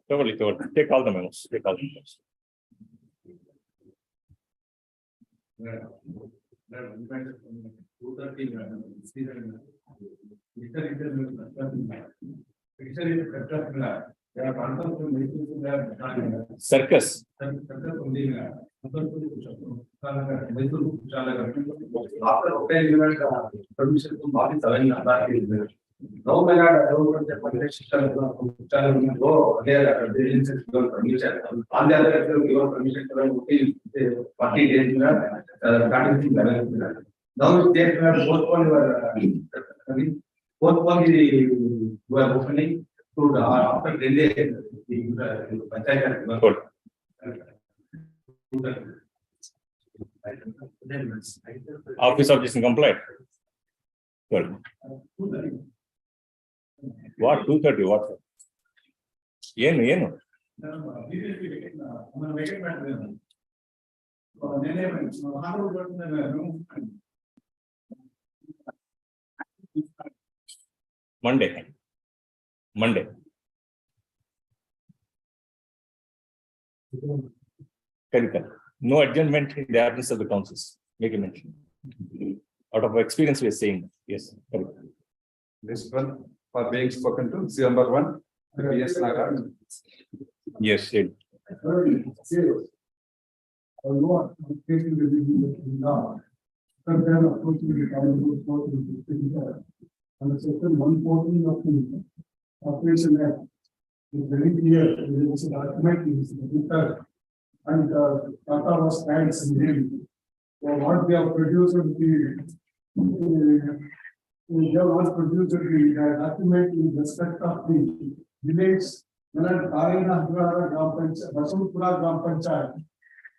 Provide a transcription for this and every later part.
Totally. Take all the memos. Circus. No, my God, I don't want the permission. Go there, the agencies give permission. On the other hand, give permission to 40 days. Now, they have postponed the opening to the after 10 days. Office objection complied. Good. What 2:30? What? Yenu. Monday. No adjournment in the absence of the councils. Make a mention. Out of experience, we are saying yes. Correct. This one for being spoken to. See number 1. Yes, Nagar. Yes, said. And section 114 of the Operation Act is very clear. There is a document and Tata was tags in him. So what they have produced they have not produced the document in respect of the village Basulpura Gram Panchayat,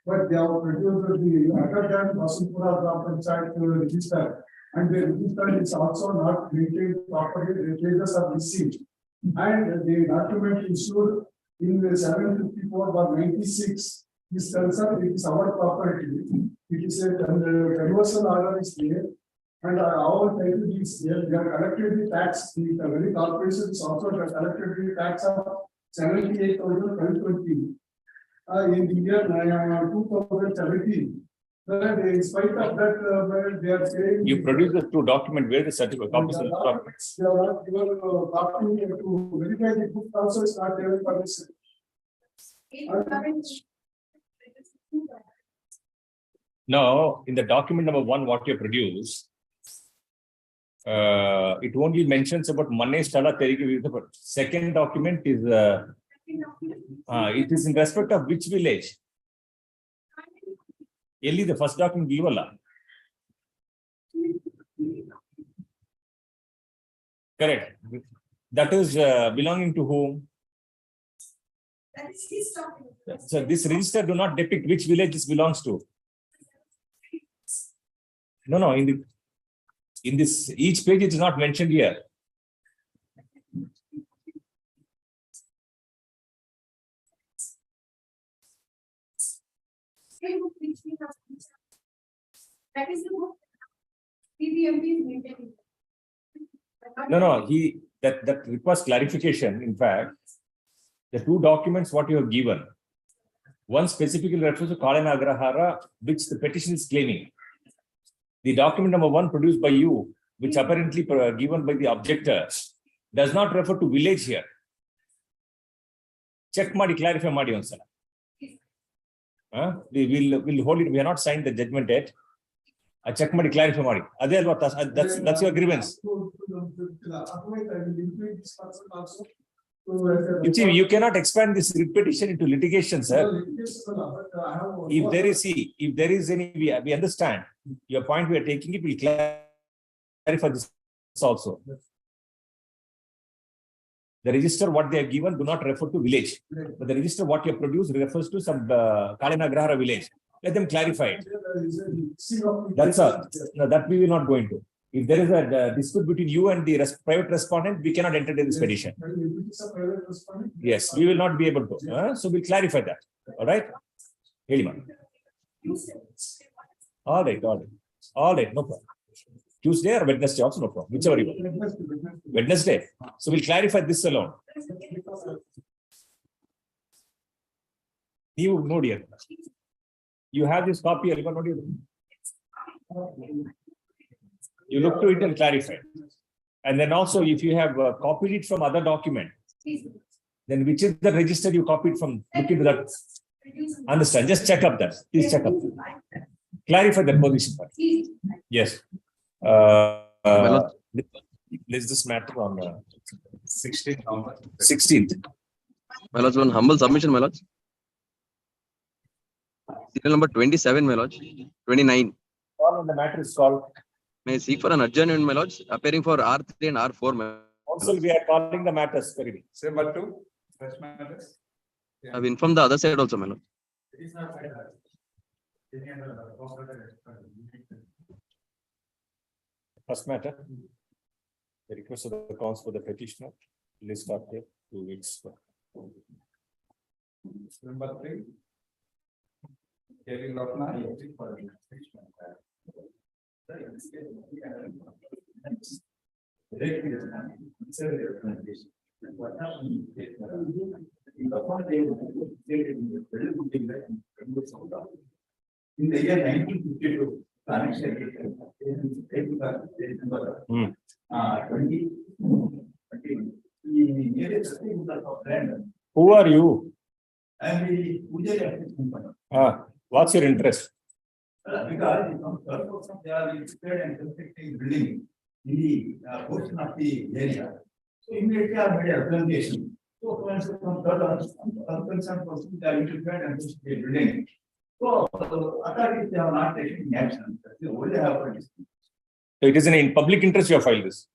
but they have produced the other than Basulpura Gram Panchayat register, and the register is also not maintained properly. The cases are received, and the document issued in the 754/96 is concerned. It is our property. It is a conversion order is there, and our title is there. We have collected the tax. The very corporation is also collected the tax of 78,520 in the year 2017. But in spite of that, they are saying You produce the two documents where the certificate copies of the documents. they are not given copy to verify the book also is not given permission. Now, in the document number 1, what you produce, it only mentions about Mane Stala Teriki. Second document is it is in respect of which village? Only the first document given. Correct. That is belonging to whom? That is his document. So this register do not depict which village this belongs to. No. In this each page it is not mentioned here. That is the book. PBMP is maintaining. No. That requires clarification. In fact, the two documents what you have given, one specifically refers to Kalana Agrahara, which the petition is claiming. The document number 1 produced by you, which apparently given by the objector, does not refer to village here. Check madi, clarify madi onsala. We will hold it. We have not signed the judgment yet. Check madi, clarify madi. That's your grievance. You cannot expand this petition into litigation, sir. If there is any, we understand your point. We are taking it. We clarify this also. The register what they are given do not refer to village, but the register what you have produced refers to some Kalinagrahara village. Let them clarify it. That's all. No, that we will not go into. If there is a dispute between you and the private respondent, we cannot enter this petition. Yes, we will not be able to. So we'll clarify that. All right? All right. No problem. Tuesday or Wednesday also no problem. Whichever you want. Wednesday. So we'll clarify this alone. You know, dear. You have this copy. You look to it and clarify. And then also, if you have copied it from other document, then which is the register you copied from? Look into that. Understand? Just check up that. Please check up. Clarify the position. Yes. Let's this matter on 16th. 16th. My lords, one humble submission, my lords. Serial number 27, my lords. 29. All on the matter is called. May I seek for an adjournment, my lords, appearing for R3 and R4, my lords. Also, we are calling the matters. Very Same but two, fresh matters. I've informed the other side also, my lord. First matter. The request of the cause for the petitioner. List after 2 weeks. Number 3. Hearing of now. In the year 1952, Who are you? I am the Pujari. What's your interest? Because they are interested and constructing building in the portion of the area. So immediately I made a presentation. So for instance, from third person, they are interested and constructing building. So authorities they have not taken action. They only have a So it is in public interest you have filed this.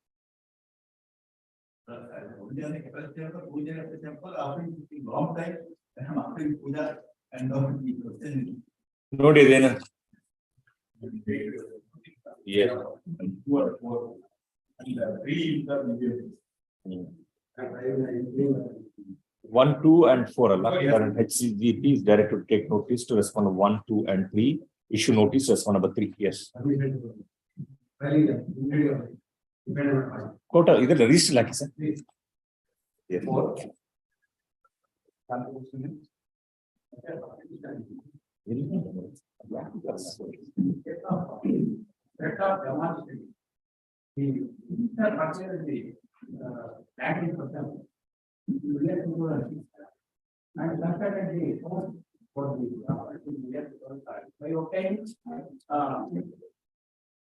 temple offering long time. I am offering puja and not the question. No day then. Yes. 1, 2, and 4. Allah. Current HCGP is directed to take notice to respond to 1, 2, and 3. Issue notice to respond number 3. Yes. Quota either the register like sir. Yes. 4.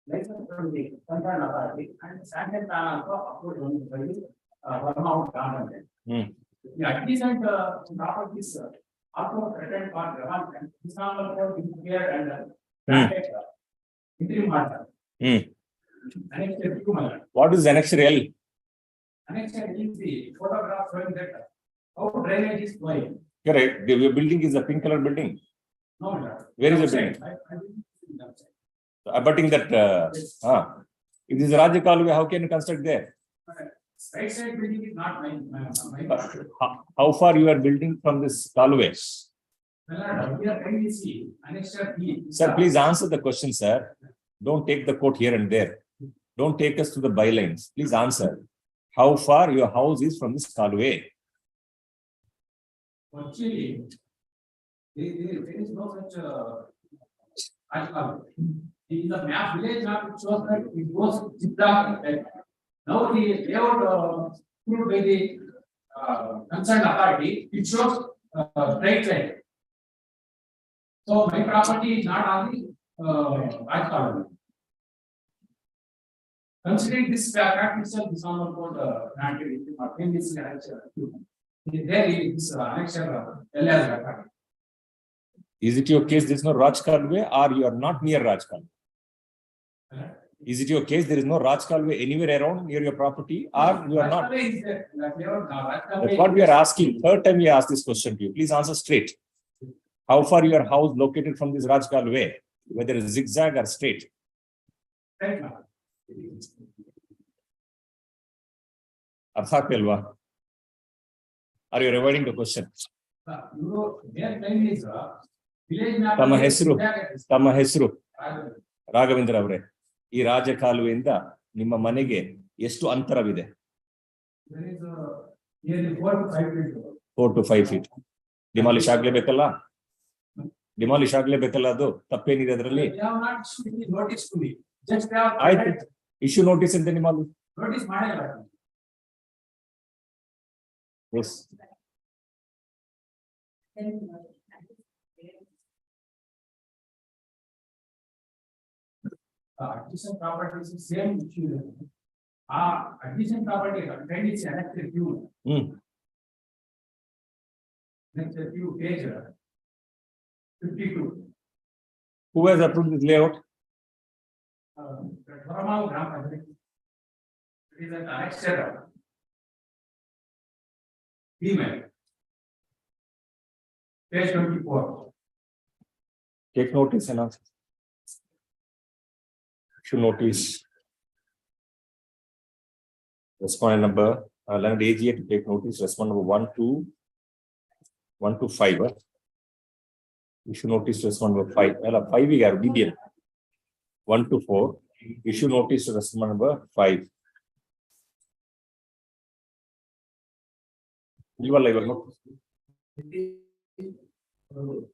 License from the concerned authority and sanction plan also approved by the Burma government. The adjacent properties also threatened for development. This number for here and interim order. Annexure 2. What is annexure L? Annexure is the photograph showing that how drainage is flowing. Correct. The building is a pink color building. No, sir. Where is the building? Abutting that. If this is Rajakalwe, how can you construct there? Right side building is not mine. How far you are building from this Kalwe? We are trying to see annexure B. Sir, please answer the question, sir. Don't take the quote here and there. Don't take us to the bylines. Please answer. How far your house is from this Kalwe? Actually, there is no such. In the map village map it shows that it goes zigzag. Now the layout approved by the concerned authority, it shows straight line. So my property is not on the right column. Considering this fact itself, this number code granted in this annexure. There is annexure L as record. Is it your case there is no Rajkalwe or you are not near Rajkalwe? Is it your case there is no Rajkalwe anywhere around near your property or you are not? That's what we are asking. Third time we ask this question to you. Please answer straight. How far your house located from this Rajkalwe? Whether it's zigzag or straight? Arthak Are you avoiding the question? ತಮ್ಮ ಹೆಸರು ರಾಘವೇಂದ್ರ ಅವರೇ, ಈ ರಾಜಕಾಲುವೆಯಿಂದ ನಿಮ್ಮ ಮನೆಗೆ ಎಷ್ಟು ಅಂತರವಿದೆ? 4 to 5 feet. ಡಿಮಾಲಿಶ್ ಆಗ್ಲೇಬೇಕಲ್ಲ? ಡಿಮಾಲಿಶ್ ಆಗ್ಲೇಬೇಕಲ್ಲ ಅದು ತಪ್ಪೇನಿದೆ ಅದರಲ್ಲಿ They have not issued the notice to me. Just they have ಆಯ್ತು ಇಶ್ಯೂ ನೋಟಿಸ್ ಅಂತ ನಿಮ್ಮ notice ಮಾಡಿಲ್ಲ. Yes Adjacent properties is same issue. Adjacent property contained is electric fuel. Next few page 52. Who has approved this layout? Karnataka Gram Panchayat. It is an annexed email. Page 24. Take notice and answer. Issue notice. Respondent number, land AGA to take notice, respondent number 1 to 5. Issue notice to respondent number 5. 5 we have BBN. 1 to 4. Issue notice to respondent number 5. You are live, no?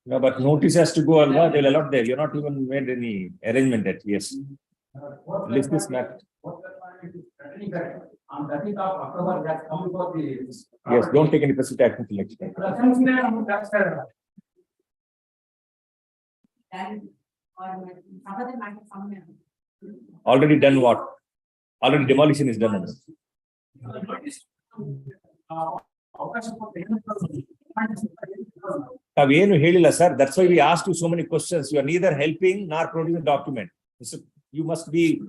Yeah, but notice has to go, Alva. They'll allow there. You're not even made any arrangement yet. Yes. List this map. On 30th of October, that's coming for the. Yes, don't take any precedent action till next time. Already done what? Already demolition is done. Avenu helilla, sir. That's why we asked you so many questions. You are neither helping nor producing document. So you must be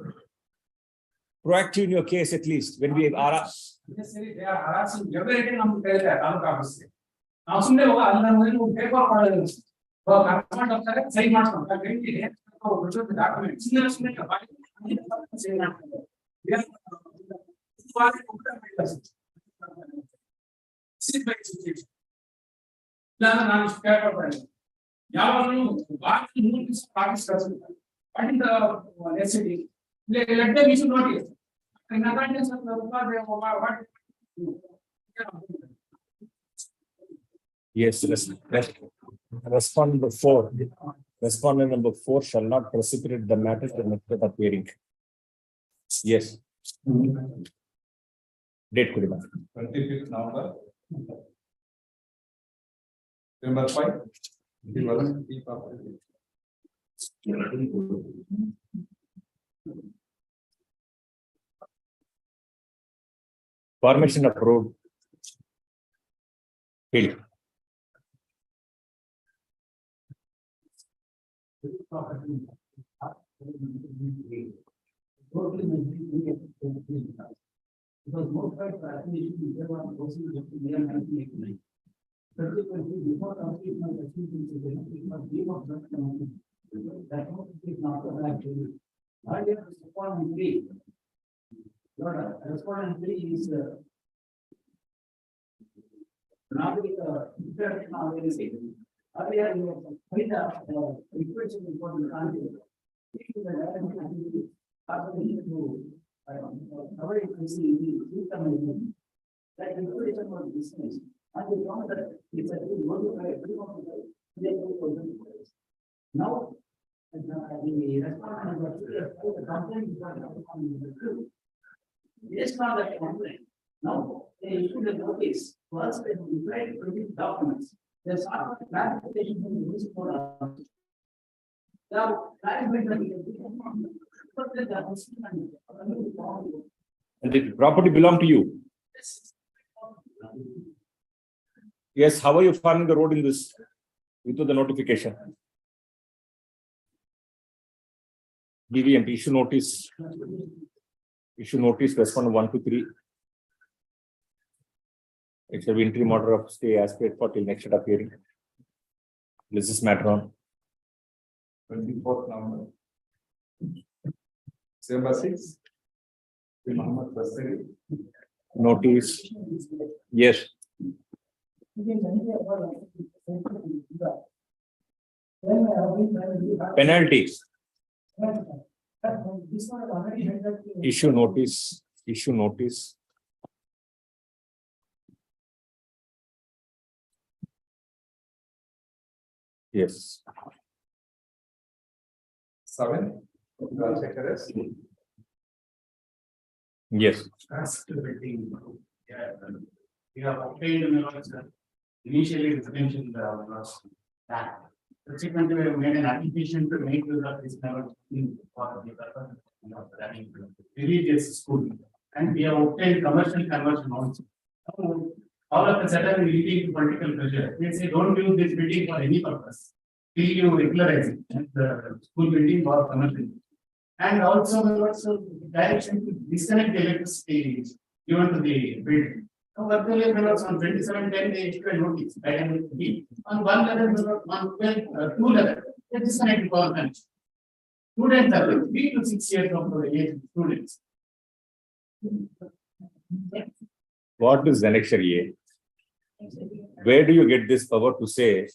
proactive in your case at least. When we are Necessarily, they are harassing everything on the office. Now, someday, paper say documents. Let them issue notice. yes, respondent number 4. Respondent number 4 shall not precipitate the matter to next appearing. Yes. Date could 25th November. Number 5. The one key property. Formation of road. Hill. Because most of the application is there on procedural to the 1989. Before completion of the it must be of that is not actually. Earlier, respondent 3. Respondent 3 is not with the organization. Earlier, you have the equation important country. That information was dismissed, and we found that it's a good now, the complaint is not based on that complaint. Now, they issued a notice, first they replied to the documents. There's not a clarification from the municipal. Now, And the property belong to you. Yes, how are you farming the road in this without the notification? BVMP issue notice. Issue notice, respond 1 to 3. It's a interim order of stay as paid for till next appearing. This is matter on 24th November. December 6. Muhammad Basri. notice. Yes. Penalties. Issue notice. Issue notice. Yes. 7. Rajshekar S. Yes. That's the building. Yeah. We have obtained minerals, initially it's mentioned that. Subsequently, we have made an application to make use of this level for the purpose of running religious school. And we have obtained commercial conversion also. All of a sudden, we lead to political pressure. We say, don't use this building for any purpose. Till you regularize it, and the school building or commercial. And also, there was a direction to disconnect the electricity given to the building. So, what the level on 2710, they issued a notice. On 111, on 211, they disconnected power connection. Students are 3 to 6 years of the age of students. What is annexure A? Where do you get this power to say,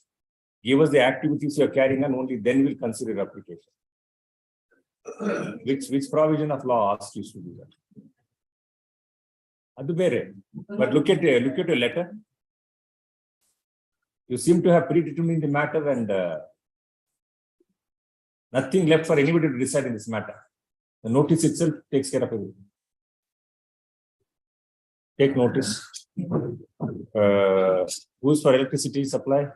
give us the activities you are carrying on, only then we'll consider application? Which provision of law asks you to do that? Adu bere. But look at your letter. You seem to have predetermined the matter and nothing left for anybody to decide in this matter. The notice itself takes care of everything. Take notice. Who's for electricity supply?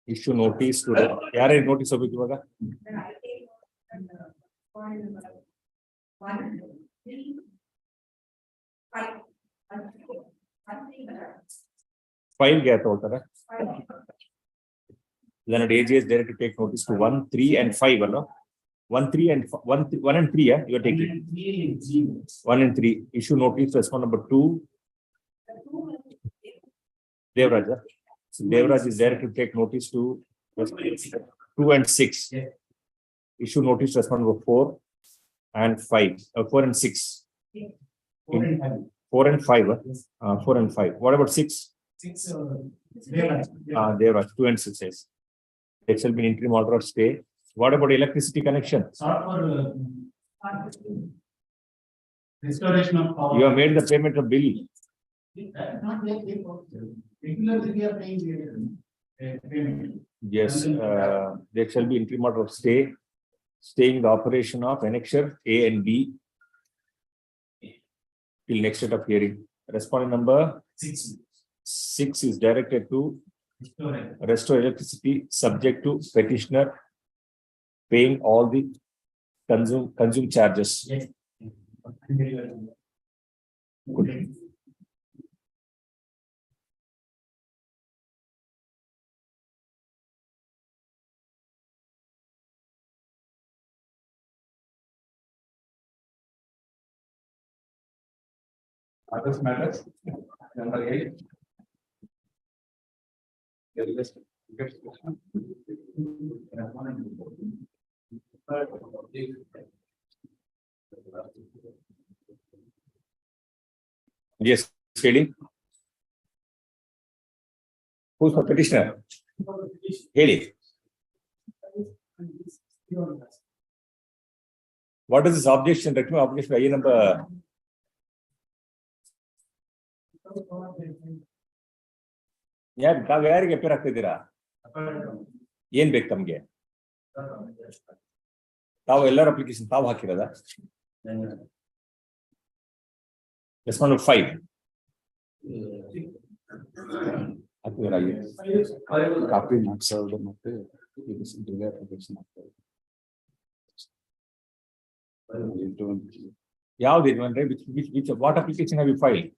Issue notice to the notice of it. File get out. Then at AG is there to take notice to 1, 3, and 5. No? 1, 3, and 1 and 3. Yeah, you are taking 1 and 3. Issue notice. Response number 2. Devraj. So Devraj is there to take notice to 2 and 6. Issue notice. Response number 4 and 5. 4 and 6. 4 and 5. 4 and 5. What about 6? 6. Devraj. 2 and 6 says. It shall be an interim order of stay. What about electricity connection? Sort for restoration of power. You have made the payment of bill. That is not like regularly we are paying payment. Yes, there shall be interim order of stay, staying the operation of annexure A and B till next set of hearing. Respondent number 6 is directed to restore electricity subject to petitioner paying all the consume charges. Yes. Good. Others matters. Number 8. Yes, Haley. Who's the petitioner? Haley. What is this objection? Recommend objection IA number. ಯಾರಿಗೆ appear ಆಗ್ತಿದ್ದೀರಾ? ಏನ್ ಬೇಕು ತಮ್ಗೆ? ತಾವು ಎಲ್ಲರ application ತಾವು ಹಾಕಿರೋದ? Respondent 5. Copy not served ಮತ್ತೆ delay application ಆಗ್ತದೆ. ಯಾವ್ದು ಅಂದ್ರೆ what application have you filed?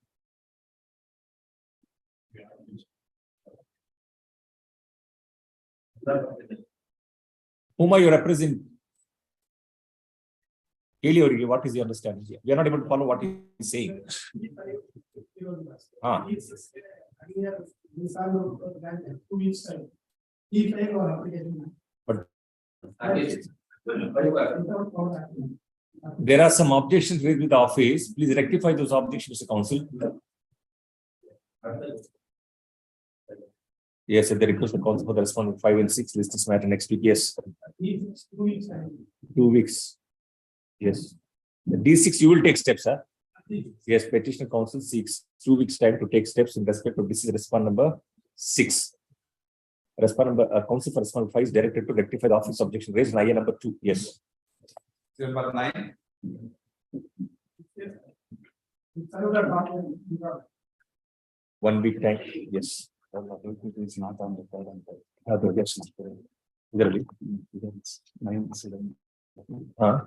Whom are you representing? What is your understanding here? We are not able to follow what he is saying. But there are some objections raised with the office. Please rectify those objections to council. Yes, at the request of council for the respondent 5 and 6, list this matter next week. Yes. 2 weeks. Yes. The D6, you will take steps, huh? Yes, petitioner council seeks 2 weeks time to take steps in respect of this is respond number 6. Respondent, counsel for respondent 5 is directed to rectify the office objection raised in IA number 2. Yes. Serial number 9. It's another document. 1 week time. Yes. Is not on the third and fourth. Yes. Really?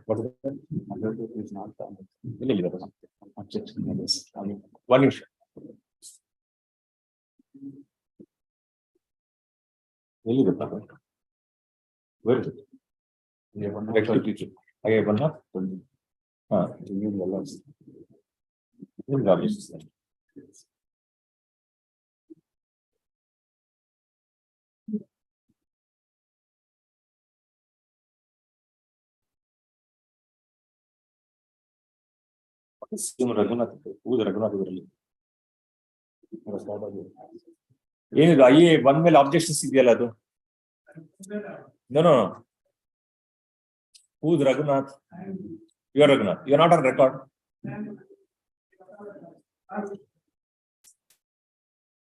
What is it? Is not on the Objection. objection. 1 niche. Really the problem. Where is it? Rectify. I have one half. Raghunath, who is Raghunath? ಏನಿದು IA 1 ಮೇಲೆ objections ಇದೆಯಲ್ಲ ಅದು no who is Raghunath? You are Raghunath, you are not on record.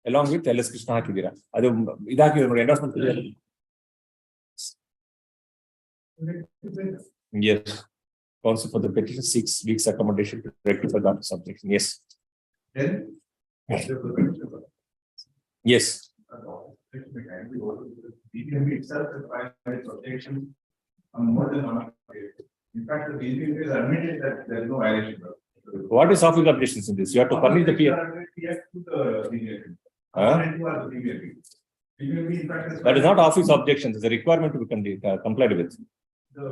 Along with LS Krishna ಹಾಕಿದ್ದೀರಾ ಅದು ಇದಾಕಿದ್ರು ನೋಡಿ endorsement ಇದೆಯಲ್ಲ. Yes, counsel for the petition 6 weeks accommodation to rectify that subjection. Yes. 10. Yes. BBMP itself has filed its objection on more than 1 occasion. In fact, the BBMP has admitted that there is no violation. What is office objections in this? You have to furnish the peer. BBMP in fact That is not office objections. It's a requirement to be complied with. the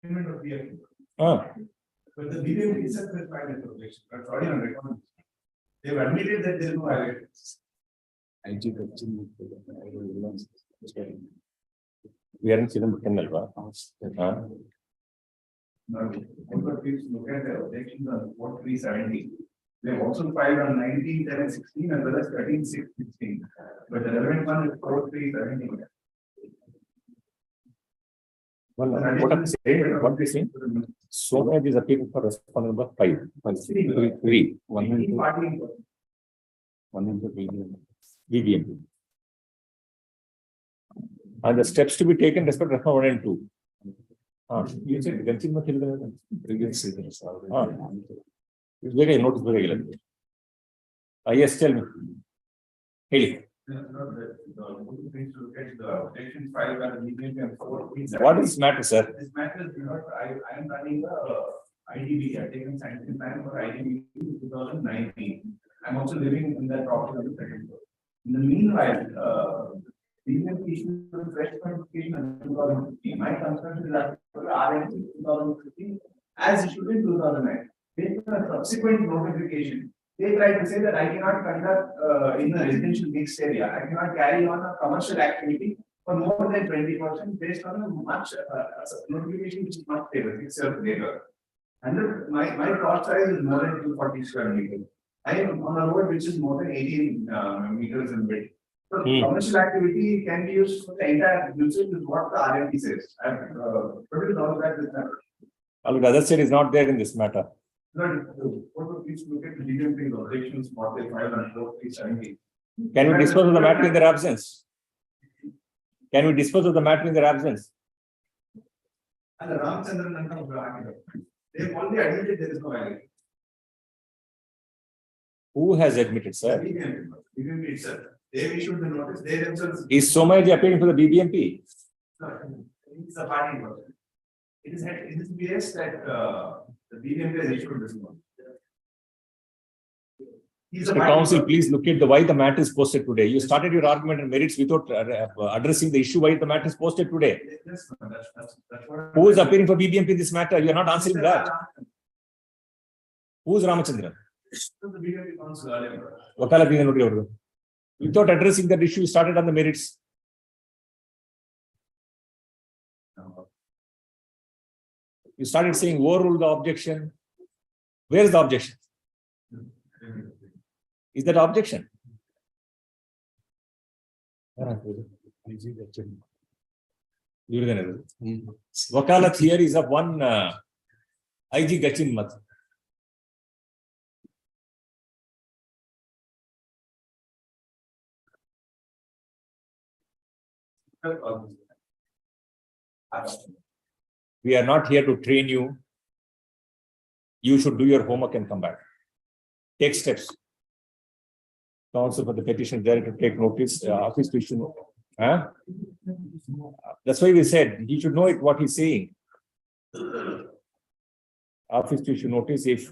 payment of BBMP. But the BBMP itself has filed its objection. That's already on record. They have admitted that there is no violation. We aren't seen them in Alva. Now, please look at the objections on 4370. They have also filed on 19, 10, and 16 as well as 13, 6, 16. But the relevant one is 4370. What I'm saying, what we saying? So much is appealing for respondent number 5. 3. 1 into BBMP. And the steps to be taken respect respondent 1 and 2. You said Gansin material. It's very notice very regular. Yes, tell me. Hey. What is this matter, sir? This matter is not, I am running the IDB. I have taken sanction plan for IDB in 2019. I'm also living in that property on the second floor. In the meanwhile, BBMP issued a fresh notification in 2015. My concern is that RNC 2015 as issued in 2009. Based on a subsequent notification, they tried to say that I cannot conduct in a residential mixed area. I cannot carry on a commercial activity for more than 20% based on a much notification which is not favor 6 years later. And my plot size is more than 240 square meters. I am on a road which is more than 18 meters in width. So commercial activity can be used for the entire usage is what the RMP says. I have produced all that this matter. The other side is not there in this matter. Please look at the BBMP objections what they filed on 4370. Can we dispose of the matter in their absence? Can we dispose of the matter in their absence? And the Ramchandran and they have only admitted there is no violation. Who has admitted, sir? BBMP itself. They have issued the notice. They themselves. Is Somaji appealing for the BBMP? No, it's a party version. It is BS that the BBMP has issued this one. Mr. Counsel, please look at why the matter is posted today. You started your argument and merits without addressing the issue why the matter is posted today. Yes, that's what. Who is appearing for BBMP in this matter? You are not answering that. Who is Ramachandran? The BBMP counsel earlier. Without addressing that issue, you started on the merits. You started saying overrule the objection. Where is the objection? Is that objection? Wakalat here is of one IG Gachin Mat. We are not here to train you. You should do your homework and come back. Take steps. Counsel for the petition there to take notice, office to issue. Huh? That's why we said he should know it what he's saying. Office to issue notice if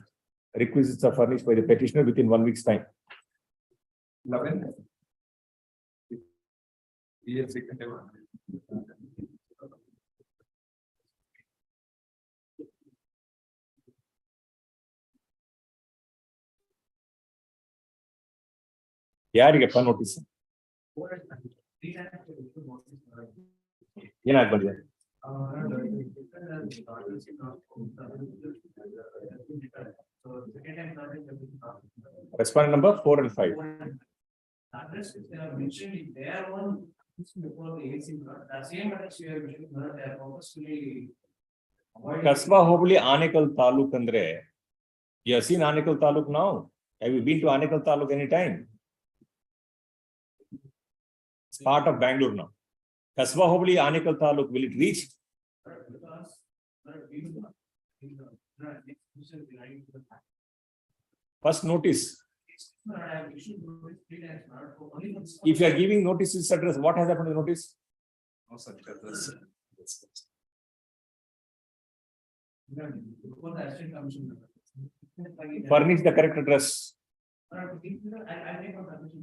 requisites are furnished by the petitioner within 1 week's time. 11. ಯಾರಿಗೆಪ್ಪ notice ಏನಾಗ್ ಬಂದಿದೆ Respondent number 4 and 5. Address which they are mentioned in their own before the AC, the same address we are mentioning, they are purposefully avoiding. Kasba Hobli Anekal Taluk Andre. You have seen Anekal Taluk now? Have you been to Anekal Taluk anytime? It's part of Bangalore now. Kasba Hobli Anekal Taluk, will it reach? First notice. If you are giving notice this address, what has happened to the notice? No such address. Before the assistant commissioner. Furnish the correct address. I make a submission.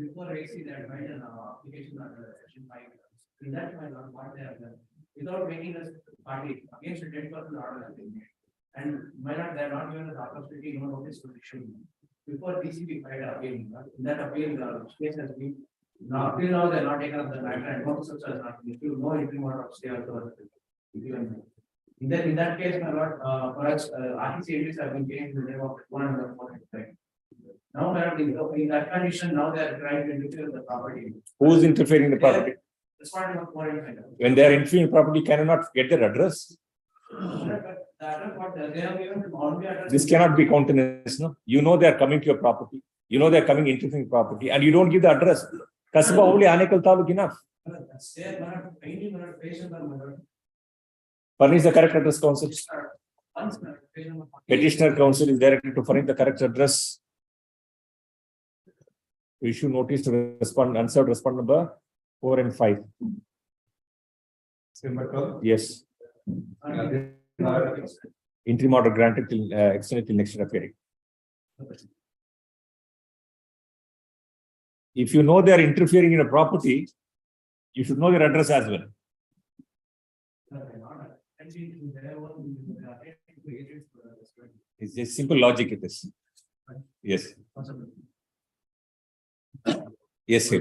Before I see that, I an application under section 5. In that, my lord, what they have done, without making us party against the 10% order. And my lord, they are not given the opportunity, no notice to issue. Before DCP filed appeal, in that appeal, the case has been, now, till now, they are not taken up the matter, and no such has not been issued, no entry order of stay also. In that case, my lord, perhaps RTC entries have been changed in the name of 145. Now, my lord, in that condition, now they are trying to interfere with the property. Who is interfering in the property? Responding of 485. When they are interfering in property, can you not get their address? The address what they have given all the address. This cannot be countenance, no? You know they are coming to your property. You know they are coming interfering property, and you don't give the address. Kasba Hobli Anekal Taluk enough. That's there, my lord, kindly, my lord, patient, my lord. Furnish the correct address, counsel. Once, my lord, patient. Petitioner counsel is directed to furnish the correct address. Issue notice to respond, unserved respond number 4 and 5. Number 12. Yes. Interim order granted till extended till next appearing. If you know they are interfering in a property, you should know their address as well. It's just simple logic it is. Yes. Yes, sir.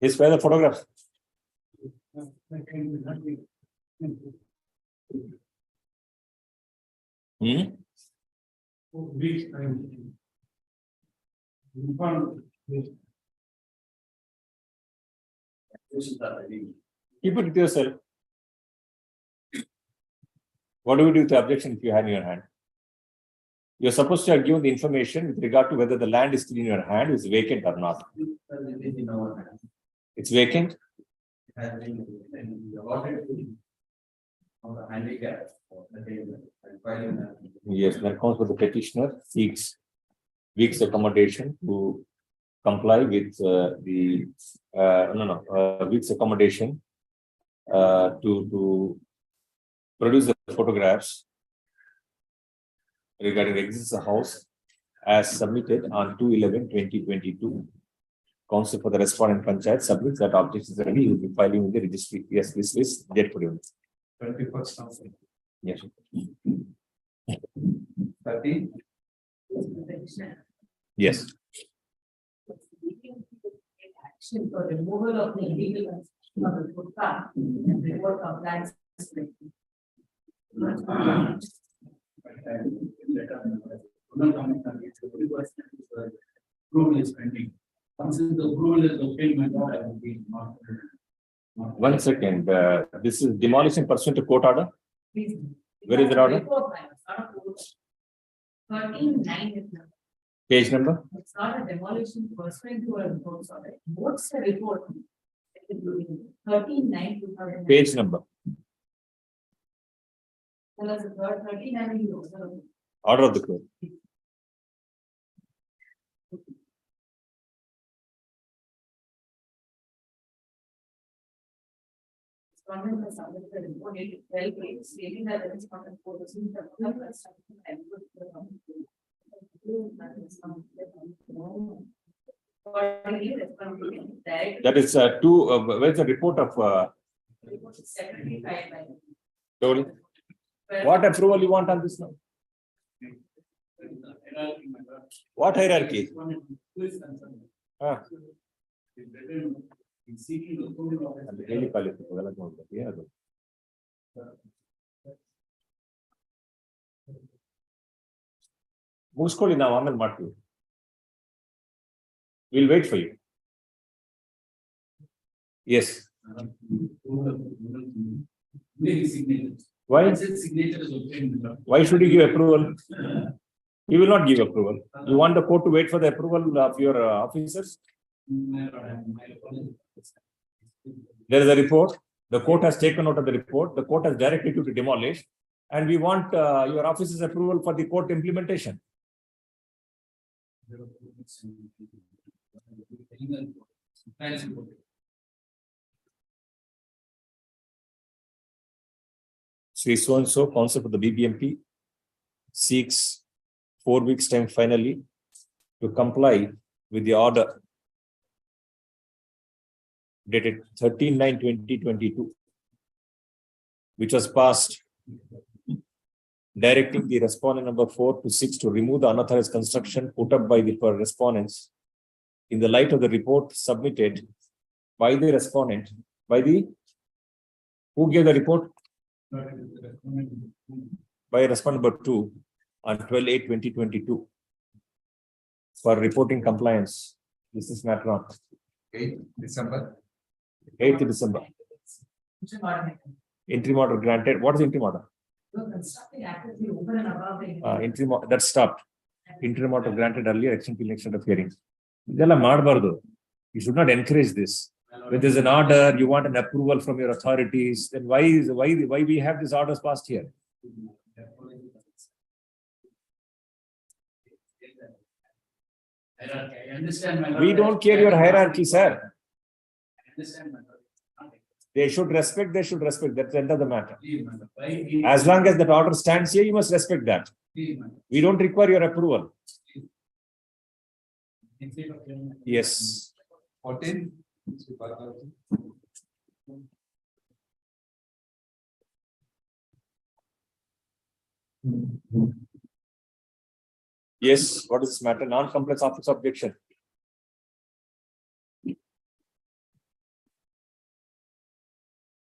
Yes, where are the photographs? Keep it with yourself. What do we do with the objection if you have in your hand? You're supposed to have given the information with regard to whether the land is still in your hand, is vacant or not. It's vacant. Yes, that comes with the petitioner seeks weeks accommodation to comply with weeks accommodation to produce the photographs regarding the existing house as submitted on 2/11/2022. Counsel for the respondent panchayat submits that objection is ready, you will be filing in the registry. Yes, this is date for you. 21st of Yes. 30. Yes. Action for removal of the illegal construction of the footpath and report compliance. Approval is pending. Once the approval is obtained, my God, I will be not. 1 second. This is demolition pursuant to court order. Please. Where is the order? Report, ma'am. It's not a court. 13(9) is the. Page number. It's not a demolition pursuant to a report order. What's the report? 13(9) 2009. Page number. Tell us the third 13(9) is also. Order of the court. Respondent has submitted the report dated 12/8, stating that the respondent for the scene of the construction and put the accordingly, respondent direct That is where's the report of report is separately filed by. Tony? What approval you want on this now? What hierarchy? Ah. In seeking the approval of. ಅದು daily policy ಅವೆಲ್ಲ ನೋಡ್ಬೇಕು, ಅದು. ಮುಗಿಸ್ಕೊಳ್ಳಿ, ನಾವು ಆಮೇಲೆ ಮಾಡ್ತೀವಿ. We'll wait for you. Yes. Why? Signature is obtained. Why should you give approval? You will not give approval. You want the court to wait for the approval of your officers? There is a report. The court has taken out of the report. The court has directed you to demolish, and we want your officer's approval for the court implementation. Sri so and so, counsel for the BBMP, seeks 4 weeks time finally to comply with the order dated 13/9/2022, which was passed directing the respondent number 4 to 6 to remove the unauthorized construction put up by the respondents in the light of the report submitted by the respondent, by the, who gave the report? By respondent number 2 on 12/8/2022 for reporting compliance. This is matter on 8th December. 8th December. Interim order granted. What is interim order? Constructing activity over and above the. Interim that stopped. Interim order granted earlier, extension of hearing. ಇದೆಲ್ಲ ಮಾಡಬಾರದು. You should not encourage this. When there's an order, you want an approval from your authorities. Then why we have these orders passed here? I understand. We don't care your hierarchy, sir. I understand. They should respect. That's the end of the matter. Why? As long as that order stands here, you must respect that. We don't require your approval. Yes. 14. Yes. What is this matter? Non-compliance office objection.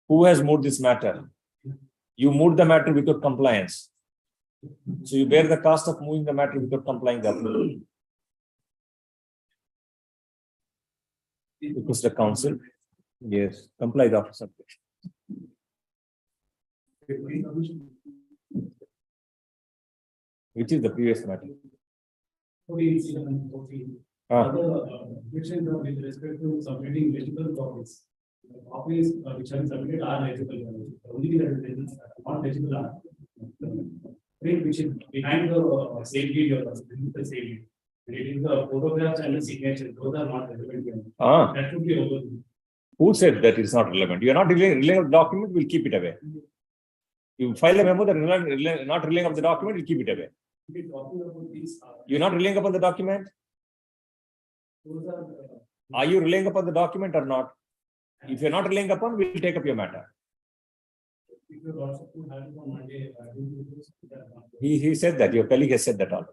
Who has moved this matter? You moved the matter without compliance. So you bear the cost of moving the matter without complying the approval. Because the council, yes, comply the office objection. Which is the previous matter? With respect to submitting legible copies. Copies which have been submitted are legible. Only that is not legible are. Which is behind the same video, the same. It is the photographs and the signature, those are not relevant. That should be over. Who said that is not relevant? You are not relaying of the document, we'll keep it away. You file a memo that not relaying of the document, we'll keep it away. Talking about these, You're not relaying upon the document? those are Are you relying upon the document or not? If you're not relying upon, we'll take up your matter. He said that, your colleague has said that all.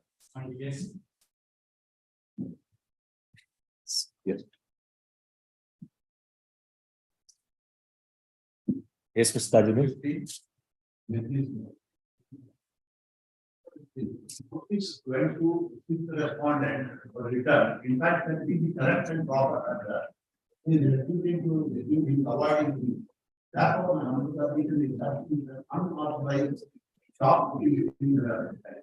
Yes. Yes. Yes, Mr. Tajuddin. Is going to the respondent for return. In fact, that is the correct and proper. Is refusing to avoiding. That was the unauthorized shop.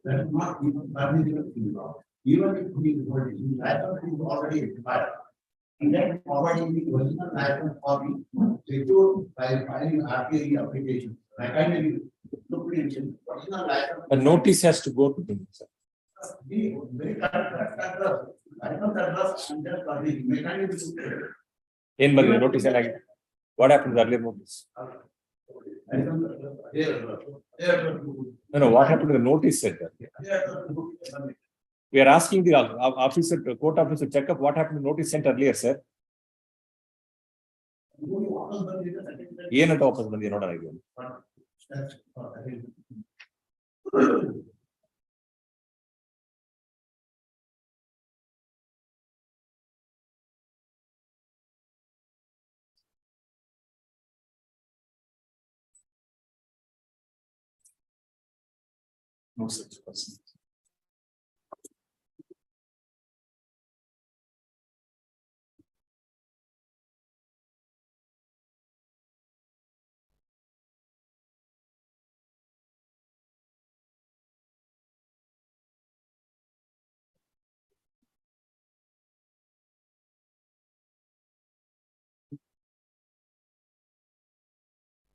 That is not even permitted in law. Even if he is holding, license is already expired. And then providing the original license copy secured by filing RTA application. I kindly look into original license. A notice has to go to him, sir. The very correct address. I know the address and just the mechanism. In the notice, like, what happened to the earlier notice? No, what happened to the notice said that? We are asking the officer, court officer, check up what happened to the notice sent earlier, sir. ಏನಂತ ವಾಪಸ್ ಬಂದಿ ನೋಡೋಣ ಈಗ. No such person.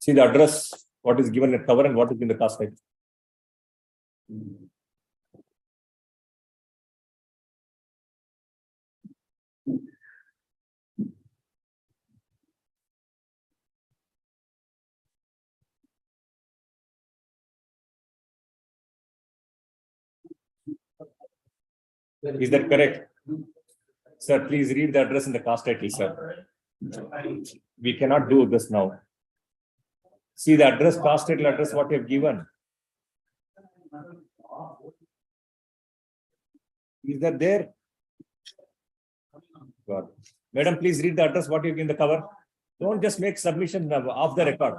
See the address, what is given at cover and what is in the cast type. Is that correct? Sir, please read the address in the cast title, sir. We cannot do this now. See the address, cast title address, what you have given. Is that there? God. Madam, please read the address, what you have in the cover. Don't just make submission off the record.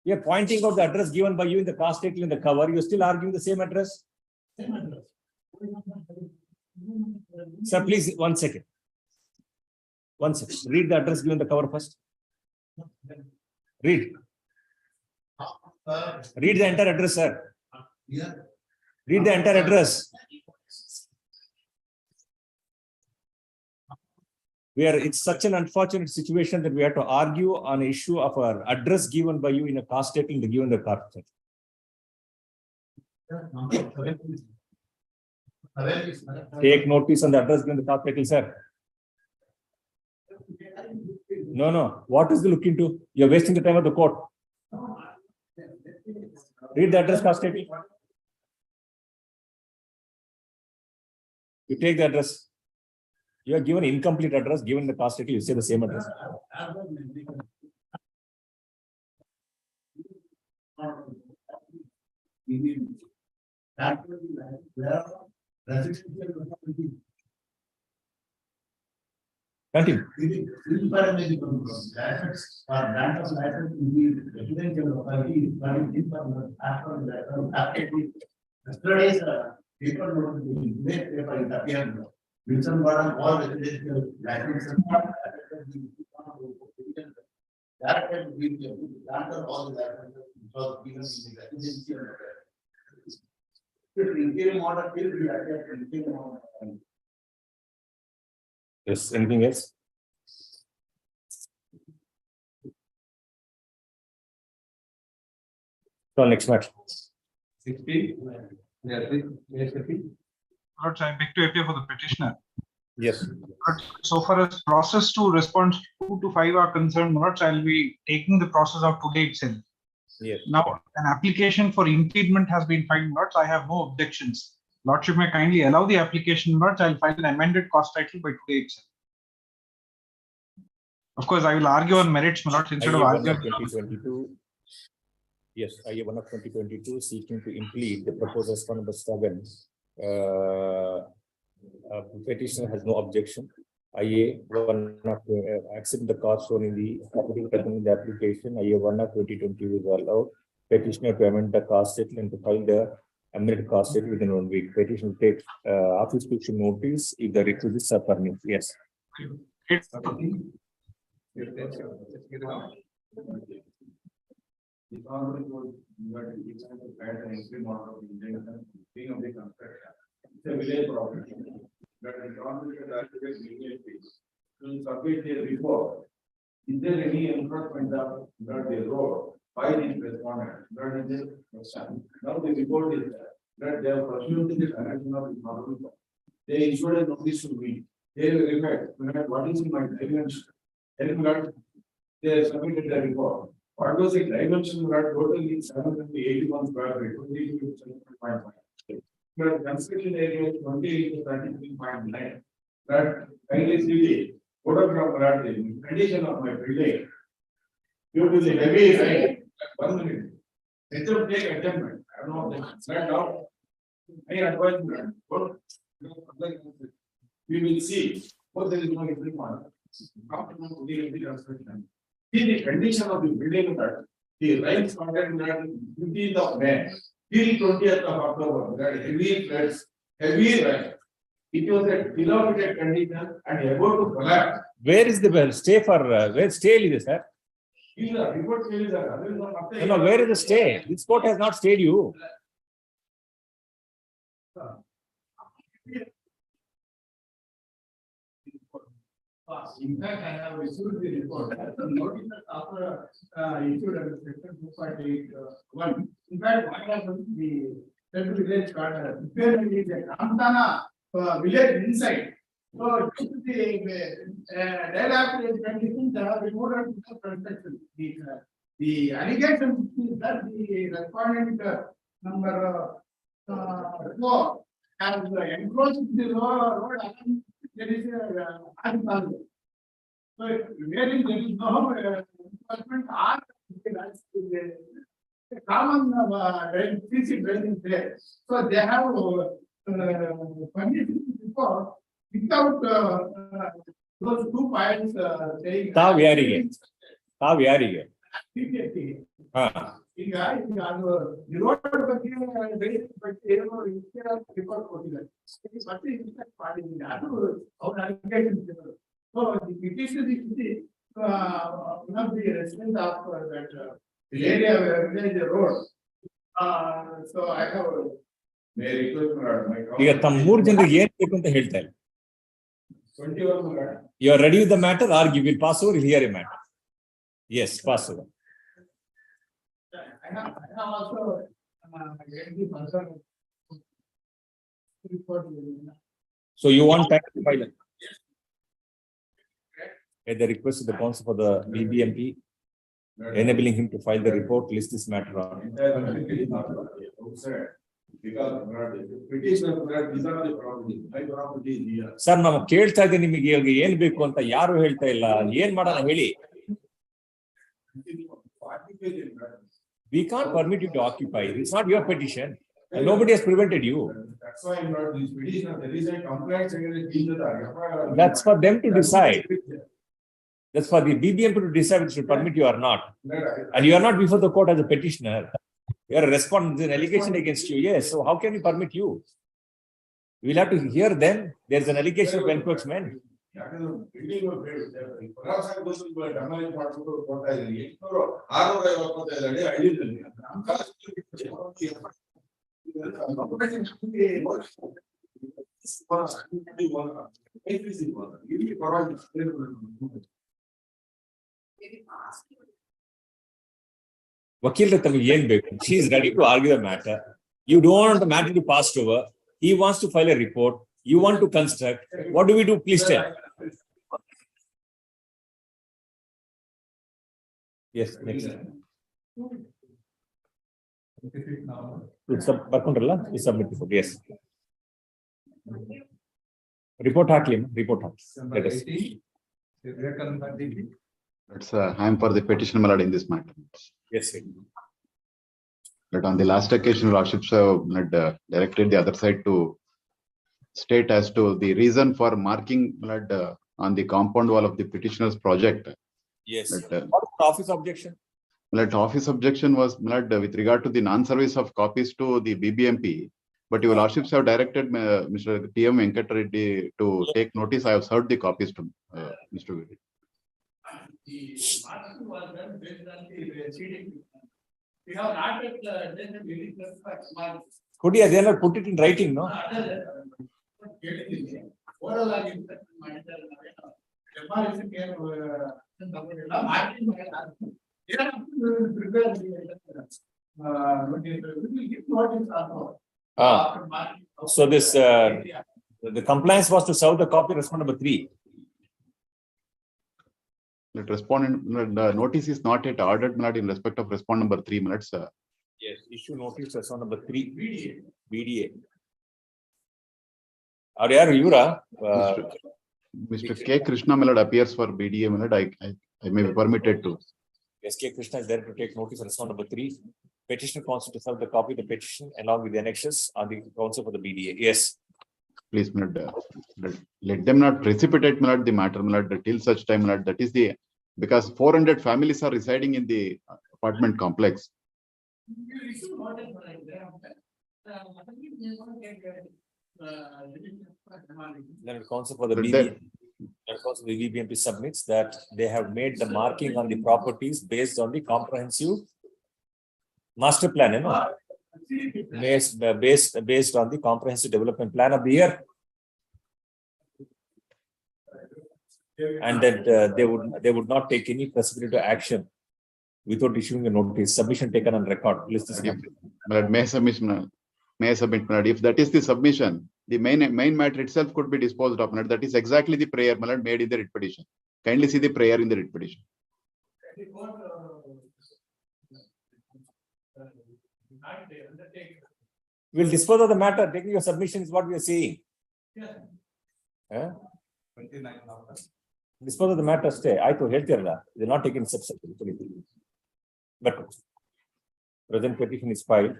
You are pointing out the address given by you in the cast title in the cover. You are still arguing the same address? Sir, please, 1 second. 1 second. Read the address given the cover first. Read. Read the entire address, sir. Read the entire address. It's such an unfortunate situation that we have to argue on an issue of our address given by you in a cast title given the card. Take notice on the address given the cast title, sir. No. What is the look into? You're wasting the time of the court. Read the address cast title. You take the address. You are given incomplete address, given the cast title, you say the same address. Continue. Yesterday's paper notification, Wilson got all residential licenses. Directed granted all the licenses because given in the residential. If interim order will be attached, interim order. Yes, anything else? So next match. 60. Lords, I beg to appear for the petitioner. Yes. But so far as process to response 2 to 5 are concerned, Lords, I'll be taking the process of today itself. Yes. Now, an application for impediment has been filed, Lords. I have no objections. Lordship may kindly allow the application, Lords. I'll file an amended cost title by today itself. Of course, I will argue on merits, my lords, instead of IA 1 arguing. of 2022. Yes, IA 1 of 2022 seeking to implement the proposed response number 7. Petitioner has no objection. IA 1 of accept the cost shown in the application. IA 1 of 2020 is allowed. Petitioner to amend the cost settle and to file the amended cost settle within 1 week. Petitioner takes office fiction notice if the requisites are permitted. Yes. The government was to add an extreme order of intention, being of the construction. It's a village property. But the government should activate immediately to submit a report. Is there any enforcement of the road by the respondent? That is the question. Now the report is that they have pursued the direction of the government. They issued a notice to me. They replied, what is in my dimension? They submitted the report. What was the dimension that totally 781 square feet, 22.5. But construction area is 28 to 33.9. That kindly see the photograph of the condition of my building. Due to the heavy rain, 1 minute. Instead of take attachment, I don't know, that now. I advise that. We will see what there is no improvement. After the construction. See the condition of the building that the rain started on 15th of May till 20th of October. That heavy floods, heavy rain. It was a dilapidated condition and about to collapse. Where is the stay for? Where stay is sir? Report No, where is the stay? This court has not stayed you. In fact, I have received the report. Notice that after issued under section 2.81. In fact, what happened, the central village got prepared is a Ramtana village inside. So due to the dilapidated conditions, they have removed the construction. The allegation is that the respondent number 4 has encroached the road. There is a so wherein there is no enforcement or common PC building there. So they have permission before without those 2 points saying. Tav yaರಿಗೆ. ಈಗ ಅದು report ಬಗ್ಗೆ ಏನು report ಕೊಟ್ಟಿದ್ದಾರೆ ಮತ್ತೆ inspect ಮಾಡಿದ್ದೀನಿ ಅದು ಅವ್ರ allegation so the petition is one of the residents of that area where there is a road so I have may request my ಈಗ ತಮ್ಮ 3 ಜನರಿಗೆ ಏನು ಬೇಕು ಅಂತ ಹೇಳ್ತಾ ಇಲ್ಲ. 21 You are ready with the matter or you will pass over here a matter? Yes, pass over. I have also get the person report. So you want time to file it? At the request of the counsel for the BBMP, enabling him to file the report, list this matter on. Because petitioner these are the property. My property is here. Sir, ನಾವು ಕೇಳ್ತಾ ಇದ್ದೀವಿ ನಿಮಗೆ ಏನು ಬೇಕು ಅಂತ ಯಾರು ಹೇಳ್ತಾ ಇಲ್ಲ. ಏನು ಮಾಡೋಣ ಹೇಳಿ. We can't permit you to occupy. It's not your petition. And nobody has prevented you. That's why I'm not this petition. There is a complaint against the That's for them to decide. That's for the BBMP to decide if it should permit you or not. And you are not before the court as a petitioner. You are a respondent. There's an allegation against you. Yes. So how can we permit you? We'll have to hear them. There's an allegation of encroachment. Vakil tamige yen beku. She is ready to argue the matter. You don't want the matter to pass over. He wants to file a report. You want to construct. What do we do? Please tell. Yes, next. You submit report. Yes. Report hakli. Report hakli. Let us. I am for the petition, my lord, in this matter. Yes, sir. But on the last occasion, Lordships have directed the other side to state as to the reason for marking on the compound wall of the petitioner's project. Yes. But, What is the office objection? Office objection was with regard to the non-service of copies to the BBMP. But your Lordships have directed Mr. T.M. Venkat Reddy to take notice. I have served the copies to Mr. Reddy. The marking was done based on the cheating. We have not yet done the very first mark. Could you then put it in writing, no? Oral argument, demolition came, marking. Yeah, we will prepare So this, the compliance was to serve the copy respondent number 3. Let respondent notice is not yet ordered, my lord, in respect of respondent number 3 minutes. Yes, issue notice respondent number 3. BDA. Are you Mr. K. Krishna, my lord, appears for BDA, my lord. I may be permitted to. Yes, K. Krishna is there to take notice respondent number 3. Petitioner counsel to serve the copy of the petition along with the annexes on the counsel for the BDA. Yes. Please, my lord, let them not precipitate, my lord, the matter, my lord, till such time, my lord. That is the, because 400 families are residing in the apartment complex. Then counsel for the BDA. The BBMP submits that they have made the marking on the properties based on the comprehensive master plan, you know, based on the comprehensive development plan of the year, and that they would not take any precipitated action without issuing a notice. Submission taken on record. May I submit, my lord, if that is the submission, the main matter itself could be disposed of. That is exactly the prayer, my lord, made in the writ petition. Kindly see the prayer in the writ petition. We'll dispose of the matter. Taking your submission is what we are saying. Yeah. Dispose of the matter. Stay. I to help you. They're not taking subsequent. But present petition is filed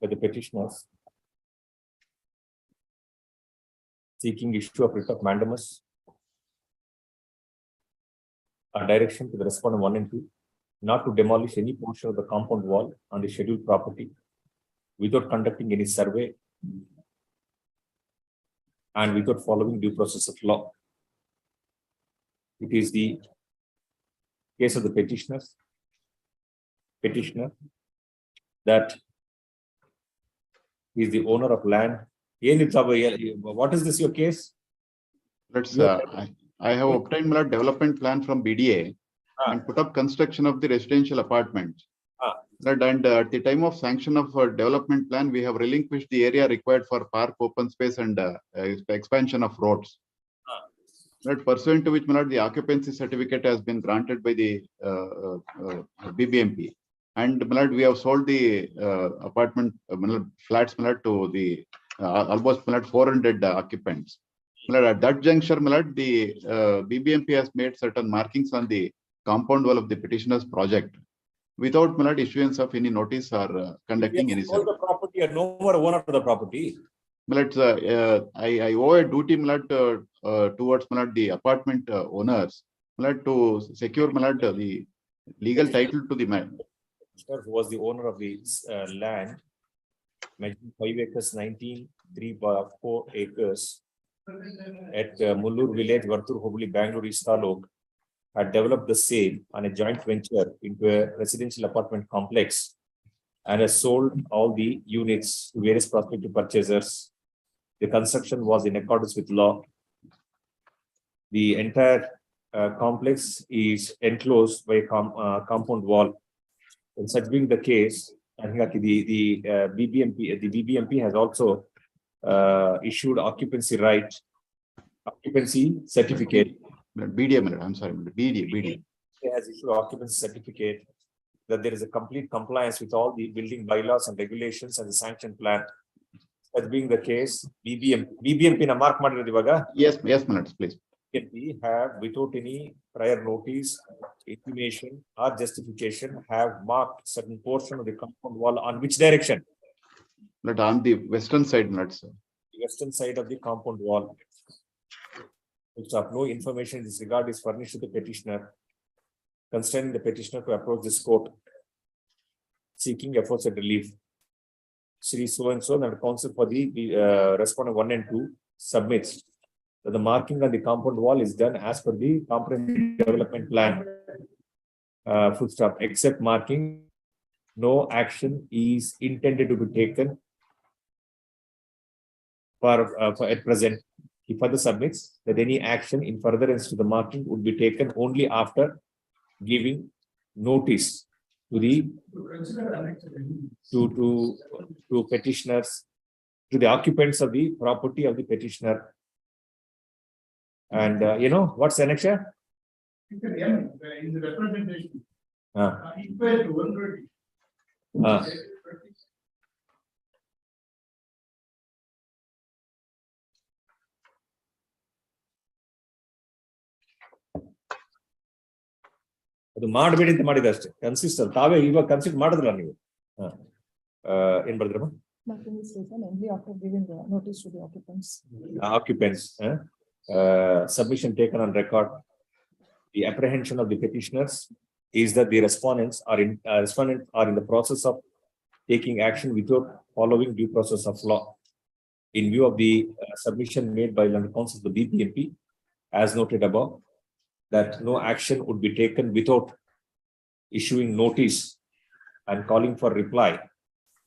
by the petitioners seeking issue of writ of mandamus, a direction to the respondent 1 and 2 not to demolish any portion of the compound wall on the scheduled property without conducting any survey and without following due process of law. It is the case of the petitioner that he is the owner of land. What is this your case? I have obtained, my lord, development plan from BDA and put up construction of the residential apartment. And at the time of sanction of development plan, we have relinquished the area required for park, open space, and expansion of roads. Pursuant to which, my lord, the occupancy certificate has been granted by the BBMP. And, my lord, we have sold the apartment flats, my lord, to the almost, my lord, 400 occupants. My lord, at that juncture, my lord, the BBMP has made certain markings on the compound wall of the petitioner's project without, my lord, issuance of any notice or conducting any survey. The property and no more owner of the property. My lord, I owe a duty, my lord, towards, my lord, the apartment owners, my lord, to secure, my lord, the legal title to the man. Who was the owner of the land, 5 acres, 19.3 acres at Mullur village, Vartur Hubli, Bangalore East Taluk, had developed the same on a joint venture into a residential apartment complex and has sold all the units to various prospective purchasers. The construction was in accordance with law. The entire complex is enclosed by a compound wall. And such being the case, I think the BBMP has also issued occupancy certificate. BDA, I'm sorry, BDA. It has issued occupancy certificate that there is a complete compliance with all the building bylaws and regulations and the sanction plan. That being the case, BBMP na mark ಮಾಡಿರೋದು ಇವಾಗ. Yes, my lord, please. we have, without any prior notice, intimation or justification, have marked certain portion of the compound wall on which direction? But on the western side, not sir. The western side of the compound wall. Which of no information in this regard is furnished to the petitioner, constraining the petitioner to approach this court, seeking aforesaid relief. Shri so and so, and counsel for the respondent 1 and 2 submits that the marking on the compound wall is done as per the comprehensive development plan. Full stop. Except marking, no action is intended to be taken for at present. He further submits that any action in furtherance to the marking would be taken only after giving notice to the to petitioners, to the occupants of the property of the petitioner. And you know what's annexure? In the representation. Ah. Equal to 130. Ah. ಅದು ಮಾಡಬೇಡಿ ಅಂತ ಮಾಡಿದ ಅಷ್ಟೇ ಕನ್ಸಿಸ್ಟರ್ ತಾವೇ ಇವಾಗ consider ಮಾಡಿದ್ರಲ್ಲ ನೀವು ಏನ್ ಬರ್ದ್ರಮ್ಮ Nothing is taken only after giving the notice to the occupants. Occupants submission taken on record. The apprehension of the petitioners is that the respondents are in the process of taking action without following due process of law. In view of the submission made by London Council of the BPMP, as noted above, that no action would be taken without issuing notice and calling for reply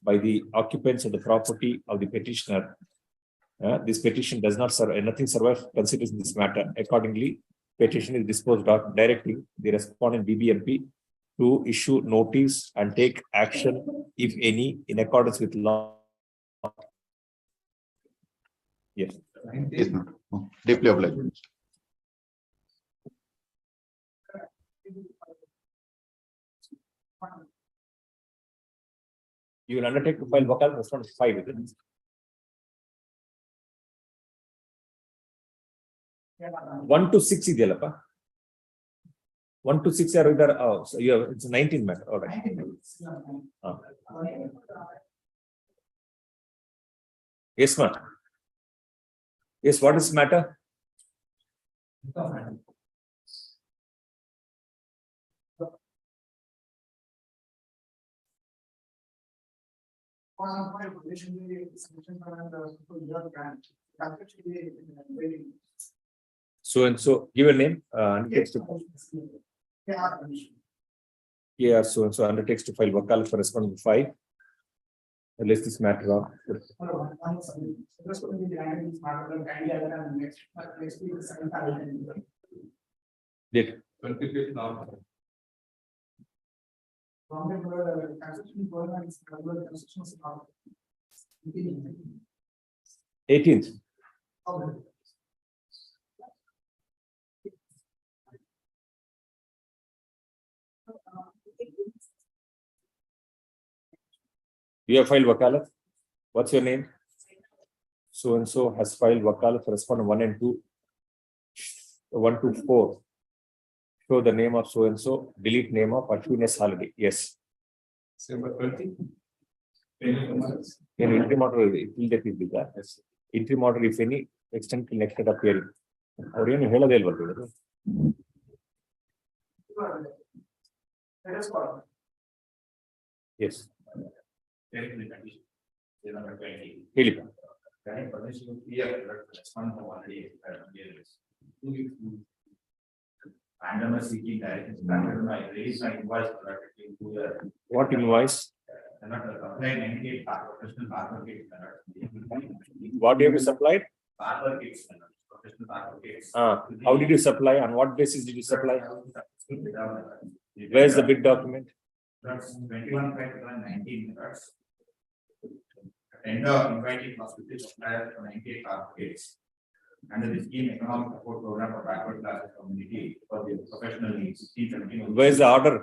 by the occupants of the property of the petitioner. This petition does not serve, nothing survives considers this matter. Accordingly, petition is disposed of, directing the respondent BBMP to issue notice and take action, if any, in accordance with law. Yes. Yes, ma'am. Oh, deeply obliged. You will undertake to file vocal response 5 with it. 1 to 6 ಇದೆಯಲ್ಲಪ್ಪ 1 to 6 ಯಾರು ಇದ್ದಾರೆ so you have, it's 19 matter. All right. Yes ma'am. Yes, what is matter? So and so, give a name, undertakes to yeah, so and so undertakes to file wakalat for respondent 5. Unless this matter of date 25th November. 18th. You have filed wakalat. What's your name? So and so has filed wakalat for respondent 1 and 2. 1 to 4. Show the name of so and so. Delete name of Ashwin S. Holiday. Yes. December 20. In interim order, it will get it with that. Yes. Interim order, if any, extent till next head appearing. Or ಏನು ಹೇಳೋದೇ ಇಲ್ವಲ್ಲ yes. ಹೇಳಿಪ್ಪ what invoice? What you have supplied? How did you supply? On what basis did you supply? Where is the bid document? 21/5/19. Tender inviting hospital suppliers for 98 carpets under the scheme economic support program for backward classes community for the professional needs. 16-17. Where is the order?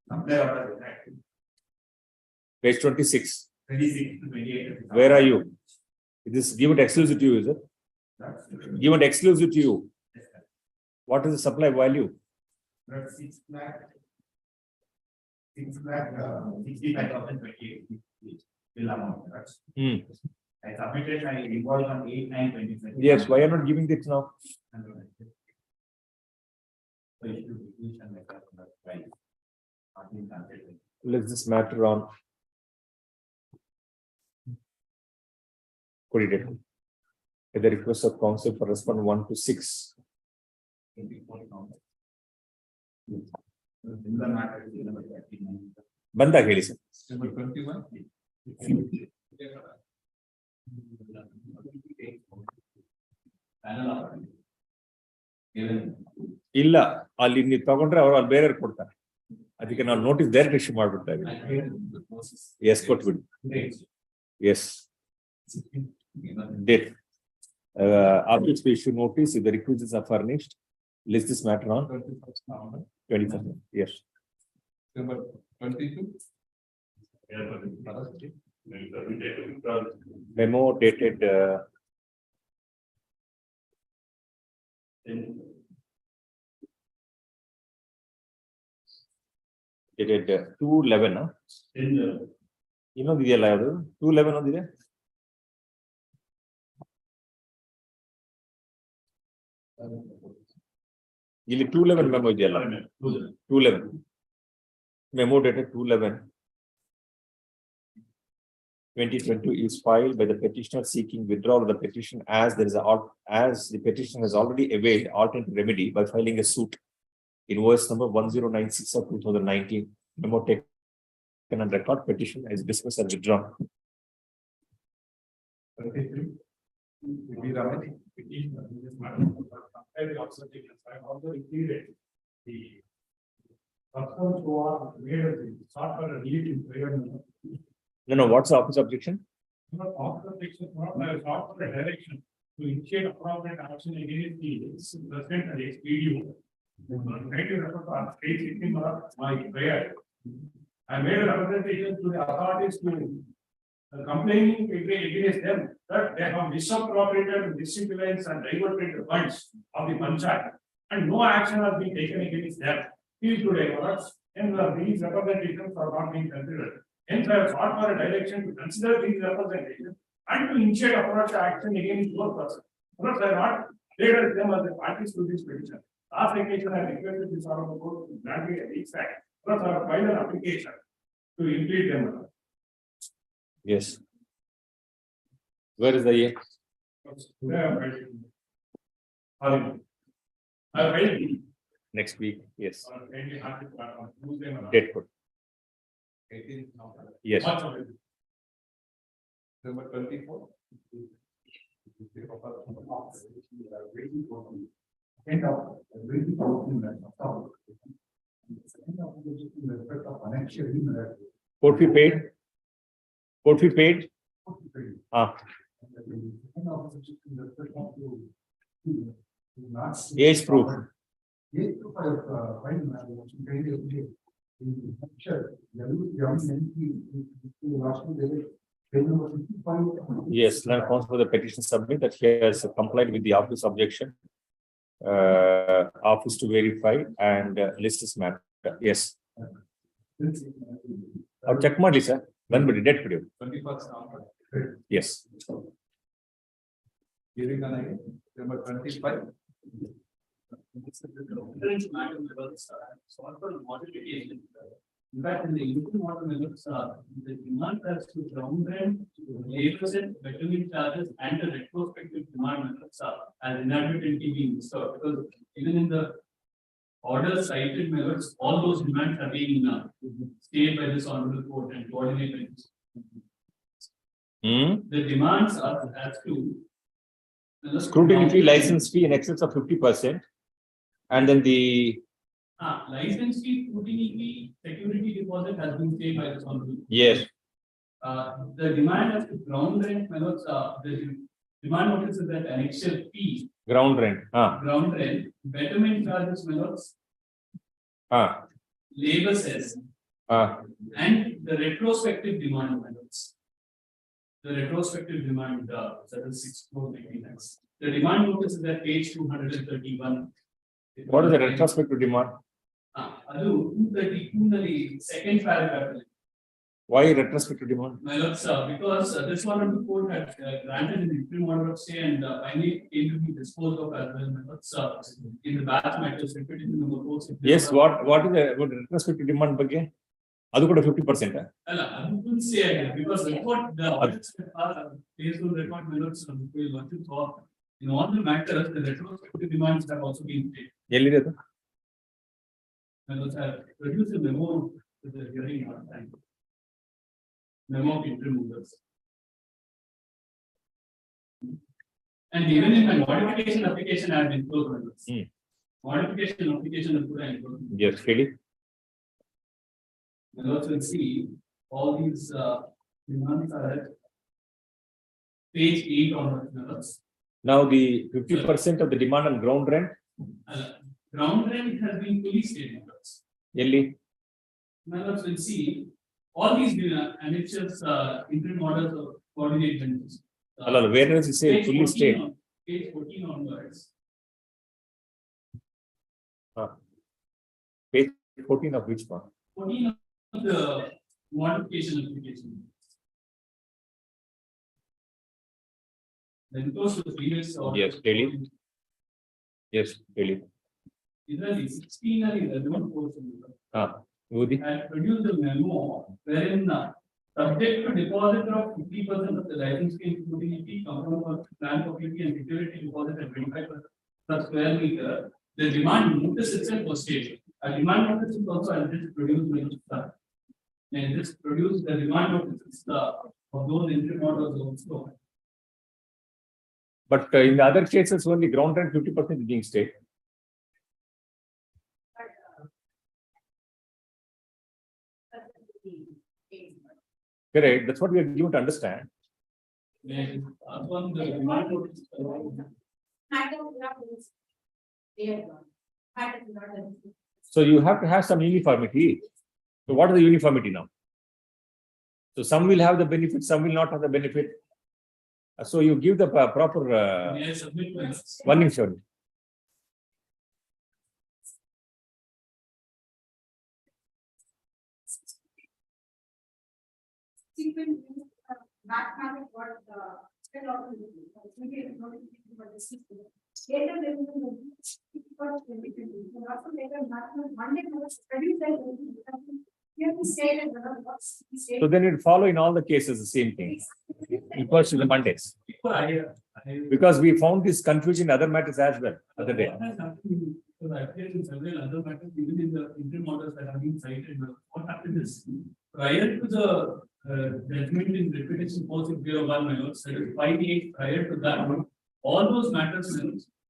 Supply order is right. Page 26. 26 to 28. Where are you? It is given exclusive to you, is it? Given exclusive to you. What is the supply value? That's 6 lakh. 65,028 bill amount. That's. Hmm. I submitted my invoice on 8/9/25. Yes, why are you not giving it now? So you should reduce and make up the price. Not in consideration. Let's this matter on. Put it in. At the request of council for respond 1 to 6. Similar matter is number 39. ಬಂದಾಗ ಹೇಳಿ sir. Number 21. ಇಲ್ಲ ಅಲ್ಲಿ ನೀವು ತಗೊಂಡ್ರೆ ಅವ್ರು ಅಲ್ಲಿ ಬೇರೆ ಕೊಡ್ತಾರೆ. ಅದಕ್ಕೆ ನಾವು ನೋಟಿಸ್ ಡೈರೆಕ್ಟ್ ಇಶ್ಯೂ ಮಾಡ್ಬಿಡ್ತಾ ಇದ್ದೀವಿ. ಎಸ್ ಕೊಟ್ಬಿಡಿ. S. Date. Office to issue notice if the requisites are furnished. List this matter on 21st. Yes. Number 22. Memo dated. Dated 2/11. ಇನ್ನೊಂದು ಇದೆಯಲ್ಲ ಯಾವುದು 2/11 ಒಂದಿದೆ. ಇಲ್ಲಿ 2/11 ಮೆಮೊ ಇದೆಯಲ್ಲ 2/11 memo dated 2/11/2022 is filed by the petitioner seeking withdrawal of the petition as there is as the petition has already availed alternative remedy by filing a suit in OS number 1096 of 2019. Memo taken on record, petition is dismissed and withdrawn. 23. I also included the persons who are made of the sought for a relief in prayer. No, what's the office objection? Not objection, not sought for a direction to initiate appropriate action against the president and the XPDO. Trying to refer to our state system or my prayer. I made a representation to the authorities to complaining against them that they have misappropriated, misutilized and diverted the funds of the panchayat and no action has been taken against them. These today words and these representations are not being considered. Hence, I have sought for a direction to consider these representations and to initiate appropriate action against those persons. Others are not later them as the parties to this petition. Last occasion, I requested this honorable court to grant me a week's time. Others are filed an application to include them. Yes. Where is the year? Next week, yes. Date put. Yes. Number 24. Court fee paid? Court fee paid? Age proof. Yes, now comes for the petition submit that he has complied with the office objection. Office to verify and list this matter. Yes. Check ಮಾಡಿ sir. ಬಂದ್ಬಿಡಿ date ಕೊಡಿ. 21st. Yes. Hearing on number 25. In fact, in the income model members, the demand has to ground rent, labor and betterment charges and the retrospective demand members as inadvertently being disturbed because even in the order cited members, all those demands are being stayed by this honorable court and coordinated. The demands are as to Scrutiny fee, license fee in excess of 50%. And then the license fee, scrutiny fee, security deposit has been paid by this honorable. yes. The demand as to ground rent members, the demand notice is that annexure fee, Ground rent. ground rent, betterment charges members, labor cess, and the retrospective demand members. The retrospective demand, 6 crore 90 lakhs. The demand notice is at page 231. What is the retrospective demand? ಅದು 232 ನಲ್ಲಿ second paragraph ಅಲ್ಲಿ. Why retrospective demand? My lords, because this one of the court had granted an interim order of stay and finally came to be disposed of as well. My lords, in the batch matters, repetition number 4. Yes, what is the retrospective demand ಬಗ್ಗೆ? ಅದು ಕೂಡ 50%. ಅಲ್ಲ, ಅದು full stay ಆಗಿದೆ because report the audits based on record my lords, we want to talk in all the matters the retrospective demands have also been paid. ಎಲ್ಲಿದೆ ಅದು? My lords, I produced a memo to the hearing on time. Memo of interim orders. And even in my modification application, I have enclosed my lords. Modification application is put enclosed. Yes, really? My lords will see all these demands are at page 8 onwards, my lords. Now the 50% of the demand on ground rent, Ground rent has been fully stated, my lords. ಎಲ್ಲಿ? My lords will see all these annexures, interim orders of coordinate benches. ಅಲ್ಲ, where does it say fully state? Page 14 onwards. Page 14 of which one? 14 of the modification application. Then goes to the previous order. Yes, really. Yes, really. ಇದರಲ್ಲಿ 16 ಅಲ್ಲಿ relevant portion ಇದೆ. ಓದಿ. I produced a memo wherein subject to deposit of 50% of the license fee including fee, component of plan for fee and security deposit at 25% per square meter, the demand notice itself was stated. A demand notice is also I just produced my stuff. And just produce the demand notices of those interim orders also. But in the other cases, only ground rent 50% is being stayed. Correct. That's what we are given to understand. And upon the demand notice. So you have to have some uniformity. So what is the uniformity now? So some will have the benefit, some will not have the benefit. So you give the proper May I submit my. one insurance. Back what state of So then it follow in all the cases the same thing. Equals to the Mondays. Because we found this confusion in other matters as well other day. Because I appeared in several other matters, even in the interim orders that have been cited. What happened is, prior to the judgment in repetition post in 01, my lords, that is 5 days prior to that, all those matters,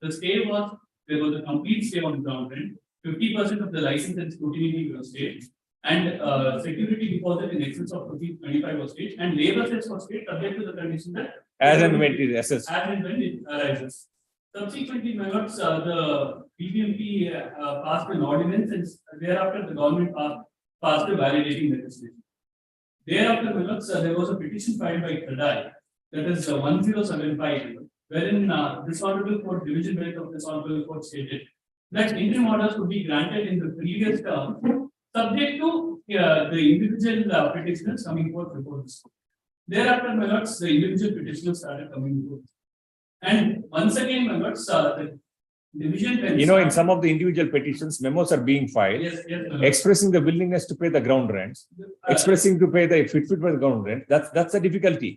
the stay was, there was a complete stay on ground rent, 50% of the license and scrutiny was stayed, and security deposit in excess of 25 was stayed, and labor cess was stayed subject to the condition that As and when it is assessed. as and when it arises. Subsequently, my lords, the BBMP passed an ordinance, and thereafter the government passed a validating legislation. Thereafter, my lords, there was a petition filed by Kadai, that is 1075, wherein this honorable court, division bench of this honorable court stated that interim orders could be granted in the previous term, subject to the individual petitioners coming forth before this court. Thereafter, my lords, the individual petitioners started coming forth. And once again, my lords, the division bench. You know, in some of the individual petitions, memos are being filed. Yes, my lords. Expressing the willingness to pay the ground rents, expressing to pay the fit for the ground rent. That's the difficulty.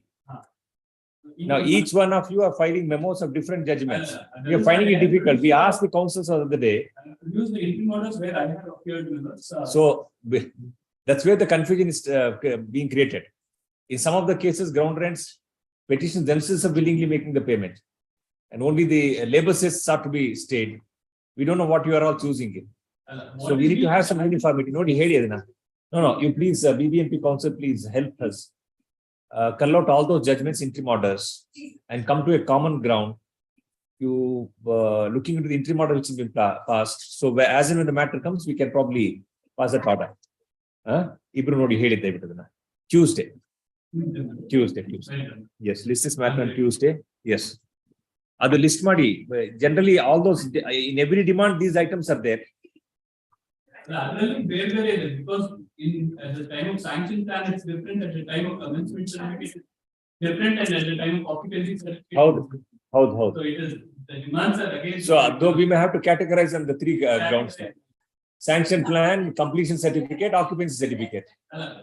Now, each one of you are filing memos of different judgments. We are finding it difficult. We asked the councils the other day. Use the interim orders where I have appeared, my lords. So that's where the confusion is being created. In some of the cases, ground rents, petitions themselves are willingly making the payment. And only the labor cess are to be stayed. We don't know what you are all choosing. So we need to have some uniformity. No, you please, BBMP council, please help us. Cull out all those judgments, interim orders, and come to a common ground. You looking into the interim order which has been passed. So as and when the matter comes, we can probably pass that order. Tuesday. Yes, list this matter on Tuesday. Yes. ಅದು list ಮಾಡಿ. Generally, all those, in every demand, these items are there. Additionally, ಬೇರೆ ಇದೆ because in at the time of sanction plan it's different, at the time of commencement certificate different, and at the time of occupancy certificate. ಹೌದು. So it is, the demands are again. So though we may have to categorize on the three grounds. Sanction plan, completion certificate, occupancy certificate.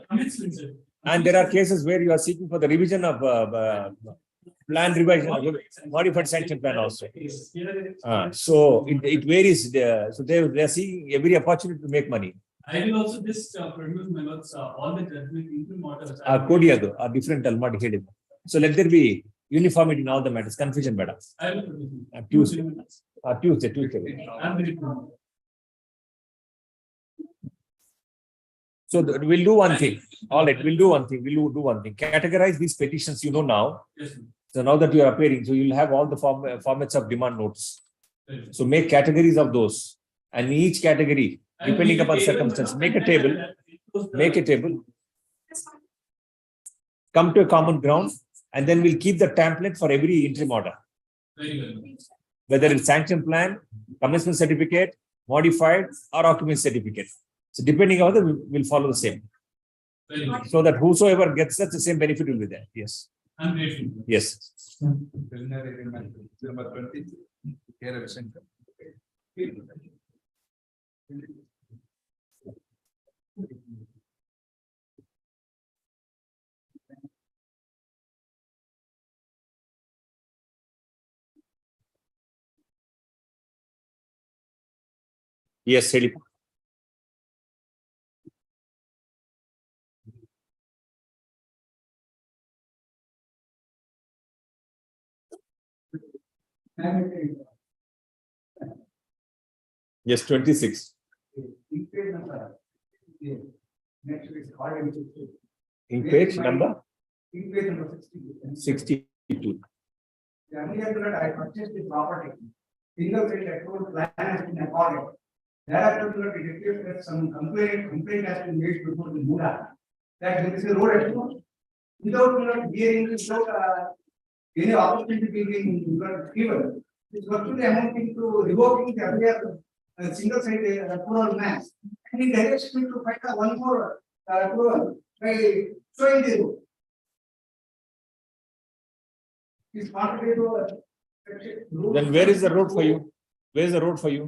Commencement certificate. And there are cases where you are seeking for the revision of plan revision, modified sanction plan also. So it varies. So they are seeking every opportunity to make money. I will also just produce my notes, all the judgment into matters. Kodi adu are different al ಮಾಡಿ ಹೇಳಿದ್ರು. So let there be uniformity in all the matters. Confusion ಬೇಡ. I will produce. Tuesday. I'm very good. So we'll do one thing. All right, we'll do one thing. We'll do one thing. Categorize these petitions, you know now. Yes, sir. So now that you are appearing, so you'll have all the formats of demand notes. Yes, sir. So make categories of those, and each category, And depending make a upon table, circumstance, sir. make a table. Make a table. Come to a common ground, and then we'll keep the template for every interim order. Very well. Whether it's sanction plan, commencement certificate, modified, or occupancy certificate. So depending on that, we'll follow the same. Very good. So that whosoever gets that, the same benefit will be there. Yes. I'm grateful. Yes. Preliminary agreement, December 20, care of center. Yes, ಹೇಳಿ. Yes, 26. Next is order. In page number In page number 62. The earlier period I purchased the property. Single site approval plan has been accorded. Thereafter, it appears that some complaint has been made before the Mula. That there is a road approval. Without hearing, without any opportunity being given, it's virtually amounting to revoking the earlier single site approval mass. And it directs me to find one more approval by showing the road. It's contrary to. Then where is the road for you? Where is the road for you?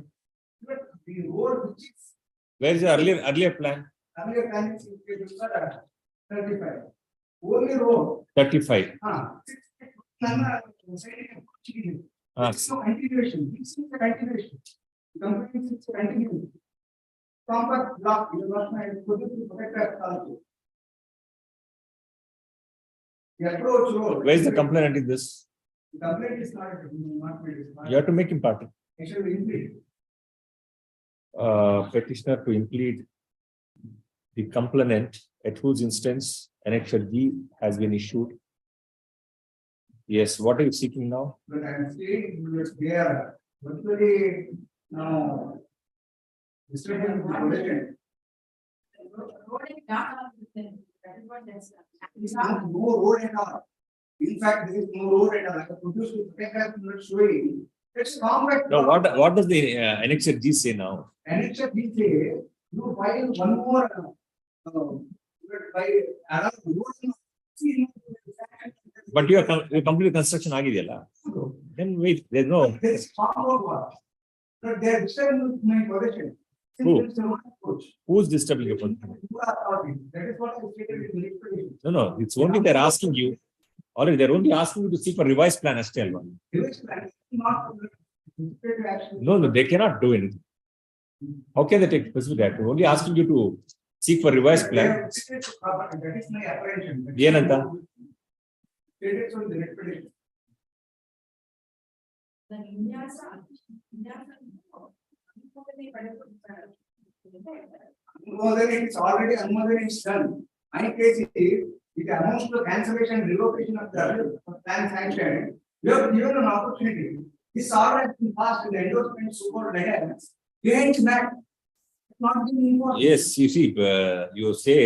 The road which is Where is the earlier plan? earlier plan is 35. Only road. 35. It's no continuation. This is the continuation. The company is continuing. Compact block, you must not put it to protect that also. The approach road. Where is the complainant in this? The complaint is not made. You have to make him part. It should be increased. Petitioner to implead the complainant at whose instance annexure G has been issued. Yes, what are you seeking now? But I am saying that they are virtually now. Disturbing the relation. It's not no road at all. In fact, there is no road at all. I have produced to protect that showing. It's compact. No, what does the annexure G say now? Annexure B say, you file one more. By around road. But you are complete construction ಆಗಿದೆಯಲ್ಲ. Then wait, there's no. This farm road work. But they are disturbing my possession. Who? It's a road approach. Who's disturbing your position? That is what I stated in the explanation. No, it's only they're asking you. Already they're only asking you to seek a revised plan as well. This plan is not. Action. No, they cannot do anything. How can they take specific action? Only asking you to seek for revised plan. That is my apprehension. ಏನಂತ? Stated so in the explanation. Then it's already is done. My case is, it amounts to cancellation and revocation of the plan sanction. You have given an opportunity. This order has been passed in the endorsement super letters. Change that. Not being involved. Yes, you see, you say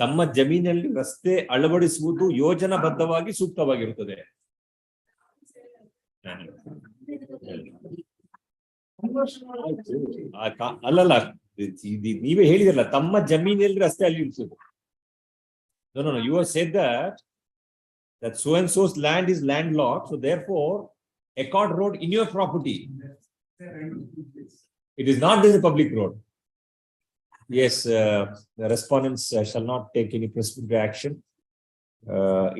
ತಮ್ಮ ಜಮೀನಲ್ಲಿ ರಸ್ತೆ ಅಳವಡಿಸುವುದು ಯೋಜನಾಬದ್ಧವಾಗಿ ಸೂಕ್ತವಾಗಿರುತ್ತದೆ. ಅಲ್ಲಲ್ಲ ನೀವೇ ಹೇಳಿದ್ರಲ್ಲ ತಮ್ಮ ಜಮೀನಲ್ಲಿ ರಸ್ತೆ ಅಲ್ಲಿ ಇರಿಸೋದು. No, you have said that so and so's land is landlocked, so therefore accord road in your property. It is not this public road. Yes, the respondents shall not take any prescriptive action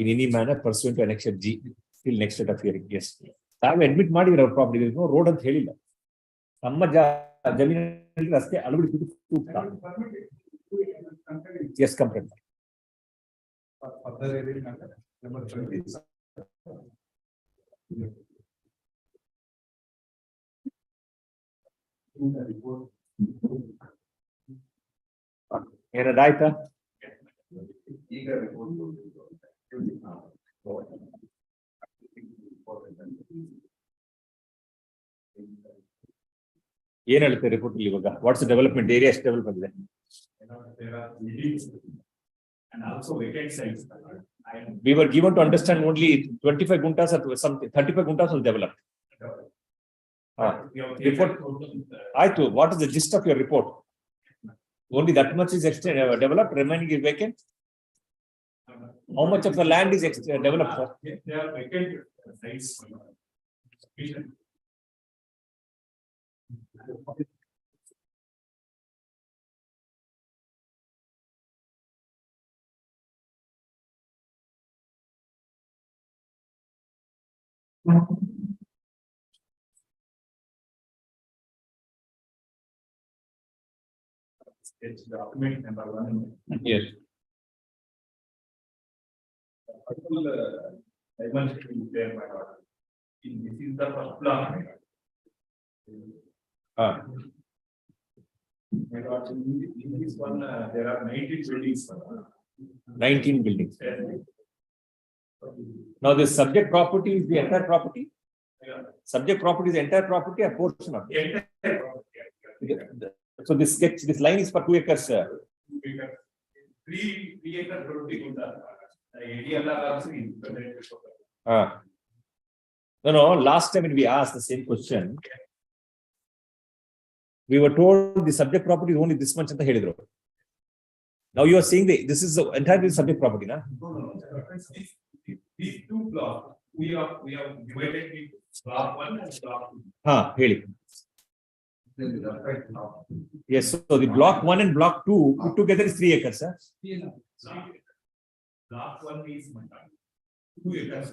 in any manner pursuant to annexure G till next date of hearing. Yes, I have admit ಮಾಡಿದ್ರೆ our property, there is no road ಅಂತ ಹೇಳಿಲ್ಲ. ತಮ್ಮ ಜಮೀನಲ್ಲಿ ರಸ್ತೆ ಅಳವಡಿಕೆ ಸೂಕ್ತ. Yes, complaint. ಏನದಾಯ್ತಾ? ಈಗ ಏನ್ ಹೇಳ್ತಾರೆ ರಿಪೋರ್ಟ್ ಇವಾಗ? ವಾಟ್ಸ್ ಡೆವಲಪ್ಮೆಂಟ್ ಏರಿಯಾ ಎಷ್ಟು ಡೆವಲಪ್ ಆಗಿದೆ? and also vacant sites. We were given to understand only 25 guntas or something, 35 guntas was developed. Report. What is the gist of your report? Only that much is developed, remaining is vacant. How much of the land is developed, sir? They are vacant sites. It's document number 1. Yes. Dimension is there, my daughter. This is the first block. My daughter, in this one, there are 19 buildings. 19 buildings. Now, the subject property is the entire property. Subject property is the entire property, a portion of it. So this sketch, this line is for 2 acres, sir. 3 acres road. The area also is. No. Last time when we asked the same question, we were told the subject property is only this much. Now you are saying that this is the entire subject property, na? No. These 2 blocks, we have divided it block 1 and block 2. Heli. Yes, so the block 1 and block 2 put together is 3 acres, sir. Block 1 is 2 acres.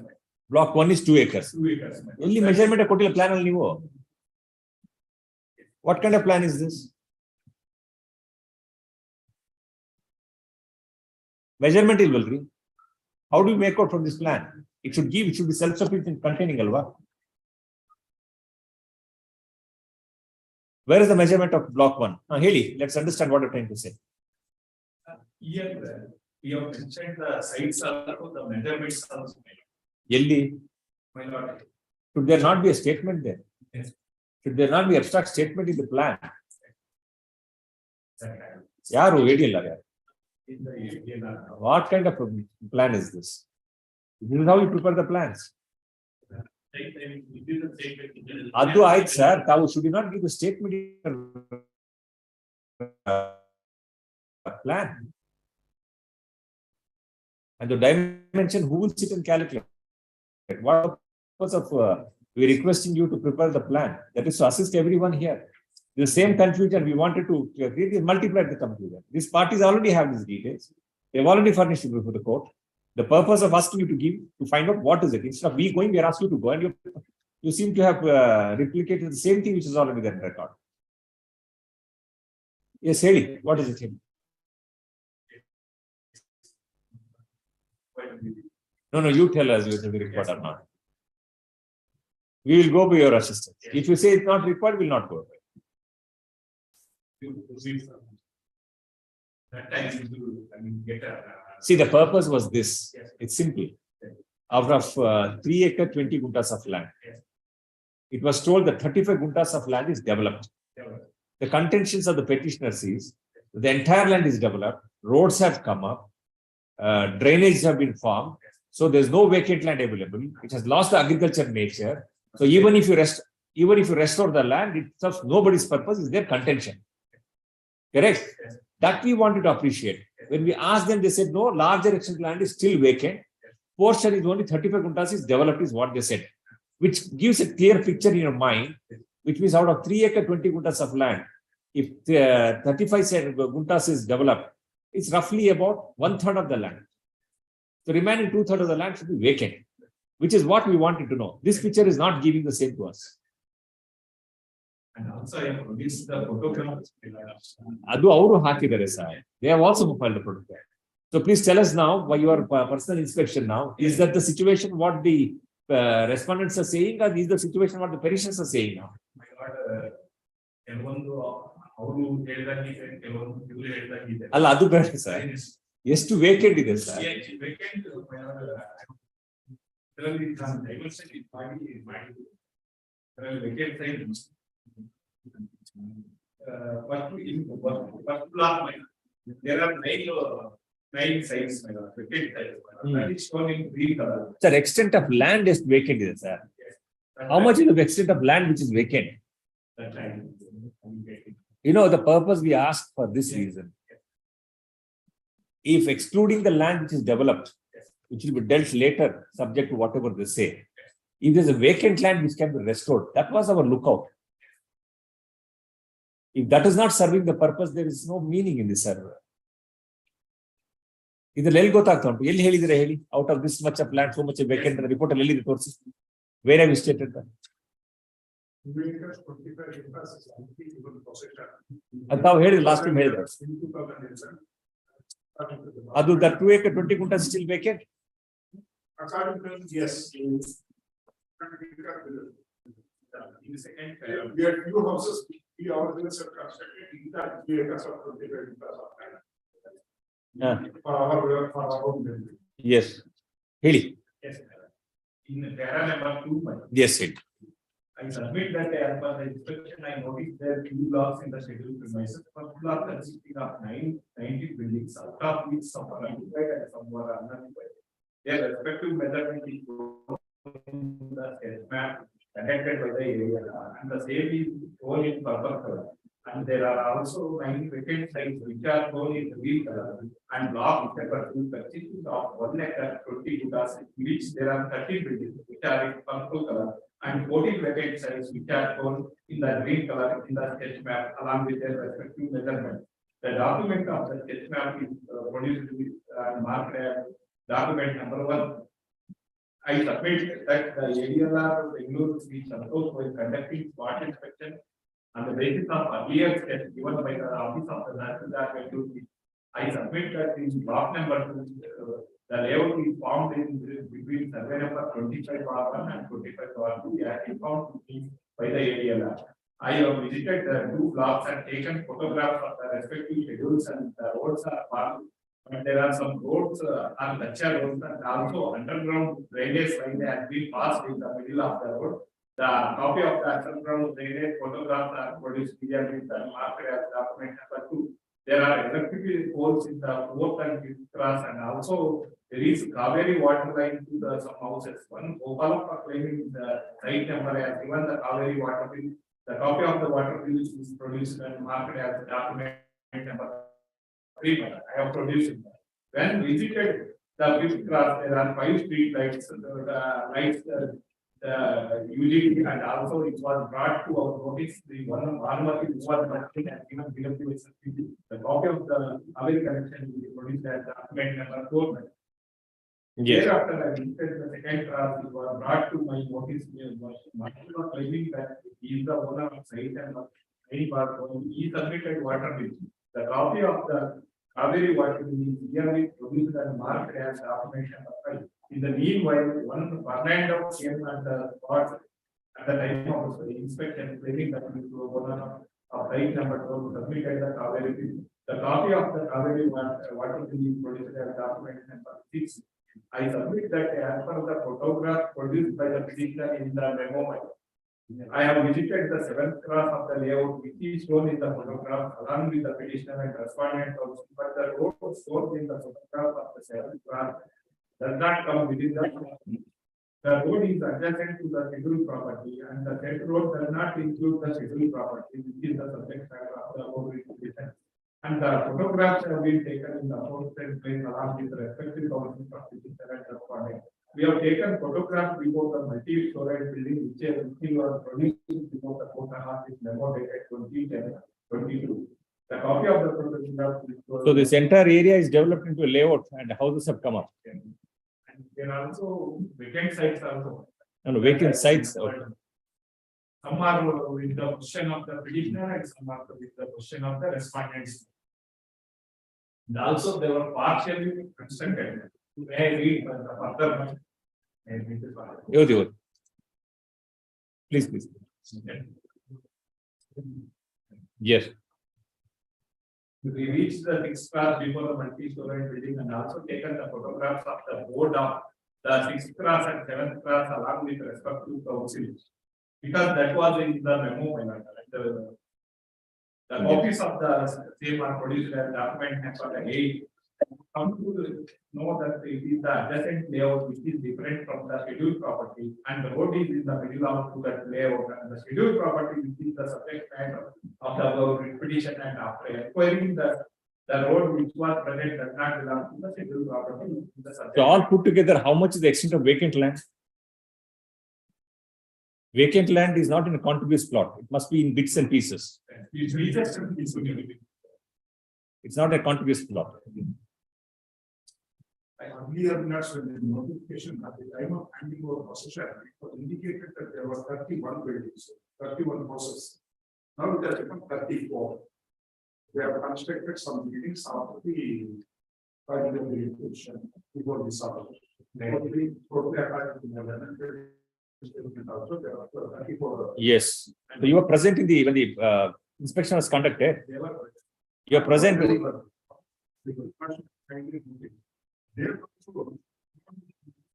Block 1 is 2 acres. 2 acres. Only measurement of plan only. What kind of plan is this? Measurement is well. How do you make out from this plan? It should be self-sufficient containing, alva. Where is the measurement of block 1? Haley, let's understand what you're trying to say. Here, we have mentioned the sites also, the measurements also. Yelli. My lord. Should there not be a statement there? Yes. Should there not be abstract statement in the plan? Yes. Yaru, ADL. In the area. What kind of plan is this? This is how you prepare the plans. Adu Ait, sir, should you not give the statement in the plan? And the dimension, who will sit and calculate? What purpose of we requesting you to prepare the plan? That is to assist everyone here. The same confusion we wanted to create, multiply the confusion. These parties already have these details. They've already furnished it before the court. The purpose of asking you to find out what is it. Instead of we going, we are asking you to go, and you seem to have replicated the same thing which is already there in record. Yes, Haley, what is it? No, you tell us whether we required or not. We will go by your assistance. If you say it's not required, we will not go. See, the purpose was this. It's simple. Out of 3 acre, 20 guntas of land. It was told that 35 guntas of land is developed. The contentions of the petitioners is the entire land is developed, roads have come up, drainage have been formed, so there's no vacant land available. It has lost the agriculture nature. So even if you restore the land, it serves nobody's purpose, is their contention. Correct? That we wanted to appreciate. When we asked them, they said, no, larger extent of land is still vacant. Portion is only 35 guntas is developed, is what they said, which gives a clear picture in your mind, which means out of 3 acre 20 guntas of land, if 35 guntas is developed, it's roughly about 1/3 of the land. The remaining 2/3 of the land should be vacant, which is what we wanted to know. This picture is not giving the same to us. And also, I have produced the photographs. Adu avuru hakidare sir. They have also filed a protocol. So please tell us now, by your personal inspection now, is that the situation what the respondents are saying, or is the situation what the petitioners are saying now? My God, ಕೆಲವೊಂದು ಅವರು ಹೇಳಿದಂಗೆ ಕೆಲವೊಂದು ಇವರು ಹೇಳಿದಂಗೆ ಅಲ್ಲ ಅದು ಬೇಡ sir. ಎಷ್ಟು ವೇಕೆಂಟ್ ಇದೆ ಸರ್? ವೇಕೆಂಟ್ ಇದರಲ್ಲಿ ನಾನು ಡೈಮೆನ್ಷನ್ ಮಾಡಿದ್ದು ಇದರಲ್ಲಿ vacant side first block there are nine sites vacant sites that is shown in green color. Sir, extent of land is vacant is sir. How much is the extent of land which is vacant? That time. You know the purpose we asked for this reason. If excluding the land which is developed, which will be dealt later, subject to whatever they say, if there's a vacant land which can be restored, that was our lookout. If that is not serving the purpose, there is no meaning in this server. Either Lel Gotak, out of this much of land, so much vacant, the report Leli reports. Where have you stated that? Last time Adu, that 2 acre 20 guntas still vacant? According to yes. In the second We had few houses, we ourselves have constructed in that 3 acres of 25 guntas of land. For our own building. Yes. Heli. Yes. In para number 2, Yes, it. I submit that as per the inspection, I noticed there are 2 blocks in the schedule premises. First block consisting of 90 buildings, out of which some are occupied and some are unoccupied. Their respective measurement is in the sketch map connected by the area, and the same is shown in purple color. And there are also 9 vacant sites which are shown in green color, and block number 2 consists of 1 acre 20 guntas, in which there are 30 buildings which are in purple color, and 14 vacant sites which are shown in the green color in the sketch map along with their respective measurements. The document of the sketch map is produced with marked as document number 1. I submit that the ADLR Bengaluru is supposed to conducting spot inspection on the basis of earlier sketch given by the office of the National Bengaluru. I submit that in block number 2, the layout is formed in between survey number 25/1 and 25/2 as informed to me by the ADLR. I have visited the 2 blocks and taken photographs of the respective schedules, and the roads are marked. But there are some roads on Dacha roads, and also underground drainage line has been passed in the middle of the road. The copy of the underground drainage photographs are produced clearly and marked as document number 2. There are electrical poles in the 4th and 5th class, and also there is Kaveri water line to the some houses. One Opalapa claiming the site number has given the Kaveri water bill. The copy of the water bill is produced and marked as document number 3. I have produced it. When visited the 5th class, there are 5 street lights, the lights, the UGT, and also it was brought to our notice. The one was nothing and given the copy of the Kaveri connection will be produced as document number 4. Yes. Thereafter, I visited the second class, it was brought to my notice. Claiming that he is the owner of site and any part he submitted water bill. The copy of the Kaveri water bill is clearly produced and marked as document number 5. In the meanwhile, one Fernando came at the spot at the time of the inspection, claiming that he is the owner of site number 12 submitted the Kaveri bill. The copy of the Kaveri water bill is produced as document number 6. I submit that as per the photograph produced by the petitioner in the memo. I have visited the 7th class of the layout, which is shown in the photograph along with the petitioner and respondent also, but the road was shown in the photograph of the 7th class does not come within the The road is adjacent to the scheduled property and the said road does not include the scheduled property, which is the subject matter of the above petition. And the photographs have been taken in the aforesaid place along with the respective government of petitioner and respondent. We have taken photographs before the multi-story building which was produced before the court is memo dated 2010-22. The copy of the photograph. So this entire area is developed into a layout and houses have come up. And there are also vacant sites also. And vacant sites. Okay. Some are with the question of the petitioner and some are with the question of the respondents. And also they were partially constructed. May I read the further one? Yodi. Please. Yes. We reached the sixth class before the multi-story building and also taken the photographs of the board of the sixth class and seventh class along with respect to council. Because that was in the memo. The copies of the same are produced as document number 8. Come to know that it is the adjacent layout which is different from the scheduled property and the road is in the middle of that layout and the scheduled property which is the subject matter of the above petition and after acquiring the road which was present does not belong to the scheduled property. So all put together, how much is the extent of vacant land? Vacant land is not in a contiguous plot. It must be in bits and pieces. It's not a contiguous plot. Earlier minutes when the notification at the time of handing over possession, it was indicated that there were 31 buildings, 31 houses. Now it has become 34. They have constructed some buildings after the final dedication before this summer. Yes. So you were present in the when the inspection was conducted. You are present.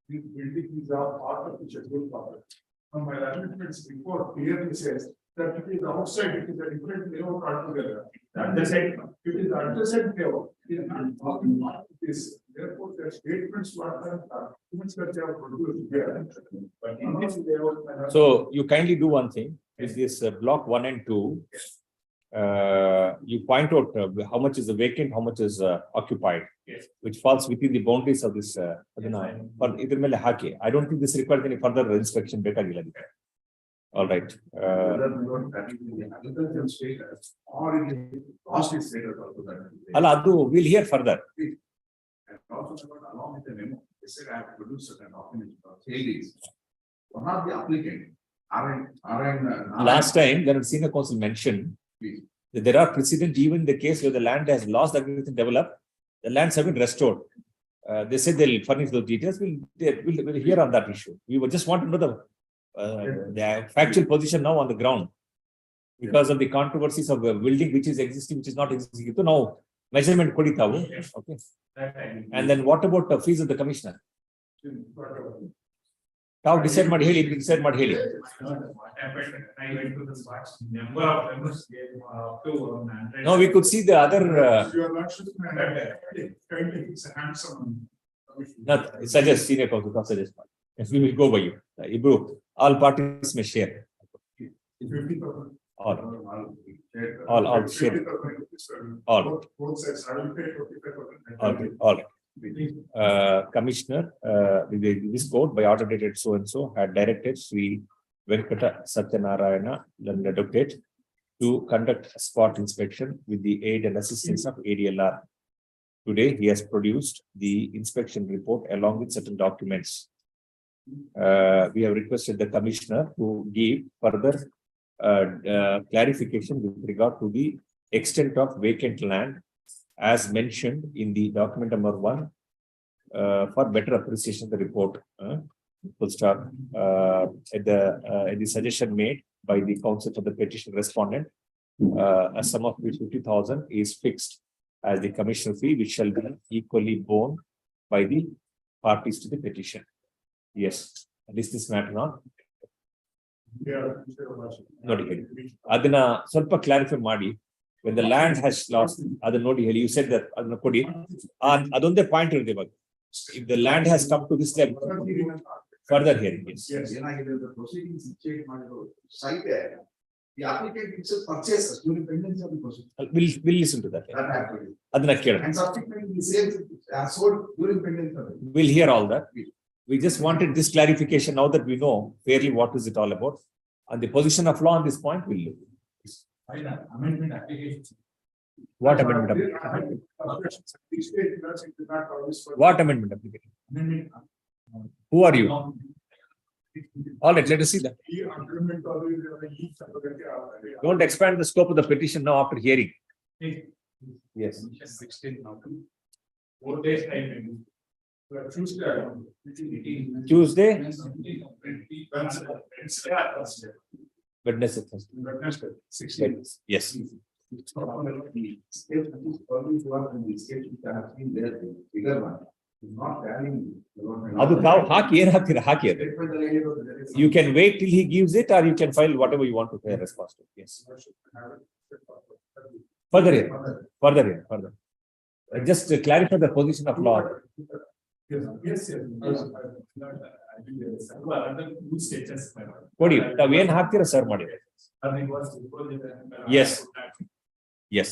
These buildings are part of the scheduled property. My arrangements before clearly says that it is outside, it is a different layout altogether. Adjacent, it is adjacent layout. Therefore, the statements what are documents that they have produced here. But in this layout. So you kindly do one thing. Is this block 1 and 2? You point out how much is the vacant, how much is occupied, Yes. which falls within the boundaries of this. For either mele haki. I don't think this requires any further inspection. All right. We'll hear further. And also along with the memo, they said I have produced certain documents for sales. One of the applicant, Last time, when the senior counsel mentioned that there are precedent even in the case where the land has lost the ability to develop, the lands have been restored. They said they'll furnish those details. We'll hear on that issue. We would just want to know the factual position now on the ground because of the controversies of the building which is existing, which is not existing. So now measurement koditavu. Okay. And then what about the fees of the commissioner? Now decide ಮಾಡಿ ಹೇಳಿ decide ಮಾಡಿ ಹೇಳಿ. I went to the spot. Number of members gave up to 100. No, we could see the other. Not suggest senior counsel, not suggest. Yes, we will go by you. Ibru, all parties may share. All share. All. All. Commissioner, this court by order dated so and so had directed Sri Venkata Satyanarayana, London Advocate, to conduct a spot inspection with the aid and assistance of ADLR. Today, he has produced the inspection report along with certain documents. We have requested the commissioner to give further clarification with regard to the extent of vacant land as mentioned in the document number 1 for better appreciation of the report. Full stop. At the suggestion made by the counsel for the petition respondent, a sum of 50,000 is fixed as the commission fee, which shall be equally borne by the parties to the petition. Yes, is this matter not? Not again. Adana ಸ್ವಲ್ಪ clarify ಮಾಡಿ. When the land has lost, other nodi, you said that adonde point if the land has come to this level. Further hearing, yes. ಏನಾಗಿದೆ the proceedings initiate ಮಾಡಿರೋ site the applicant itself purchases during pendency of the proceeding. We'll listen to that. That happened. ಅದನ್ನ ಕೇಳೋಣ. And subsequently sales are sold during pendency of it. We'll hear all that. We just wanted this clarification now that we know fairly what is it all about. And the position of law on this point, we'll look. Amendment application. What amendment application? What amendment application? Amendment. Who are you? All right, let us see that. Don't expand the scope of the petition now after hearing. Yes. 16 now. 4 days time. Tuesday, Wednesday. Wednesday, Thursday. Yes. ಅದು ತಾವು ಹಾಕಿ ಏನ್ ಹಾಕ್ತೀರಾ ಹಾಕಿ ಅದು. You can wait till he gives it or you can file whatever you want to pay response to. Yes. Further here. Just clarify the position of law. ಕೊಡಿ ತಾವ್ ಏನ್ ಹಾಕ್ತೀರಾ sir ಮಾಡಿ. Yes. Yes.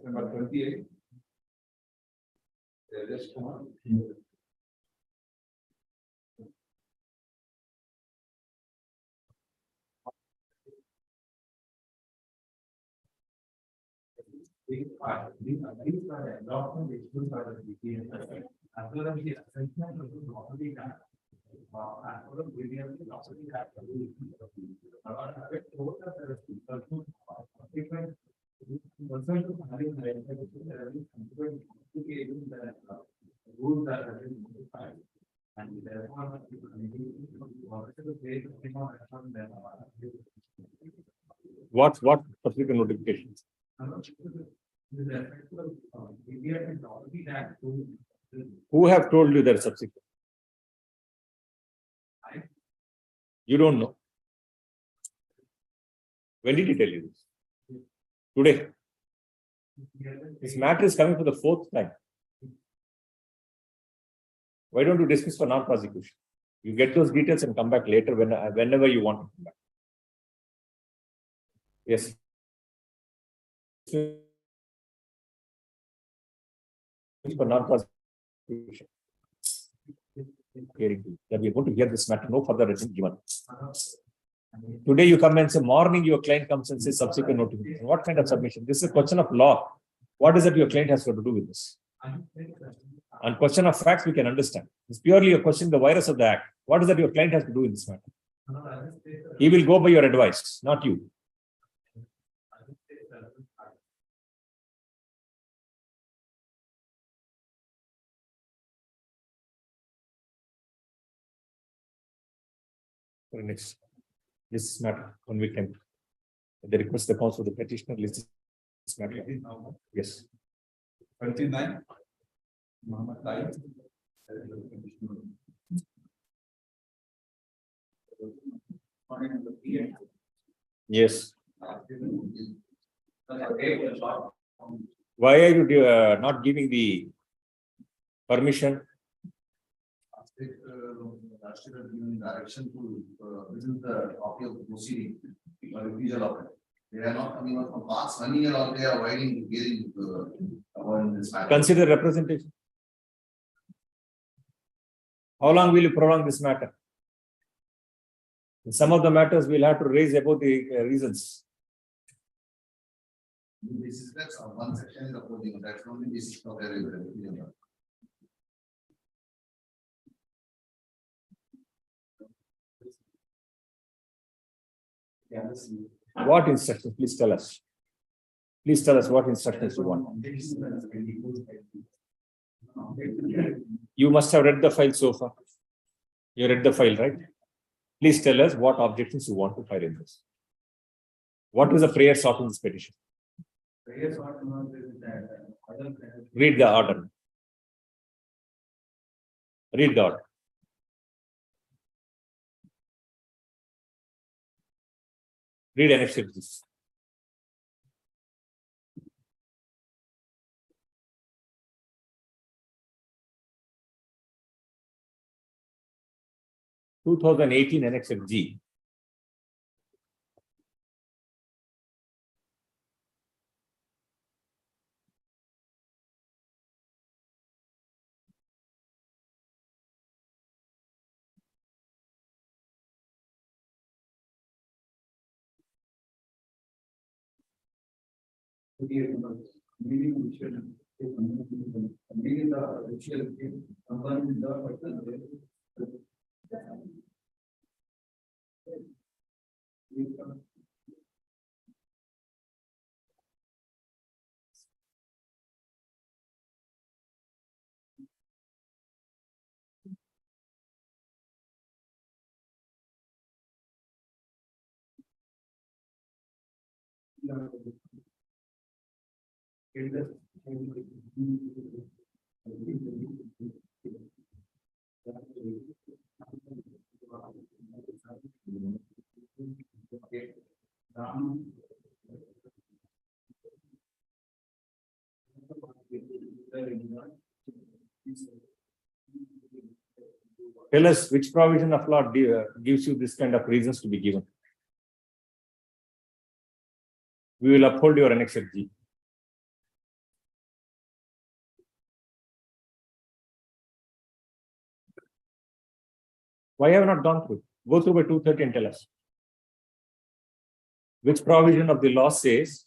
Number 28. Just come on. What subsequent notifications? Who have told you there are subsequent? You don't know. When did he tell you this? Today. This matter is coming for the 4th time. Why don't you dismiss for non-prosecution? You get those details and come back later whenever you want to come back. Yes. For non-prosecution. That we are going to hear this matter, no further written given. Today you come and say, morning your client comes and says subsequent notification. What kind of submission? This is a question of law. What is it your client has got to do with this? On question of facts, we can understand. It's purely a question, the virus of the act. What is that your client has to do in this matter? He will go by your advice, not you. Next, this matter, 1 week time. They request the counsel of the petitioner list this matter. Yes. 29. Yes. Why are you not giving the permission? Direction to visit the copy of the proceeding or refusal of it. They are not coming out from past 1 year or they are avoiding hearing about this matter. Consider representation. How long will you prolong this matter? In some of the matters we'll have to raise about the reasons. This is that one section is opposing, that's only this is not available. What instructions? Please tell us. Please tell us what instructions you want. You must have read the file so far. You read the file, right? Please tell us what objections you want to file in this. What is the prayer sought in this petition? Read the order. Read the order. Read and accept this. 2018 Annexure G. Meaning which should meaning the ritual combined with the Tell us which provision of law gives you this kind of reasons to be given. We will uphold your Annexure G. Why have you not gone through? Go through by 2:30 and tell us. Which provision of the law says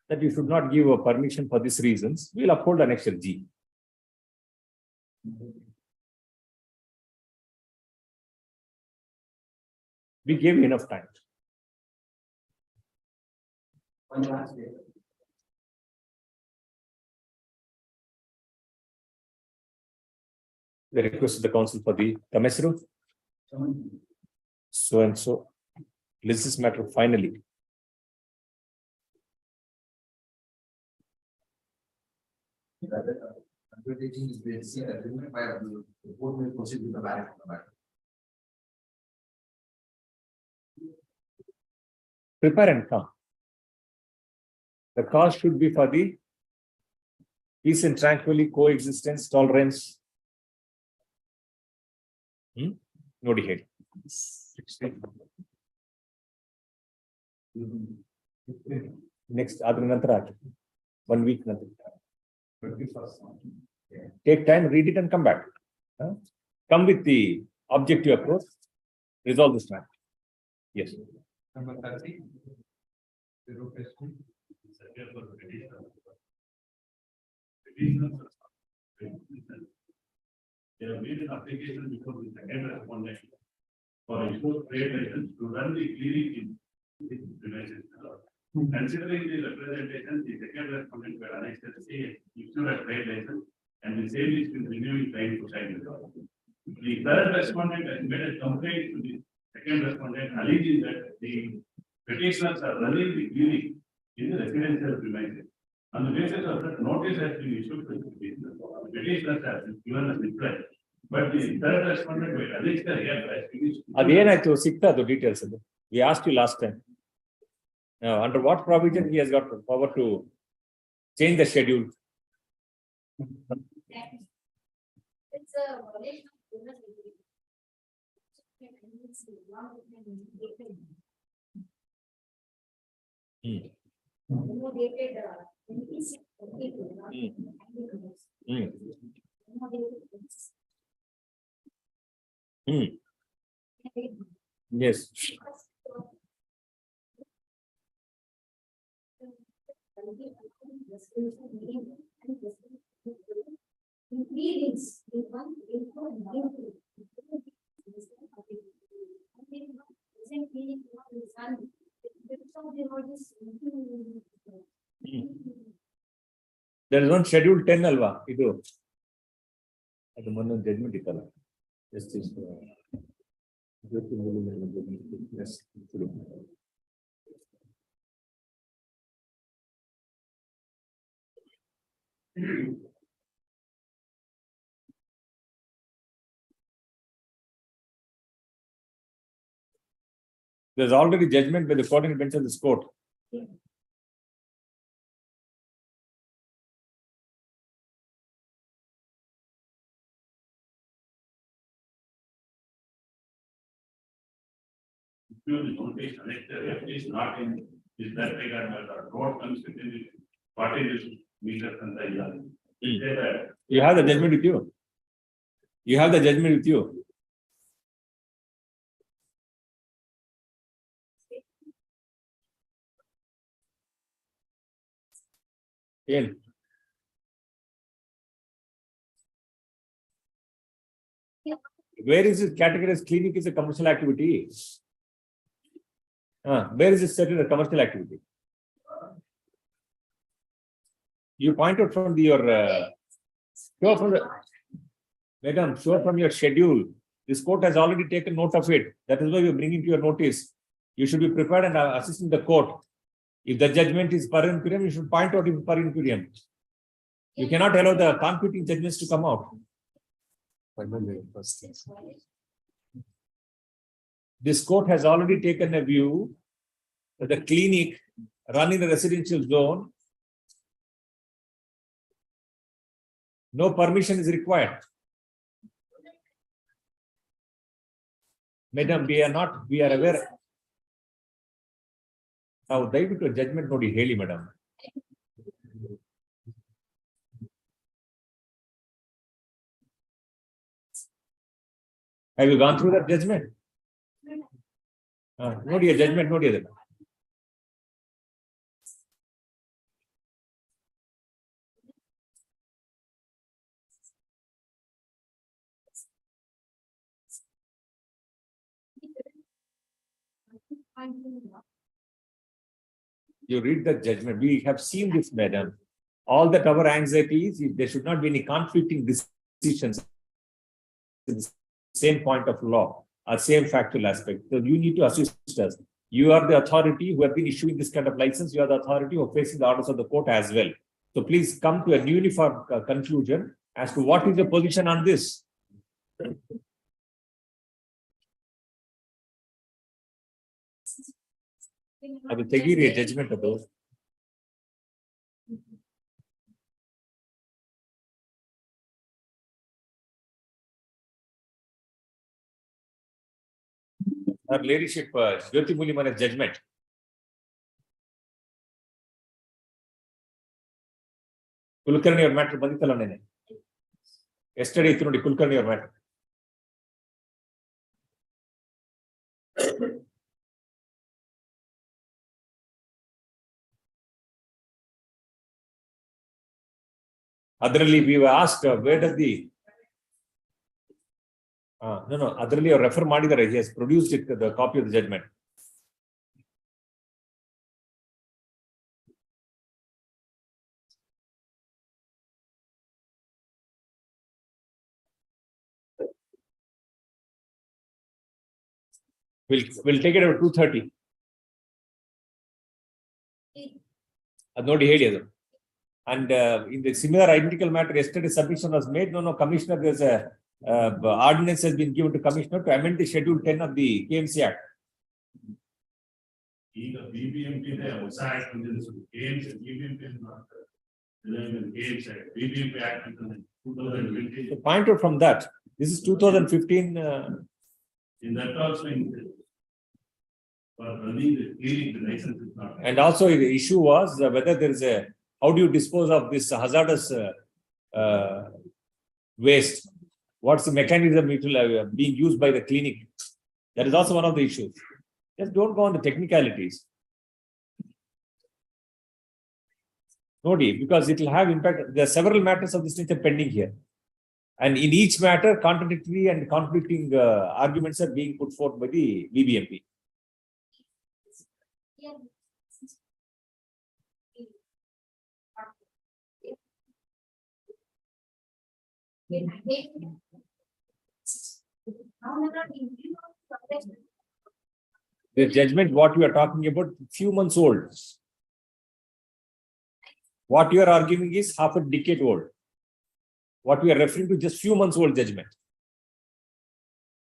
that you should not give a permission for these reasons? We will uphold Annexure G. We gave you enough time. One last day. The request of the council for the Commissioner. So and so. List this matter finally. Undertaking is basically agreement by the board will proceed with the matter. Prepare and come. The cause should be for the peace and tranquility, coexistence, tolerance. Nobody hate. Next, Adrinantara. 1 week. Take time, read it and come back. Come with the objective approach. Resolve this matter. Yes. Number 30. They have made an application before the second respondent for issue trade license to run the clearing in premises. Considering the representation, the second respondent were annexed as a issue a trade license and the same is been renewing time to time. The third respondent has made a complaint to the second respondent alleging that the petitioners are running the clearing in the residential premises. On the basis of that, notice has been issued to the petitioners. The petitioners have given a reply. But the third respondent will allege the here. Adenaithu sikta the details. We asked you last time. Now, under what provision he has got the power to change the schedule? It's a violation of business Yes. There is one schedule 10 alva. Idu. At the moment, judgment is justice. Yes. There's already judgment by the court and bench of this court. the notice connected, it is not in, is that regard matter, road comes within 40 meters and the yard. Is there that? You have the judgment with you. You have the judgment with you. In. Where is it categorized? Clinic is a commercial activity. Where is it set in a commercial activity? You point out from your show from the madam, show from your schedule. This court has already taken note of it. That is why we are bringing to your notice. You should be prepared and assisting the court. If the judgment is per imperium, you should point out if per imperium. You cannot allow the competing judgments to come out. This court has already taken a view that the clinic run in a residential zone, no permission is required. Madam, we are aware. Now, ದಯವಿಟ್ಟು judgment ನೋಡಿ ಹೇಳಿ madam. Have you gone through that judgment? ನೋಡಿ judgment ನೋಡಿ ಅದನ್ನ. You read the judgment. We have seen this, madam. All that our anxiety is, there should not be any conflicting decisions in the same point of law or same factual aspect. So you need to assist us. You are the authority who have been issuing this kind of license. You are the authority who are facing the orders of the court as well. So please come to a uniform conclusion as to what is your position on this. ಅದು ತೆಗೀರಿ judgment ಅದು. Her ladyship, Jyoti Mulimana's judgment. Kulkarni ಅವ್ರ matter ಬಂದಿತ್ತಲ್ಲ ನೆನೆ. Yesterday ಇತ್ತು ನೋಡಿ ಕುಲಕರ್ಣಿ ಅವ್ರ matter. Adrili, we were asked where does the no, Adrili refer Madidare, he has produced it, the copy of the judgment. We'll take it at 2:30. Ad nodi heli adu. And in the similar identical matter, yesterday submission was made. No, Commissioner, there's a ordinance has been given to Commissioner to amend the Schedule 10 of the KMC Act. ಈಗ BBMP ಹೊಸ act ಬಂದಿದೆ sir. KMC BBMP is not KMC Act. BBMP Act ಅಂತ 2020. So point out from that. This is 2015. In that also for running the clearing, the license is not. And also the issue was whether there is a, how do you dispose of this hazardous waste? What's the mechanism it will being used by the clinic? That is also one of the issues. Just don't go on the technicalities. Nodi, because it will have impact. There are several matters of this nature pending here. And in each matter, contradictory and conflicting arguments are being put forth by the BBMP. The judgment, what we are talking about, few months old. What you are arguing is half a decade old. What we are referring to, just few months old judgment.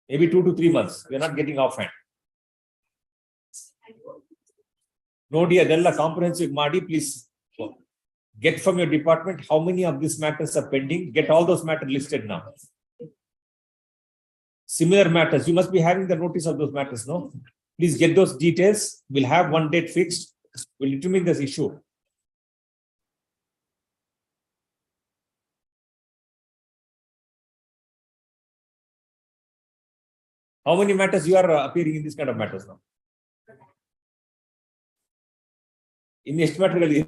Maybe 2 to 3 months. We are not getting offhand. Nodi adella comprehensive Madi, please get from your department how many of these matters are pending. Get all those matters listed now. Similar matters, you must be having the notice of those matters, no? Please get those details. We'll have one date fixed. We'll determine this issue. How many matters you are appearing in this kind of matters now? In estimated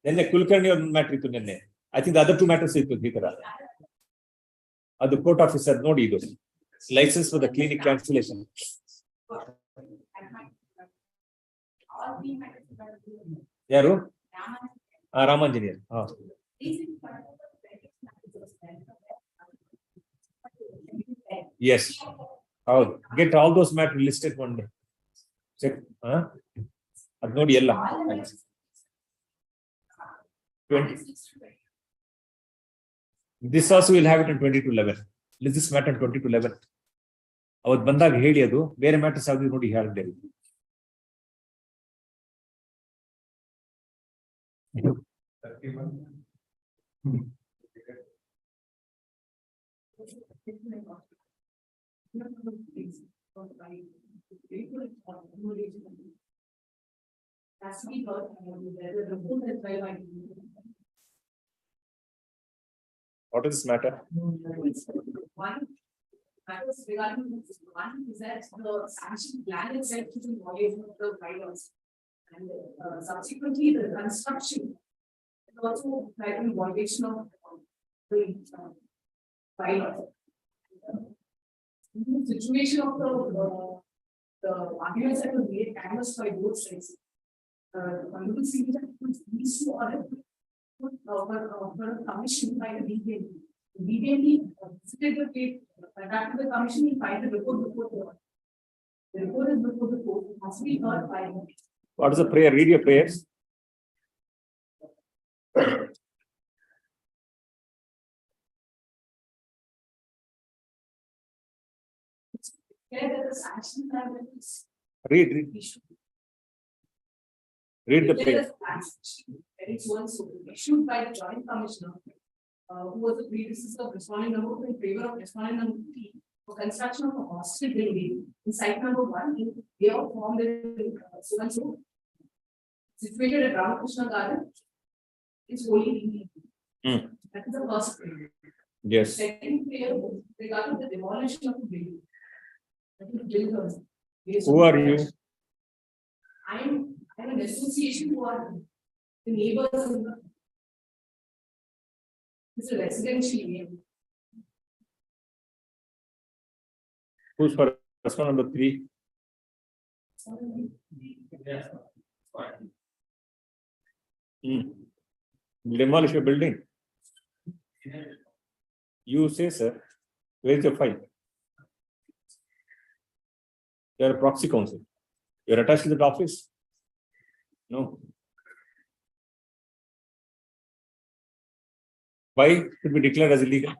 then the Kulkarni matter to Nene. I think the other two matters is the court officer no those. License for the clinic cancellation. Yaru? Ramanjani. Yes. Oh, get all those matters listed one day. Check. No, 20. This also will have it in 20 to 11. This matter 20 to 11. Our Bandag Hediadu, where matters have you already had there. What is this matter? One matters regarding this one is that the sanction plan itself is in violation of the bylaws. And subsequently, the construction is also like in violation of the bylaws. In the situation of the arguments that were made canvassed by both sides, you will see that these two are commission by the DBNP. The DBNP visited the case, back to the commission, he filed the report before the court. The report is before the court, it has to be heard by. What is the prayer? Read your prayers. That the sanction plan is Read. Read the prayer. It's also issued by the Joint Commissioner, who was the predecessor of respondent number 2 in favor of respondent number 3 for construction of a hostel building in site number 1 in they are formed in so and so situated at Ramakrishna Garden. It's wholly that is the first prayer. Yes. Second prayer regarding the demolition of the building. Who are you? I'm an association who are the neighbors in the. It's a residential area. Who's for respondent number 3? Yes. Demolish your building. You say, sir, where is your file? You are a proxy counsel. You are attached to that office? No. Why should be declared as illegal?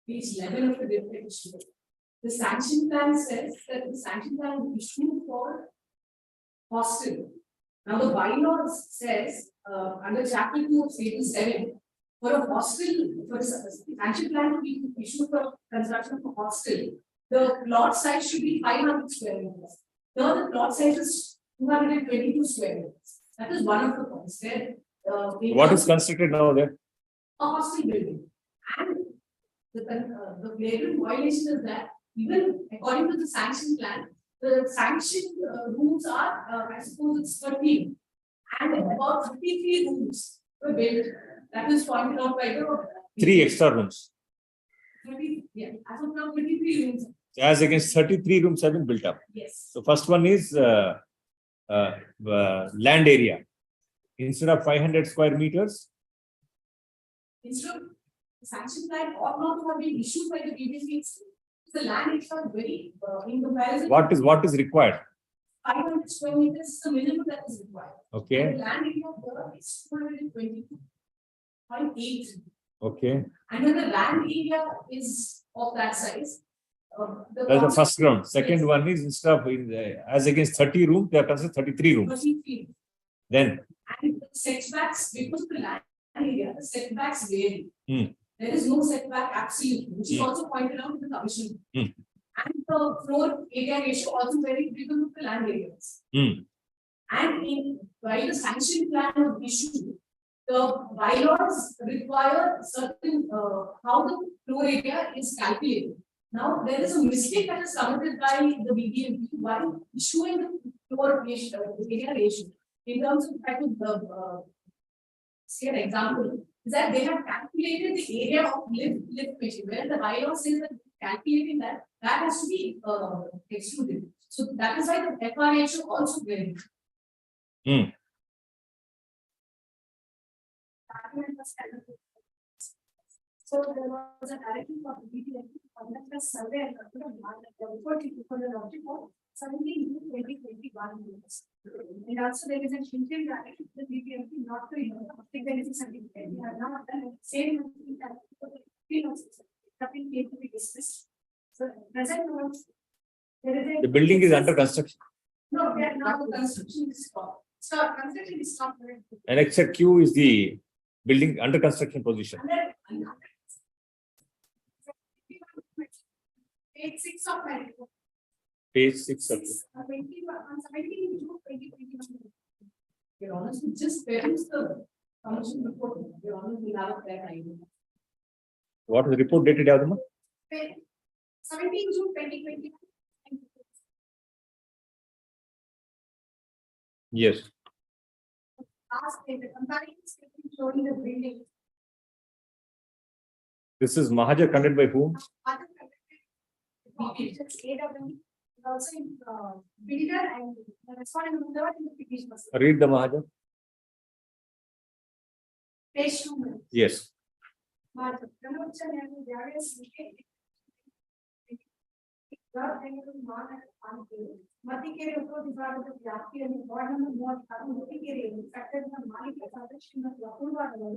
Page 11 of the petition. The sanction plan says that the sanction plan is issued for hostel. Now the bylaws says under chapter 2 of table 7 for a hostel, for a sanction plan to be issued for construction of a hostel, the plot size should be 500 square meters. Now the plot size is 222 square meters. That is one of the points there. What is constructed now there? A hostel building. And the flagrant violation is that even according to the sanction plan, the sanction rooms are, I suppose it's 13, and about 33 rooms were built. That is pointed out by the 3 extra rooms. 30, yeah, as of now, 23 rooms. As against 33 rooms have been built up. Yes. So first one is land area. Instead of 500 square meters. Instead of the sanction plan ought not to have been issued by the BBC. The land area is very in comparison. What is required? 500 square meters is the minimum that is required. Okay. And the land area is 222.8. Okay. And when the land area is of that size, That's the first ground. Second one is instead of as against 30 rooms, they are considered 33 rooms. 33. Then And the setbacks, because the land area, the setbacks vary. There is no setback absolutely, which is also pointed out in the commission. And the floor area ratio also very critical to the land areas. And while the sanction plan was issued, the bylaws require certain how the floor area is calculated. Now there is a mistake that is committed by the BBMP while issuing the floor area ratio. In terms of, if I could say an example, is that they have calculated the area of lift pitching, where the bylaw says that calculating that has to be excluded. So that is why the FR ratio also varies. So there was a directive of the BBMP to conduct a survey and the report to the object of 17/2021. And also there is an interim directive to the BBMP not to take the necessary. We have not done the same nothing came to be discussed. So present notes, there is a. The building is under construction. No, we are now construction is stopped. So construction is stopped. And except Q is the building under construction position. Page 6 of my report. Page 6 of it. 17/2/2021. Your Honor, just peruse the commission report. Your Honor, will have a fair idea. What is the report dated, Yadama? 17/2/2021. Yes. Last page, the comparison statement showing the building. This is Mahaja conducted by whom? Other also builder and responding to the petition. Read the Mahaja. Page 2. Yes. Mattikere ಉಪವಿಭಾಗದ ವ್ಯಾಪ್ತಿಯಲ್ಲಿ ward number 36 ಮತ್ತಿಕೆರೆಯಲ್ಲಿ ಕಟ್ಟಡದ ಮಾಲೀಕ ಸಂರಕ್ಷಣಾ ಅಪೂರ್ವಗಳು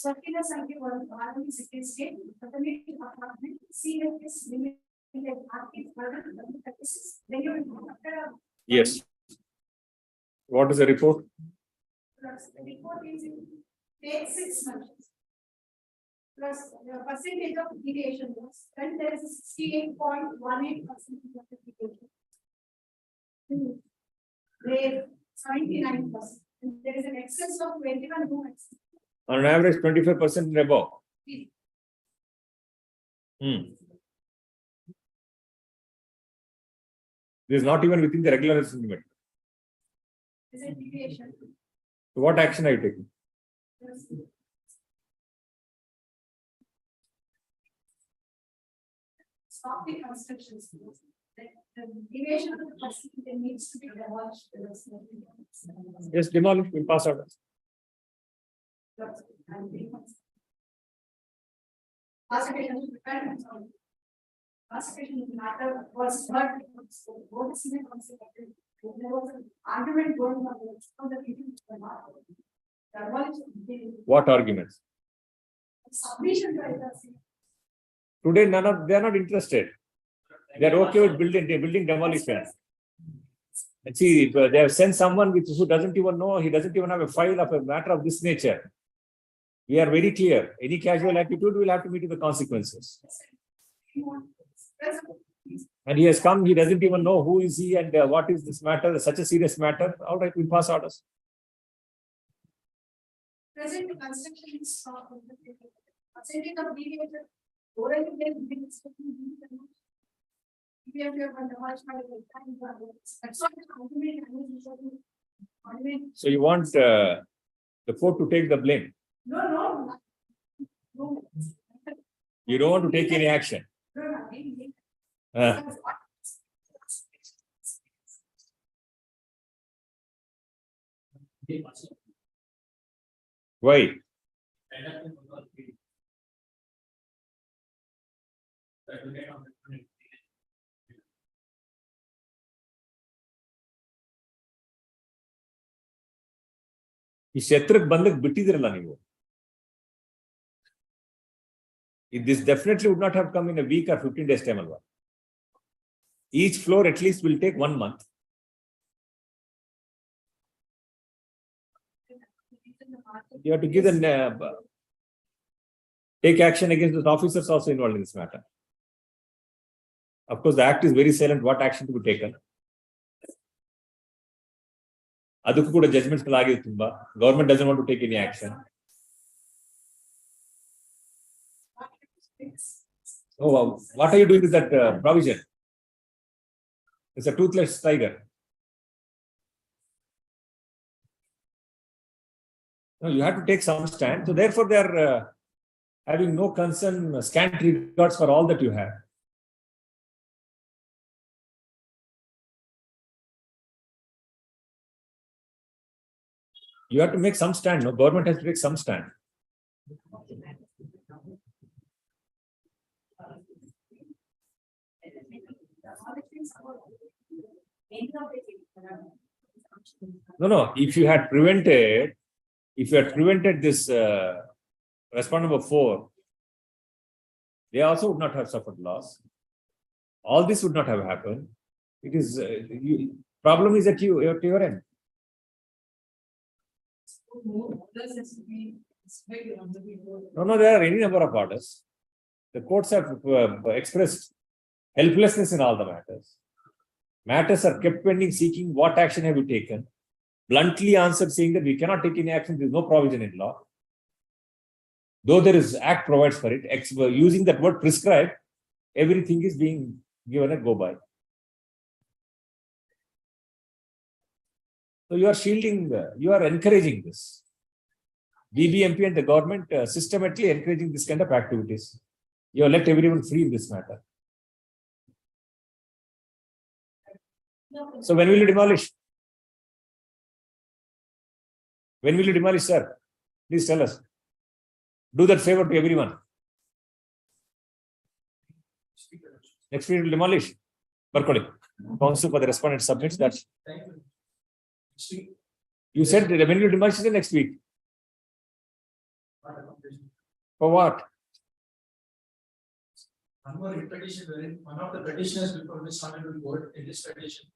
ಸ್ವತ್ತಿನ ಸಂಖ್ಯೆ 1 army city state ಕಟಮಿಟಿ apartment CHS limited ಆರ್ಕಿಟ್ ward 36 Bengaluru. Yes. What is the report? The report is in page 6 mentions. Plus the percentage of deviation was, then there is a 68.18% of the deviation. Grade 79%. And there is an excess of 21 rooms. On an average, 25% and above. This is not even within the regular limit. Is a deviation. So what action are you taking? Stop the construction. The deviation of the facility needs to be demolished. Yes, demolish, we'll pass out. Classification matter was heard. Both senior consultant. There was an argument going on the people were not. What arguments? Submission by the. Today, they are not interested. They are okay with building demolition. And see, they have sent someone who doesn't even know, he doesn't even have a file of a matter of this nature. We are very clear. Any casual attitude will have to meet with the consequences. And he has come, he doesn't even know who is he and what is this matter, such a serious matter. All right, we'll pass orders. Present construction is stopped. Percentage of deviation. Orally, there is been we have on the watch by the time. That's what So you want the court to take the blame? No. You don't want to take any action? Why? ಈ ಕ್ಷೇತ್ರಕ್ಕೆ ಬಂದಕ್ಕೆ ಬಿಟ್ಟಿದ್ರಲ್ಲ ನೀವು. This definitely would not have come in a week or 15 days time alone. Each floor at least will take 1 month. You have to give the take action against the officers also involved in this matter. Of course, the act is very silent what action to be taken. Adukku kuda judgments lagide tumba. Government doesn't want to take any action. Oh, wow. What are you doing with that provision? It's a toothless tiger. No, you have to take some stand. So therefore, they are having no concern, scant regards for all that you have. You have to make some stand. No, government has to take some stand. No. If you had prevented this respondent number 4, they also would not have suffered loss. All this would not have happened. It is problem is at your end. No, there are any number of orders. The courts have expressed helplessness in all the matters. Matters are kept pending, seeking what action have you taken. Bluntly answered, saying that we cannot take any action, there is no provision in law. Though there is act provides for it, using that word prescribed, everything is being given a go by. So you are shielding, you are encouraging this. BBMP and the government systematically encouraging this kind of activities. You have let everyone free in this matter. So when will you demolish? When will you demolish, sir? Please tell us. Do that favor to everyone. Next week we will demolish. Barkodi. Council for the respondent submits that. You said when will you demolish the next week? For what? One more petition wherein one of the petitioners before this honorable board in this petition,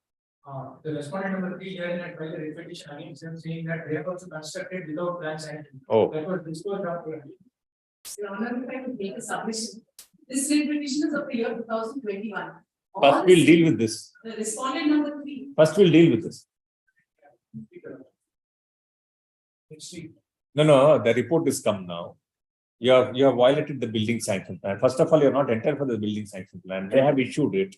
the respondent number 3 herein had filed a petition against them saying that they have also constructed without plan sanction. Oh. That was disclosed after. Your Honor, if I could make a submission. This petition is of the year 2021. First we'll deal with this. The respondent number 3. First we'll deal with this. No, the report is come now. You have violated the building sanction plan. First of all, you are not entitled for the building sanction plan. They have issued it.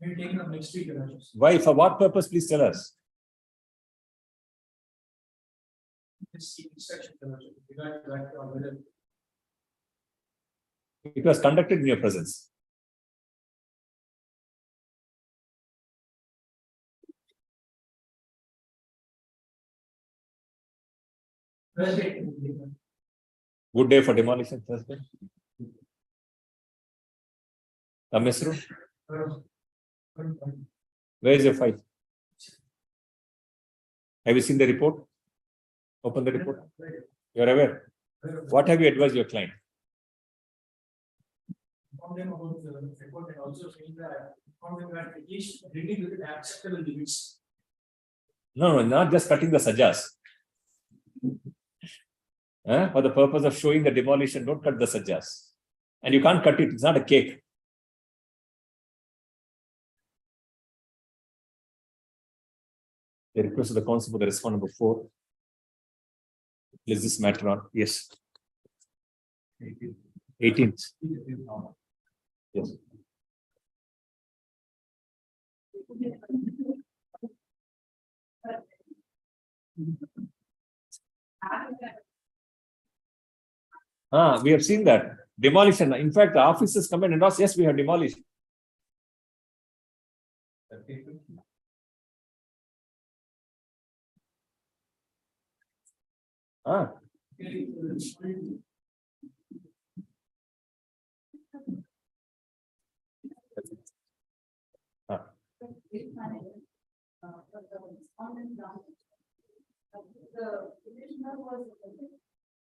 We'll take it up next week. Why? For what purpose? Please tell us. This inspection, regarding that, whether It was conducted in your presence. Thursday. Good day for demolition, Thursday. Mesru, where is your file? Have you seen the report? Open the report. You are aware. What have you advised your client? Inform them about the report and also saying that inform them that at least bringing within acceptable limits. No, not just cutting the sajas. For the purpose of showing the demolition, don't cut the sajas. And you can't cut it, it's not a cake. The request of the council for the respondent number 4. Is this matter on? Yes. 18th. Yes. We have seen that. Demolition. In fact, the officers come and endorse, yes, we have demolished. The petitioner was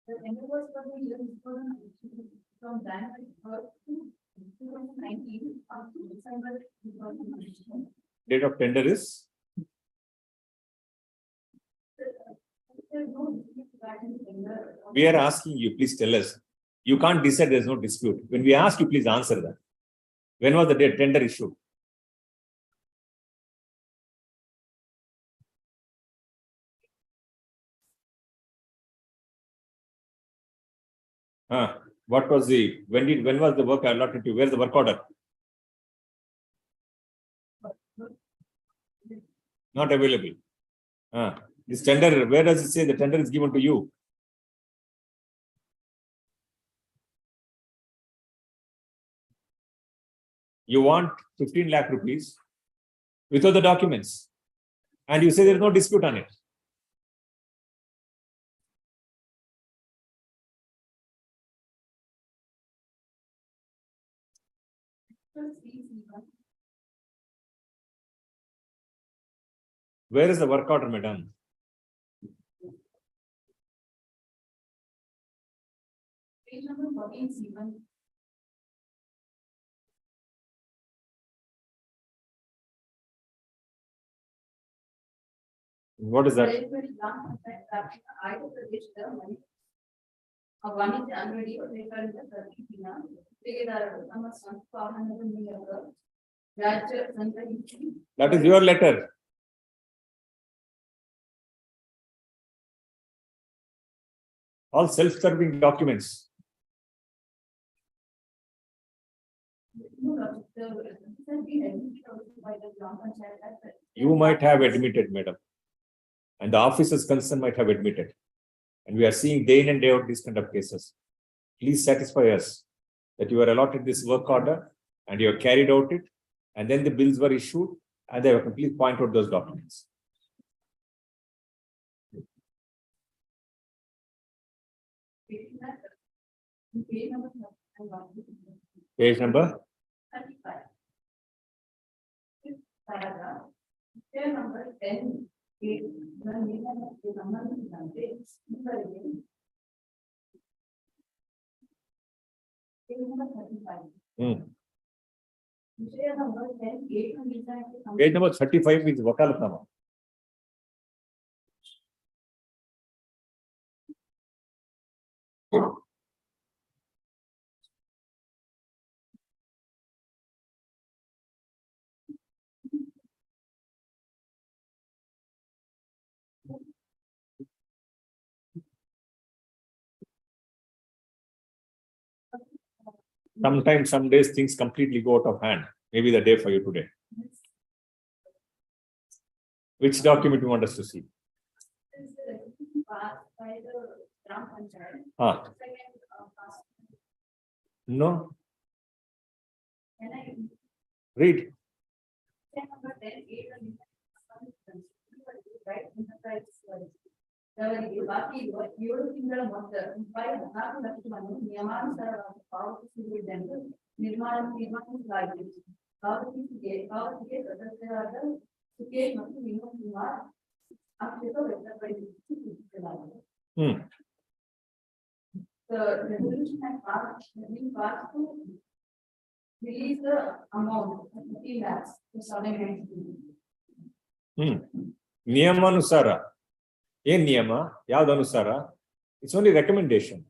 the endeavors for the year 2019 from January 1st to 2019 up to December 2019. Date of tender is? The is no dispute regarding the tender. We are asking you, please tell us. You can't decide there is no dispute. When we ask you, please answer that. When was the tender issued? What was when was the work allotted to you? Where's the work order? Not available. This tender, where does it say the tender is given to you? You want 15 lakh rupees without the documents. And you say there is no dispute on it. Where is the work order, madam? Page number 14, C1. What is that? One is already or they are in the 30 they are some That is your letter. All self-serving documents. You might have admitted, madam. And the officers concerned might have admitted. And we are seeing day in and day out these kind of cases. Please satisfy us that you were allotted this work order and you have carried out it. And then the bills were issued and they have completely point out those documents. Page number? 35. Paragraph. Page number 10. Page number 35 is Wakalatnama. Sometimes, some days, things completely go out of hand. Maybe the day for you today. Which document you want us to see? No. Read. ಬಾಕಿ 7 ತಿಂಗಳ ಮೊತ್ತ ರೂಪಾಯಿ 14 ಲಕ್ಷವನ್ನು ನಿಯಮಾನುಸಾರವಾಗಿ ಪಾವತಿಸುವುದೆಂದು ನಿರ್ಮಾಣಿಸಲಾಗಿದೆ. ಪಾವತಿಗೆ ಸದಸ್ಯರಾದ ಸುಕೇಶ್ ಮತ್ತು ವಿನೋದ್ ಕುಮಾರ್ ಆಕ್ಷೇಪ ವ್ಯಕ್ತಪಡಿಸಿ ಸೂಚಿಸಲಾಗಿದೆ. The resolution has been passed to release the amount of 50 lakhs to Southern. ನಿಯಮಾನುಸಾರ ಏನ್ ನಿಯಮ ಯಾವ್ದು ಅನುಸಾರ? It's only recommendation.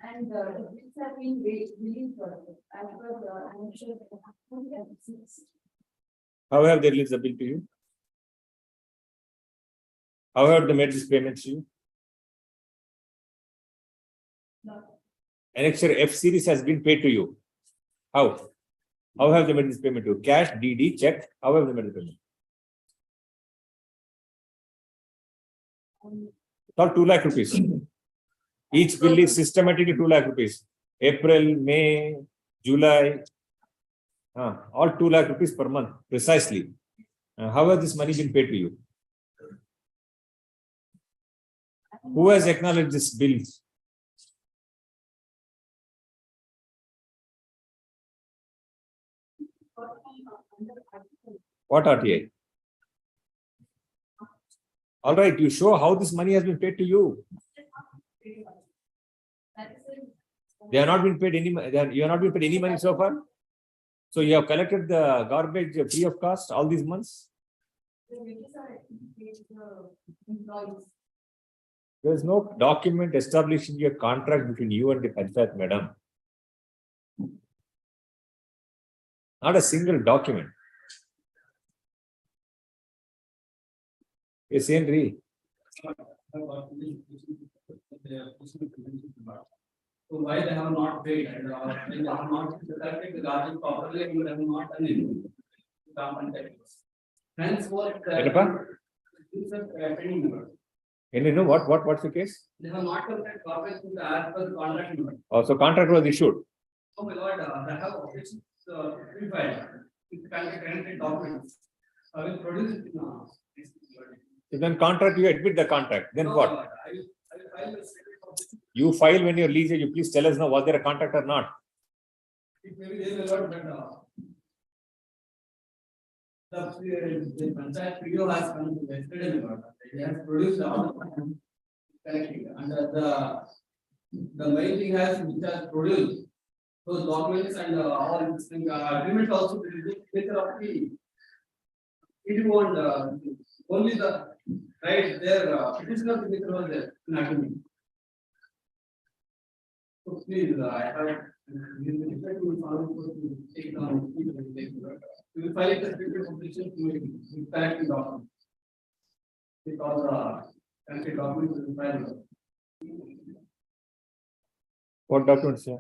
And this has been released as per the financial. How have they released the bill to you? How have they made this payment to you? Annexure F series has been paid to you. How? How have they made this payment to you? Cash, DD, check. How have they made the payment? About 2 lakh rupees. Each bill is systematically 2 lakh rupees. April, May, July, all 2 lakh rupees per month, precisely. How has this money been paid to you? Who has acknowledged this bill? What RTA? All right, you show how this money has been paid to you. They have not been paid any, you have not been paid any money so far? So you have collected the garbage free of cost all these months? The wages are paid to the employees. There is no document establishing a contract between you and the Panchayat, madam. Not a single document. Yes, Henry. So why they have not paid and they have not collected the garbage properly and they have not done it. Henceforth, Enapa? these are pending numbers. And you know what's the case? They have not collected garbage as per the contract number. Also, contract was issued. Oh my lord, they have objections filed. It can be granted documents. I will produce it now. If then contract, you admit the contract, then No, what? I will file the statement of this. You file when you're leased, you please tell us now, was there a contract or not? It may be there a lot, but the Panchayat PO has come to yesterday, he has produced all the documents correctly, and the main thing has which has produced those documents and all this thing, agreement also with the signature of the it won't only the right there petitioner signature was there in agreement. So please, I have take it on. We will file it as a completion to correct the document. Because corrected documents will be filed. What documents, sir?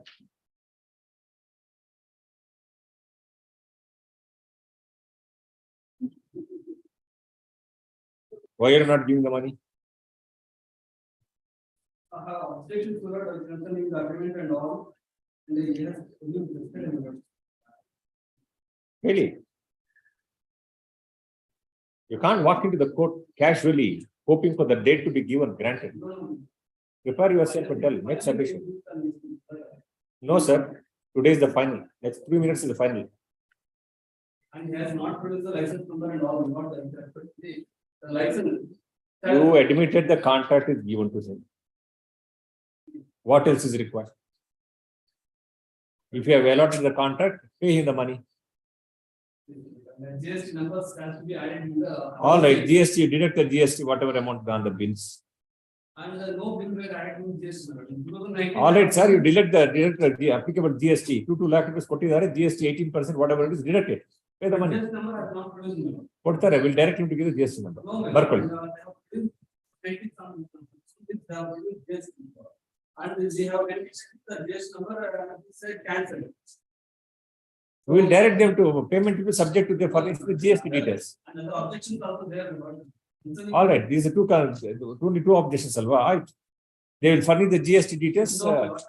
Why are you not giving the money? Objection to that concerning the agreement and all. And they have to Really? You can't walk into the court casually, hoping for the date to be given, granted. Prepare yourself and tell, make submission. No, sir. Today is the final. Next 3 minutes is the final. And he has not produced the license number and all, not the license. You admitted the contract is given to him. What else is required? If you have allotted the contract, pay him the money. GST numbers has to be added in the. All right, GST, you deduct the GST, whatever amount on the bills. And no bill were added in GST number. In 2019. All right, sir, you deduct the applicable GST. 2 lakh rupees kottidare, GST 18%, whatever it is, deduct it. Pay the money. GST number has not produced. Kottare, will direct him to give the GST number. No, Barkol. And they have the GST number said cancel. We will direct them to payment to be subject to the furnished with GST details. And the objections also there. All right, these are only two objections, Alva. Right. They will furnish the GST details. Not.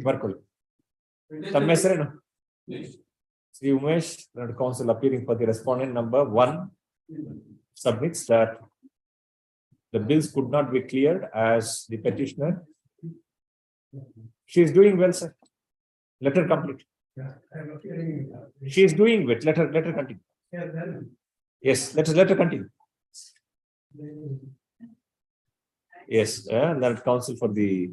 Barkol. Tamme ಹೆಸರೇನು? Sri Umesh, counsel appearing for the respondent number 1, submits that the bills could not be cleared as the petitioner. She is doing well, sir. Let her complete. She is doing well. Let her continue. Yes, let her continue. Yes, and that counsel for the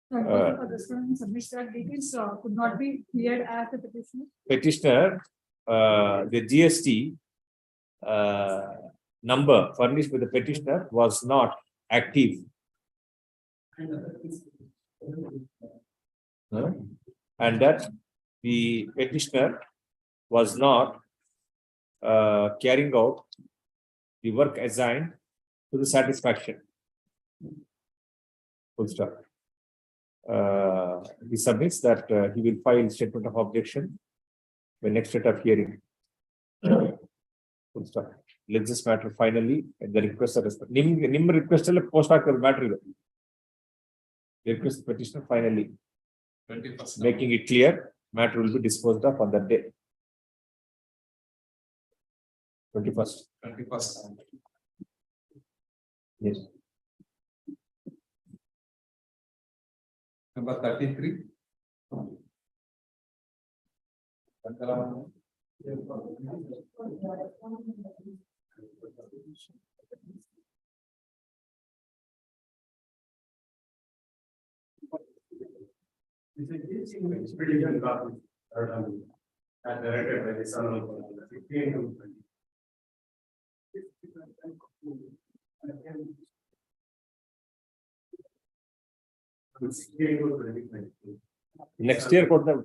For this one, submits that details could not be cleared as the petitioner. petitioner, the GST number furnished by the petitioner was not active. And that the petitioner was not carrying out the work assigned to the satisfaction. Full stop. He submits that he will file statement of objection by next date of hearing. Full stop. Let this matter finally at the request of Nim request post matter. The request petitioner finally 21st. making it clear, matter will be disposed of on that day. 21st. 21st. Yes. Number 33. This is expedition copy. And directed by the son of. 15 to 20. 16 to 20. Next year ಕೊಡ್ತಾರೆ.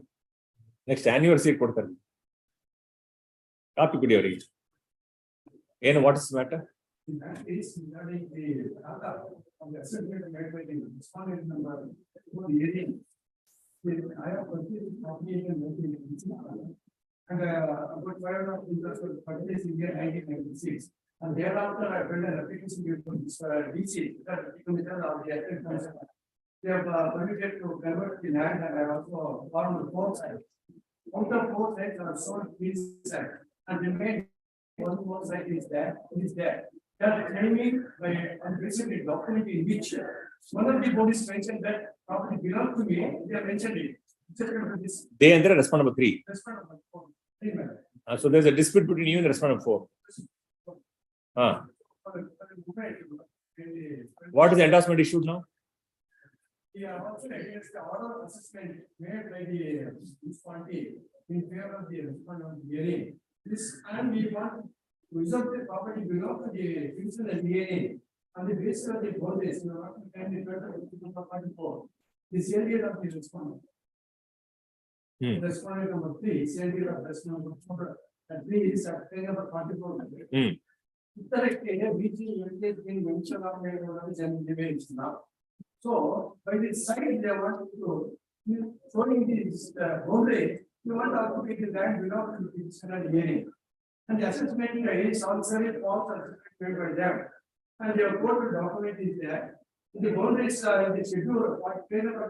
Next anniversary ಕೊಡ್ತಾರೆ. Copy ಕೊಡಿ ಅವರಿಗೆ. ಏನು what is matter? That is regarding the of the assessment made by the respondent number for the hearing. I have purchased property in 1996 and about 5 of interest was purchased in year 1996. And thereafter I filled an application before this DC, that commission of the asset. They have permitted to convert the land and I also formed 4 sites. Out of 4 sites are sold 3 sites and remain 1 more site is there. They are claiming by recently document in which one of the bodies mentioned that property belongs to me, they have mentioned it. They ಅಂದ್ರೆ respond number 3. Respond number 4. 3 members. So there's a dispute between you and respond number 4. What is the endorsement issued now? Yeah, also against the order of assessment made by the municipality in favor of the respondent of the hearing. This and we want to reserve the property belong to the citizen and the hearing on the basis of the boundaries, you know, and the property for the CLD of the respondent. Respondent number 3, CLD of respondent number 4, and 3 is at number 44. Which is being mentioned on the debates now. So by this side they want to showing this boundary, you want to occupy the land belong to the citizen and hearing. And the assessment is also a false assessment made by them. And their total document is there. The boundaries are in the schedule, what number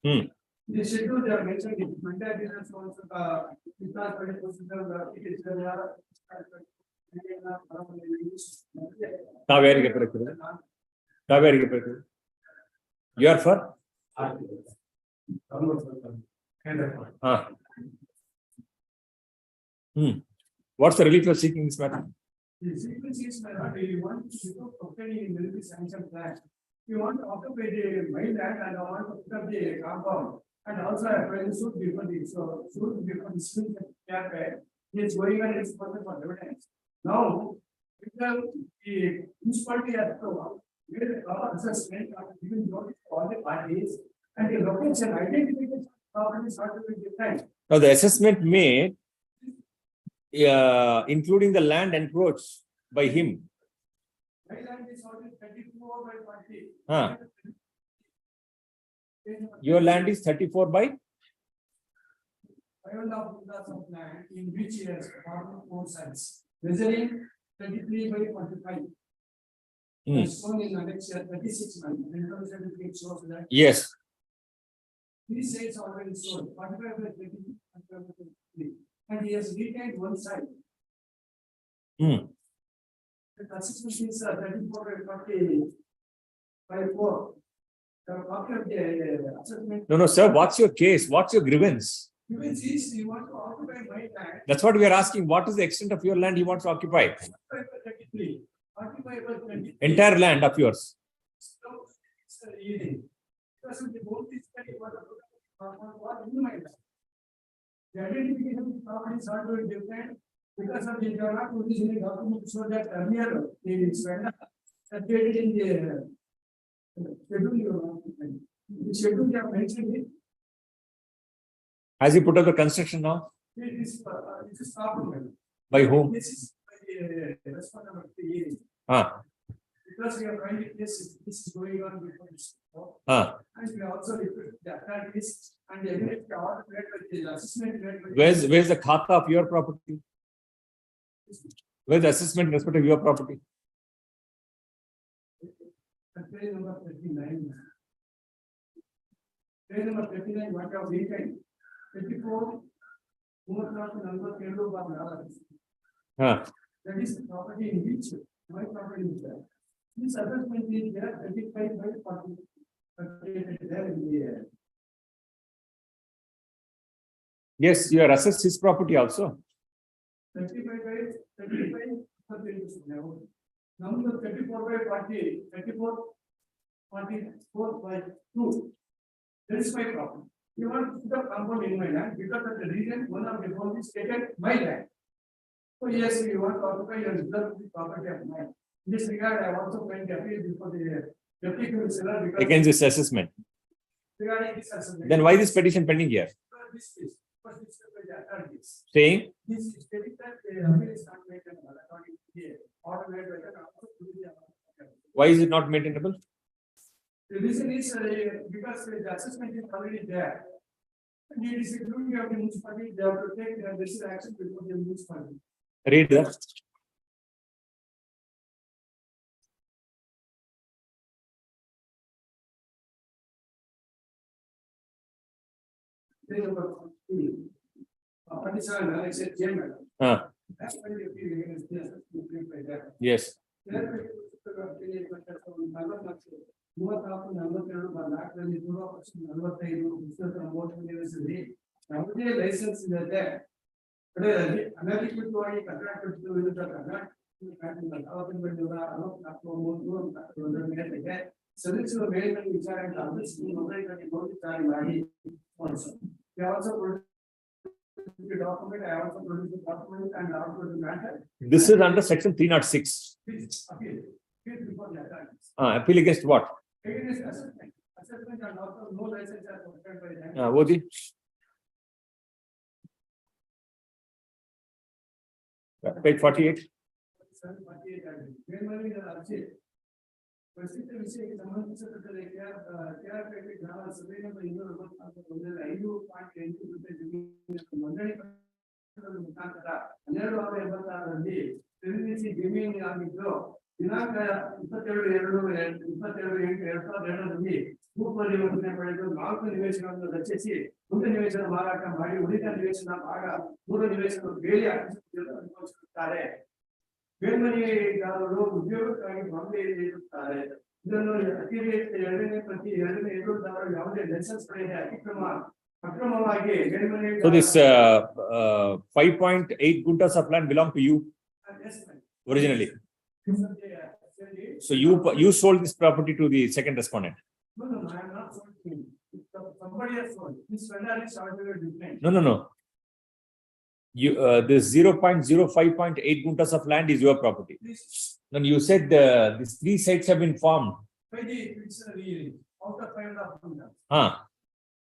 42. The schedule they are mentioned in Mandya business also it is Kaveri Kaveri. You are for? What's the relief you're seeking this matter? The sequence is you want to obtain in the sanction plan. You want to occupy the main land and want to put up the compound. And also a suit before the suit before the suit is going on its purpose for evidence. Now, because the municipality has to make a proper assessment of giving notice to all the parties and the location identification properties are to be different. Now the assessment made, including the land encroached by him. My land is only 34 by 40. Your land is 34 by? 5.5 of land in which he has formed 4 sites, measuring 23 by 45. Shown in annexure 36 certificate shows that. Yes. 3 sites already sold, 45 by 23, and he has retained 1 site. The assessment is 34 by 40 by 4. No, sir. What's your case? What's your grievance? Grievance is you want to occupy my land. That's what we are asking. What is the extent of your land he wants to occupy? 33. 45 by 23. Entire land of yours. The identification of the properties are very different because of the not producing document so that earlier the spender stated in the schedule. The schedule they have mentioned it. Has he put up the construction now? This is problem. By whom? This is by the respondent of the hearing. Because we are trying to this is going on before this. And we also refer the authorities and the evidence the order made by the assessment made by. Where's the khata of your property? Where's the assessment in respect of your property? Page number 39. Page number 39, what have we taken? 54. Number 10. That is the property in which my property is there. This assessment is there 35 by 40. There in the air. Yes, you are assessed his property also. 35 by 35. Number 34 by 40. 34. 44 by 2. That is my property. You want to put a compound in my land because of the reason one of the home is taken my land. So yes, you want to occupy your reserve property of mine. In this regard, I also went appeal before the deputy commissioner because Against this assessment. regarding this assessment. Then why this petition pending here? This is first it's by the authorities. Saying, This is stating that the appeal is not maintainable according to the order made by the council to the. why is it not maintainable? The reason is because the assessment is already there. And it is a duty of the municipality, they have to take this action before the municipality. Read that. Petitioner, I said, chairman. That's why the appeal against the assessment by that. Yes. ಯಾವುದೇ licence ಇಲ್ಲದೆ ಅನಧಿಕೃತವಾಗಿ ಸಲ್ಲಿಸುವ ಮೇಲಿನ ವಿಚಾರಣೆ ವಿಚಾರಣೆ ಮಾಡಿ document, I also produce the document and also the matter. This is under section 306. Appeal. Appeal before the authorities. Appeal against what? Against assessment. Assessment and also no license are obtained by them. Odi. Page 48. ಪ್ರಸಿದ್ಧ ವಿಷಯಕ್ಕೆ ಸಂಬಂಧಿಸಿದಂತೆ ಕೆಆರ್ಪೇಟೆ ಗ್ರಾಮ ಸಭೆಯ 5.8 ನೋಂದಣಿ ಮುಖಾಂತರ 1286ರಲ್ಲಿ ತಿಳಿಸಿ ಜಮೀನು ಆಗಿದ್ದು ದಿನಾಂಕ 27/2/2022ರಲ್ಲಿ ಭೂ ಪರಿವರ್ತನೆ ಪಡೆದು 4 ನಿವೇಶನಗಳನ್ನು ರಚಿಸಿ ಒಂದು ನಿವೇಶನ ಮಾರಾಟ ಮಾಡಿ ಉಳಿದ ನಿವೇಶನ ಭಾಗ 3 ನಿವೇಶನ ಬೇಲಿ ಅನುಭವಿಸುತ್ತಾರೆ. ಮೇಲ್ಮನೆಗಾರರು ಉದ್ಯೋಗಕ್ಕಾಗಿ ಬಾಂಬೆಯಲ್ಲಿ ಇರುತ್ತಾರೆ. ಇದನ್ನು ಅತಿರೇಕ 2ನೇ ಪ್ರತಿ 2ನೇ ಎದುರುದಾರರು ಯಾವುದೇ ಲೈಸೆನ್ಸ್ ಪಡೆಯದೆ ಅಕ್ರಮವಾಗಿ ಮೇಲ್ಮನೆ. So this 5.8 guntas of land belong to you originally. So you sold this property to the second respondent. No, I am not sold him. Somebody has sold. This vendor is altogether different. No. You this 0.05.8 guntas of land is your property. Then you said these 3 sites have been formed. By the out of 5.5 guntas.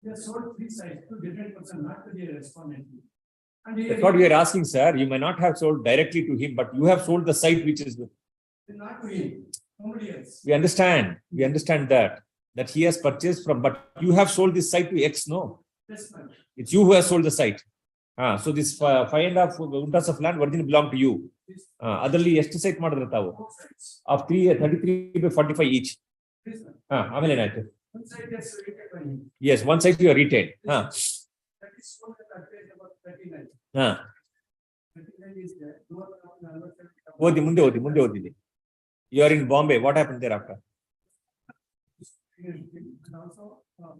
They sold 3 sites to different person, not to the respondent. And That's what we are asking, sir. You may not have sold directly to him, but you have sold the site which is. Not to him, somebody else. We understand that he has purchased from, but you have sold this site to X, no? Yes, ma'am. It's you who has sold the site. So this 5.5 guntas of land originally belong to you. Adalli ಎಷ್ಟು site ಮಾಡಿದ್ರೆ ತಾವು? Both sides. Of 33/45 each. Yes, ma'am. ಆಮೇಲೆ ಏನಾಯ್ತು? One side gets rated by him. Yes, one side you are retained. That is sold at that rate about 39. 39 is there. ಮುಂದೆ ಓದಿ. You are in Bombay. What happened thereafter? And also,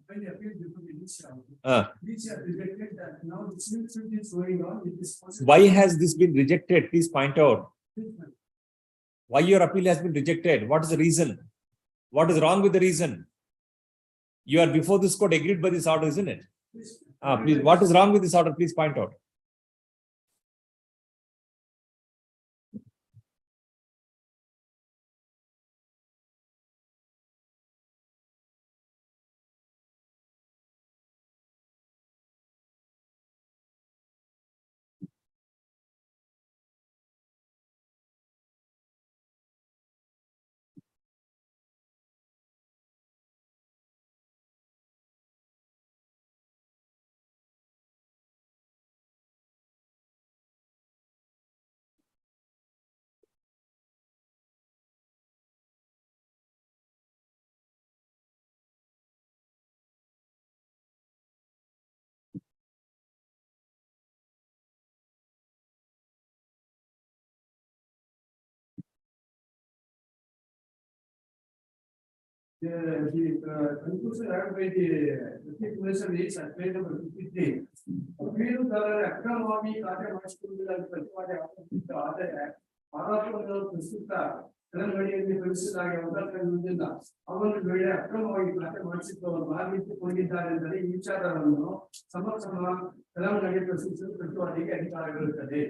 when they appeal before the judicial, Uh, rejected that now the civil suit is going on with this. Why has this been rejected? Please point out. Why your appeal has been rejected? What is the reason? What is wrong with the reason? You are before this court agreed by this order, isn't it? Please, what is wrong with this order? Please point out. The conclusion had by the commission is at page number 53. Appeal ಅಕ್ರಮವಾಗಿ ಕಾರ್ಯ ಮಾಡಿಸಿಕೊಳ್ಳುವುದಾಗಿ ಪ್ರತಿವಾದ ಆದಾಯ ಆರೋಪಗಳು ಪ್ರಸ್ತುತ ತೆಲಂಗಾಣೆಯಲ್ಲಿ ಕಳಿಸಿದಾಗ ಅವಕಾಶವಿರುವುದಿಲ್ಲ. ಅವನು ವೇಳೆ ಅಕ್ರಮವಾಗಿ ಖಾತೆ ಮಾಡಿಸಿದ್ದವರು ಭಾಗವಹಿಸಿಕೊಂಡಿದ್ದಾರೆ ಎಂದರೆ ಈ ವಿಚಾರವನ್ನು ಸಮಕ್ಷಮ ತೆಲಂಗಾಣೆಗೆ ಪ್ರಶ್ನಿಸಲು ಪ್ರತಿವಾದಿಗೆ ಅಧಿಕಾರವಿರುತ್ತದೆ.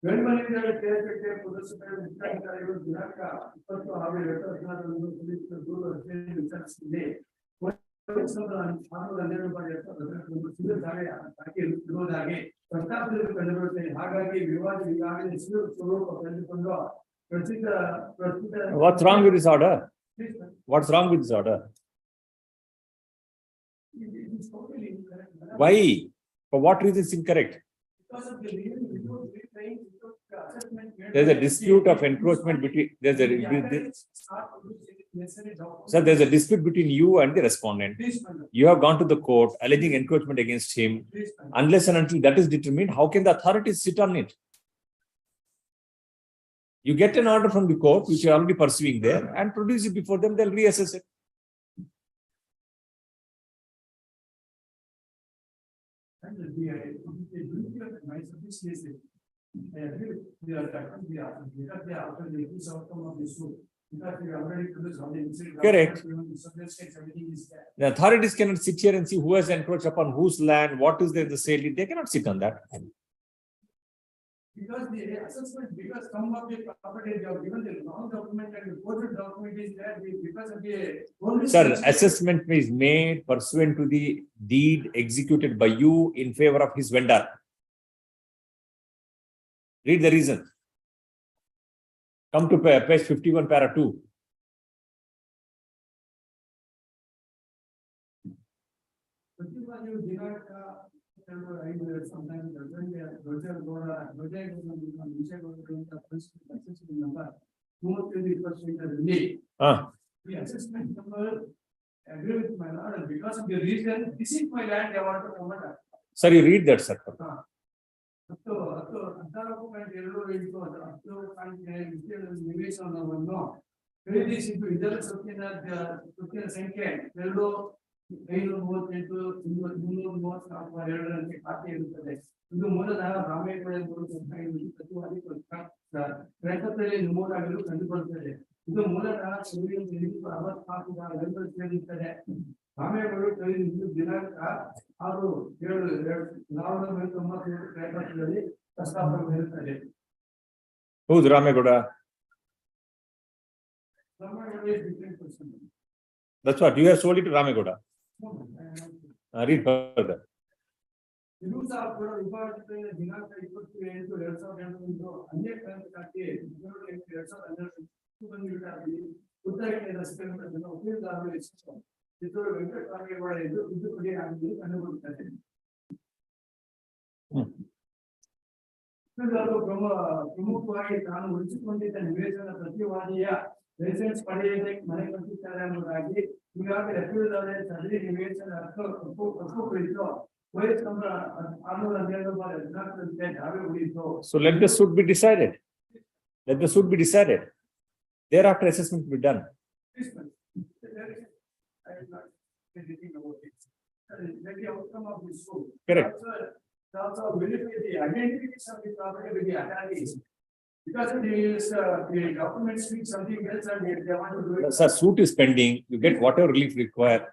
ಬೆಳವಣಿಗೆಗಳ ಕೇಳಪಟ್ಟೆ ಪುರಸ್ಕಾರ ಮುಖ್ಯಾಧಿಕಾರಿಗಳು ದಿನಾಂಕ 20/6/2016 ಪೊಲೀಸರು ದೂರು ಅರ್ಜಿಯನ್ನು ವಿಚಾರಿಸಿದೆ. ಇರುವುದಾಗಿ ಪ್ರಸ್ತಾಪದಲ್ಲಿ ಕಂಡುಬರುತ್ತದೆ. ಹಾಗಾಗಿ ವಿವಾದ ಈಗಾಗಲೇ ಸ್ವರೂಪ ಕಂಡುಕೊಂಡು ಪ್ರಸ್ತುತ What's wrong with this order? What's wrong with this order? Why? For what reason is incorrect? Because of the reason assessment. There's a dispute of encroachment between, so there's a dispute between you and the respondent. You have gone to the court alleging encroachment against him. Unless and until that is determined, how can the authorities sit on it? You get an order from the court, which you are already pursuing there, and produce it before them, they'll reassess it. My service is because they are after the outcome of this suit. Because we already produced all the incident. Correct. Everything is there. The authorities cannot sit here and see who has encroached upon whose land, what is there the sale. They cannot sit on that. Because the assessment, because some of the property they have given the wrong document and the forged document is there, because of the. Sir, assessment is made pursuant to the deed executed by you in favor of his vendor. Read the reason. Come to page 51, para 2. Sometimes the assessment number agree with my lord, and because of the reason, this is my land, I want to comment. Sir, you read that, sir. ನಿವೇಶನವನ್ನು ಖರೀದಿಸಿದ್ದು ಇದರ ಸುತ್ತಿನ ಸಂಖ್ಯೆ 2,538,334 ಖಾತೆ ಇರುತ್ತದೆ. ಇದು ಮೂಲತಃ ರಾಮೇಗೌಡ ಪ್ರತಿವಾದಿ ಪ್ರಯತ್ನದಲ್ಲಿ ನಮೂದಾಗಲು ಕಂಡುಬರುತ್ತದೆ. ಇದು ಮೂಲತಃ 64 ಸೇರಿರುತ್ತದೆ. ರಾಮೇಗೌಡ ಖರೀದಿಸಿದ್ದು ದಿನಾಂಕ 6/7/1997 ಪ್ರಯತ್ನದಲ್ಲಿ ಪ್ರಸ್ತಾಪವಿರುತ್ತದೆ. Who's Ramegowda? Ramegowda is different person. That's what you have sold it to Ramegowda. Read further. ದಿನಾಂಕ 27/2008 ಅನೇಕ ಖಾತೆ 2012 ಉತ್ತರಕ್ಕೆ ರಸ್ತೆಗಳನ್ನು ಉಪಯೋಗದಾರರು ಹೆಚ್ಚಿಸಿದರು. ಚಿತ್ತೂರು ವೆಂಕಟರಾಮೇಗೌಡ ಎಂದು ತಿದ್ದುಪಡಿ ಆಗಿ ಕಂಡುಬರುತ್ತದೆ. ಪ್ರಮುಖವಾಗಿ ತಾನು ಉಳಿಸಿಕೊಂಡಿದ್ದ ನಿವೇಶನ ಪ್ರತಿವಾದಿಯ ಲೈಸೆನ್ಸ್ ಪಡೆಯದೆ ಮನೆ ಕಟ್ಟಿದ್ದಾರೆ ಎಂಬುದಾಗಿ ಈಗಾಗಲೇ ಸದರಿ ನಿವೇಶನ ಹಕ್ಕು ಕುರಿತು ವಯಸ್ಸು 612 ದಾವೆ ಉಳಿಯಿತು. So let the suit be decided. Let the suit be decided. Thereafter assessment will be done. The outcome of this suit. Correct. Also verify the identities of the property with the attorneys. Because the document speaks something else and they want to do it. Sir, suit is pending. You get whatever relief required.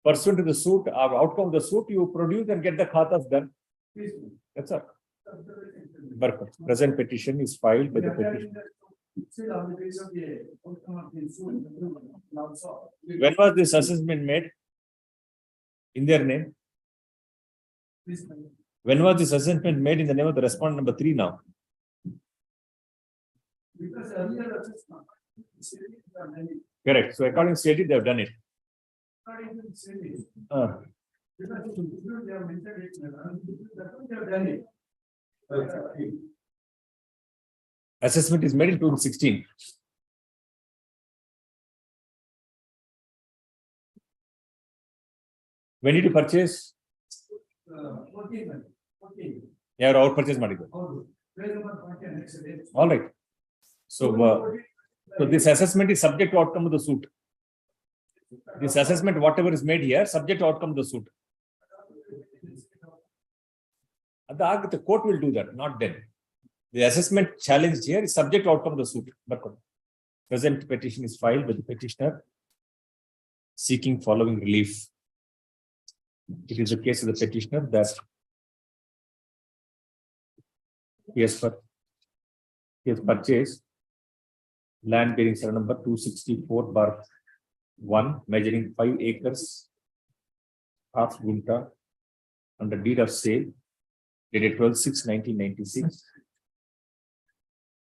Pursuant to the suit, or outcome of the suit, you produce and get the khatas done. That's all. Present petition is filed by the petitioner. Still on the basis of the outcome of the suit. When was this assessment made? In their name? When was this assessment made in the name of the respondent number 3 now? Because earlier assessment. Correct. So according to CID, they have done it. According to CID. Because they have mentioned it, they have done it. Assessment is made in 2016. When did you purchase? 14. Yeah, out purchase ಮಾಡಿದ್ದು. All right. So this assessment is subject to outcome of the suit. This assessment, whatever is made here, subject to outcome of the suit. The court will do that, not then. The assessment challenged here is subject to outcome of the suit. But present petition is filed with the petitioner seeking following relief. It is the case of the petitioner that he has purchased land bearing survey number 264/1, measuring 5 acres, half gunta, under deed of sale, dated 12/6/1996.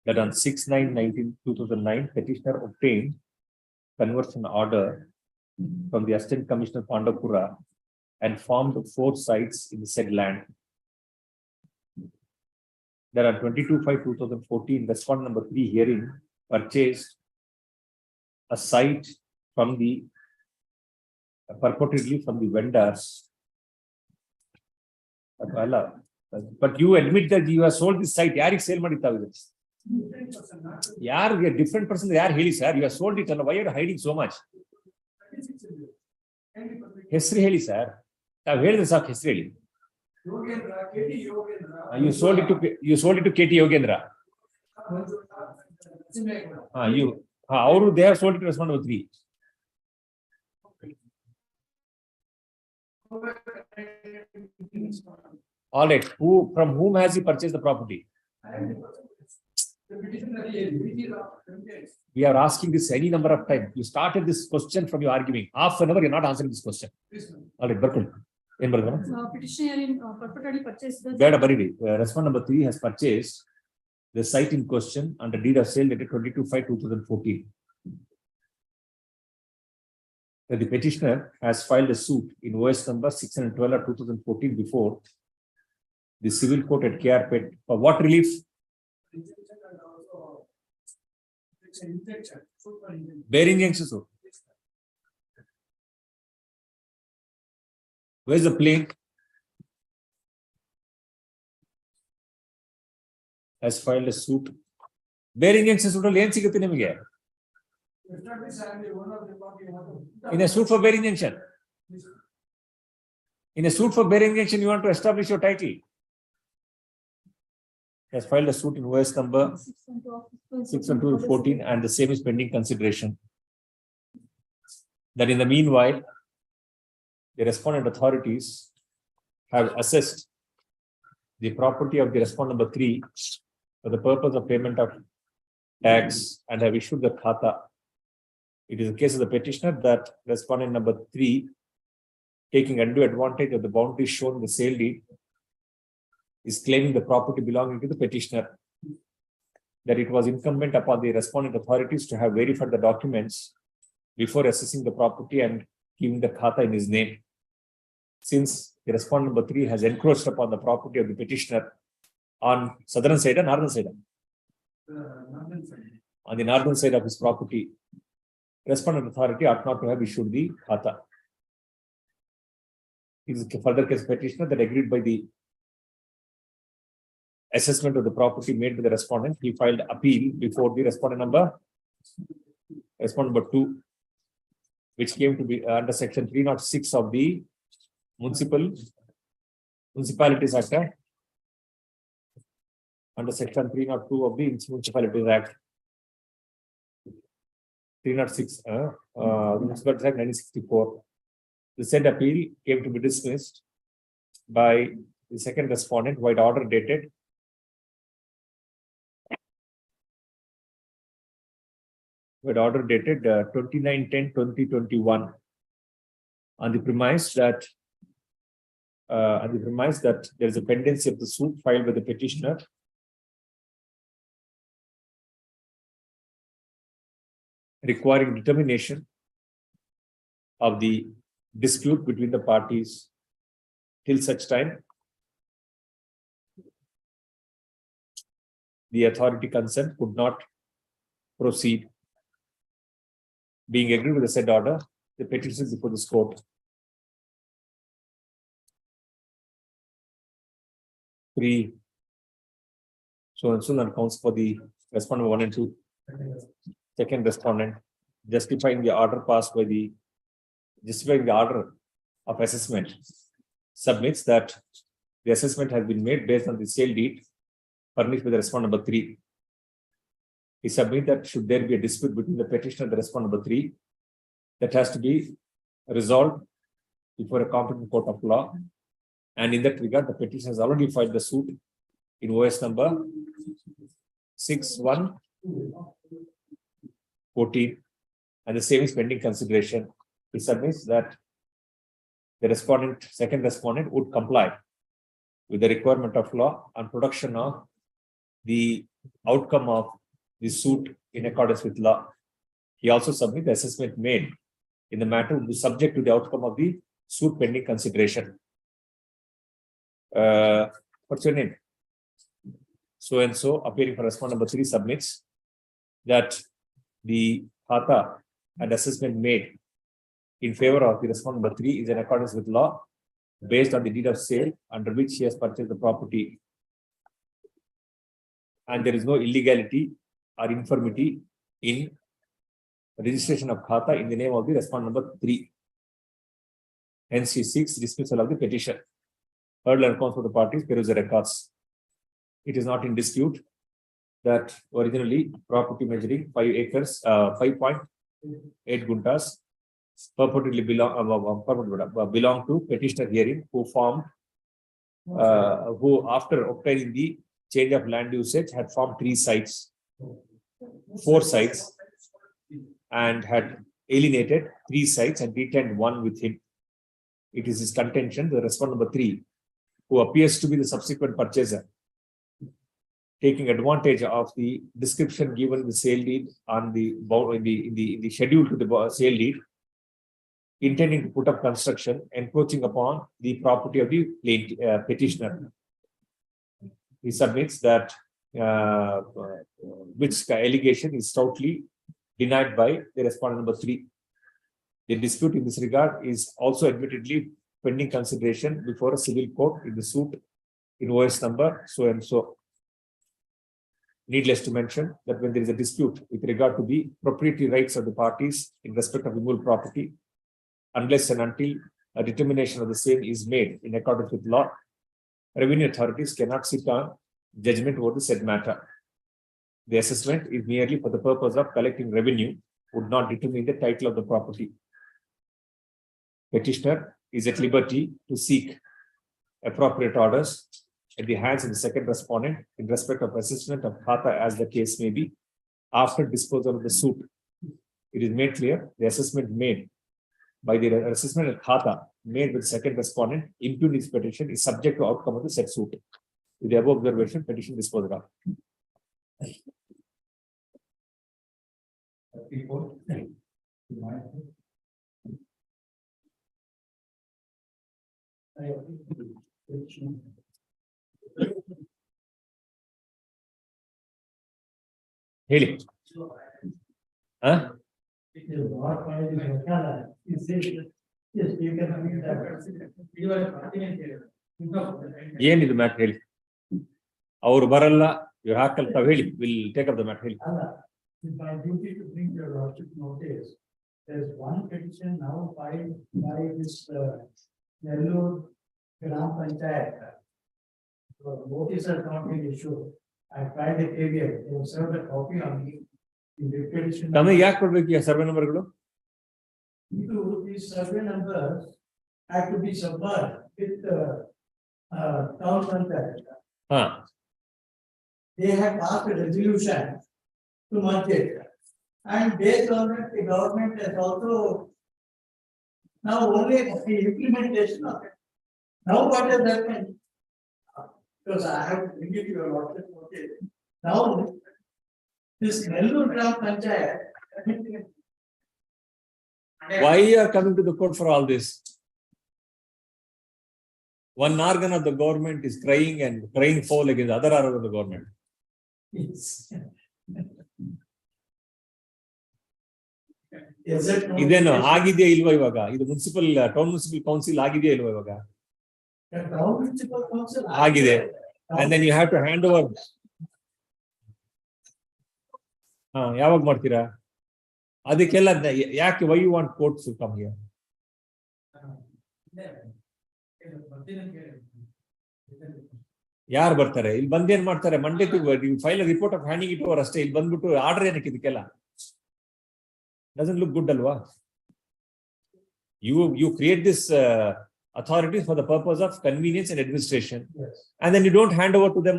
That on 6/9/2009, petitioner obtained conversion order from the Assistant Commissioner Pandapura and formed 4 sites in the said land. There are 22/5/2014, respondent number 3 hearing purchased a site from the purportedly from the vendors. But you admit that you have sold this site. Yarik sale maditavidu. Yaar, we are different person. Yaar heli sir, you have sold it. Why are you hiding so much? History heli sir. I've heard this of history. You sold it to KT Yogendra. They have sold it to respondent number 3. All right. From whom has he purchased the property? We are asking this any number of times. You started this question from your arguing. Half an hour, you're not answering this question. All right, Berkul. Petitioner purportedly purchased the. Respondent number 3 has purchased the site in question under deed of sale dated 22/5/2014. The petitioner has filed a suit in OS number 612 of 2014 before the civil court at KRPet for what relief? Bare injunction suit. Where's the plaintiff? Has filed a suit. Bare injunction suit alone sigute nimage. In a suit for bare injunction. In a suit for bare injunction, you want to establish your title. Has filed a suit in OS number 612/14 and the same is pending consideration. That in the meanwhile, the respondent authorities have assessed the property of the respondent number 3 for the purpose of payment of tax and have issued the khata. It is the case of the petitioner that respondent number 3, taking undue advantage of the boundaries shown in the sale deed, is claiming the property belonging to the petitioner. That it was incumbent upon the respondent authorities to have verified the documents before assessing the property and giving the khata in his name. Since the respondent number 3 has encroached upon the property of the petitioner on southern side or northern side? On the northern side of his property, respondent authority ought not to have issued the khata. It is a further case petitioner that agreed by the assessment of the property made by the respondent. He filed appeal before the respondent number 2, which came to be under section 306 of the Municipalities Act. Under section 302 of the Municipalities Act. 306, Municipalities Act 1964. The said appeal came to be dismissed by the second respondent, white order dated 29/10/2021 on the premise that there is a pendency of the suit filed by the petitioner requiring determination of the dispute between the parties till such time the authority concerned could not proceed. Being agreed with the said order, the petition is before this court. 3. So and so on counts for the respondent 1 and 2. Second respondent justifying the order of assessment submits that The assessment has been made based on the sale deed furnished by the respondent number 3. He submit that should there be a dispute between the petitioner and the respondent number 3, that has to be resolved before a competent court of law. And in that regard, the petitioner has already filed the suit in OS number 6114, and the same is pending consideration. He submits that the second respondent would comply with the requirement of law on production of the outcome of the suit in accordance with law. He also submits the assessment made in the matter would be subject to the outcome of the suit pending consideration. What's your name? So and so, appearing for respondent number 3, submits that the khata and assessment made in favor of the respondent number 3 is in accordance with law based on the deed of sale under which he has purchased the property, and there is no illegality or infirmity in registration of khata in the name of the respondent number 3. Hence, he seeks dismissal of the petition. Heard and accounts for the parties, peruse the records. It is not in dispute that originally property measuring 5 acres, 5.8 guntas, purportedly belong to petitioner hearing, who after obtaining the change of land usage had formed 4 sites, and had alienated 3 sites and retained 1 with him. It is his contention, the respondent number 3, who appears to be the subsequent purchaser, taking advantage of the description given in the sale deed on the in the schedule to the sale deed, intending to put up construction encroaching upon the property of the petitioner. He submits that which allegation is stoutly denied by the respondent number 3. The dispute in this regard is also admittedly pending consideration before a civil court in the suit in OS number so and so. Needless to mention that when there is a dispute with regard to the proprietary rights of the parties in respect of immovable property, unless and until a determination of the same is made in accordance with law, revenue authorities cannot sit on judgment over the said matter. The assessment is merely for the purpose of collecting revenue, would not determine the title of the property. Petitioner is at liberty to seek appropriate orders at the hands of the second respondent in respect of assessment of khata as the case may be after disposal of the suit. It is made clear the assessment made by the assessment of khata made with second respondent impugn his petition is subject to outcome of the said suit. With the above observation, petition disposed of. ಹೇಳಿ ಏನಿದು mat ಹೇಳಿ, ಅವ್ರು ಬರಲ್ಲ, ಇವ್ರು ಹಾಕಲ್ತಾವ್ ಹೇಳಿ, will take up the mat ಹೇಳಿ. My duty to bring your lordship notice. There's one petition now filed by this Nellore Gram Panchayat. So notice has not been issued. I filed a KVL. They have served a copy on me. In the petition. ತಮಗೆ ಯಾಕೆ ಕೊಡ್ಬೇಕು ಈ survey ನಂಬರ್ಗಳು? These survey numbers have to be submerged with town Panchayat. They have passed a resolution to merge it. And based on that, the government has also now only the implementation of it. Now what has happened? Because I have to bring it to your lordship notice. Now, this Nellore Gram Panchayat. Why you are coming to the court for all this? One organ of the government is crying and crying foul against the other organ of the government. Yes. ಇದೇನು ಆಗಿದೆಯಾ ಇಲ್ವಾ ಇವಾಗ? ಇದು municipal town municipal council ಆಗಿದೆಯಾ ಇಲ್ವಾ ಇವಾಗ? ಆಗಿದೆ. And then you have to hand over. ಯಾವಾಗ ಮಾಡ್ತೀರಾ? ಅದಕ್ಕೆಲ್ಲ ಯಾಕೆ why you want courts to come here? ಯಾರು ಬರ್ತಾರೆ ಇಲ್ಲಿ ಬಂದೇನ್ ಮಾಡ್ತಾರೆ Monday to file report of handing it over ಅಷ್ಟೇ ಇಲ್ಲಿ ಬಂದ್ಬಿಟ್ಟು ಆರ್ಡರ್ ಏನಕ್ಕೆ ಇದಕ್ಕೆಲ್ಲ ಡಸಂಟ್ ಲುಕ್ ಗುಡ್ ಅಲ್ವಾ you create this authorities for the purpose of convenience and administration and then you don't hand over to them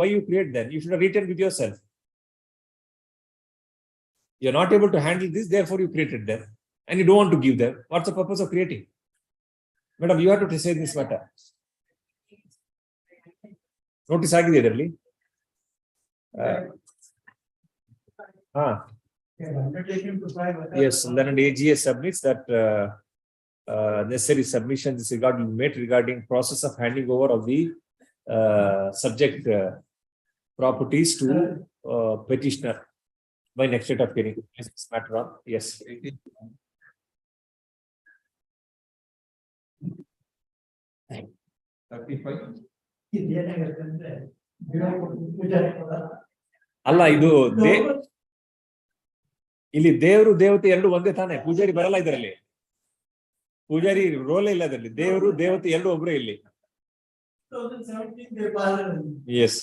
why you create them you should have written with yourself you're not able to handle this therefore you created them and you don't want to give them what's the purpose of creating madam you have to say this matter notice agide idarli yes and then an AGS submits that necessary submissions regarding process of handing over of the subject properties to petitioner by next date of hearing. Is this matter on? Yes. ಅಲ್ಲ ಇದು ಇಲ್ಲಿ ದೇವರು ದೇವತೆ ಎರಡು ಒಂದೇ ತಾನೆ ಪೂಜಾರಿ ಬರಲ್ಲ ಇದರಲ್ಲಿ ಪೂಜಾರಿ ರೋಲ್ ಇಲ್ಲ ಅದರಲ್ಲಿ ದೇವರು ದೇವತೆ ಎರಡು ಒಬ್ಬರೇ ಇಲ್ಲಿ yes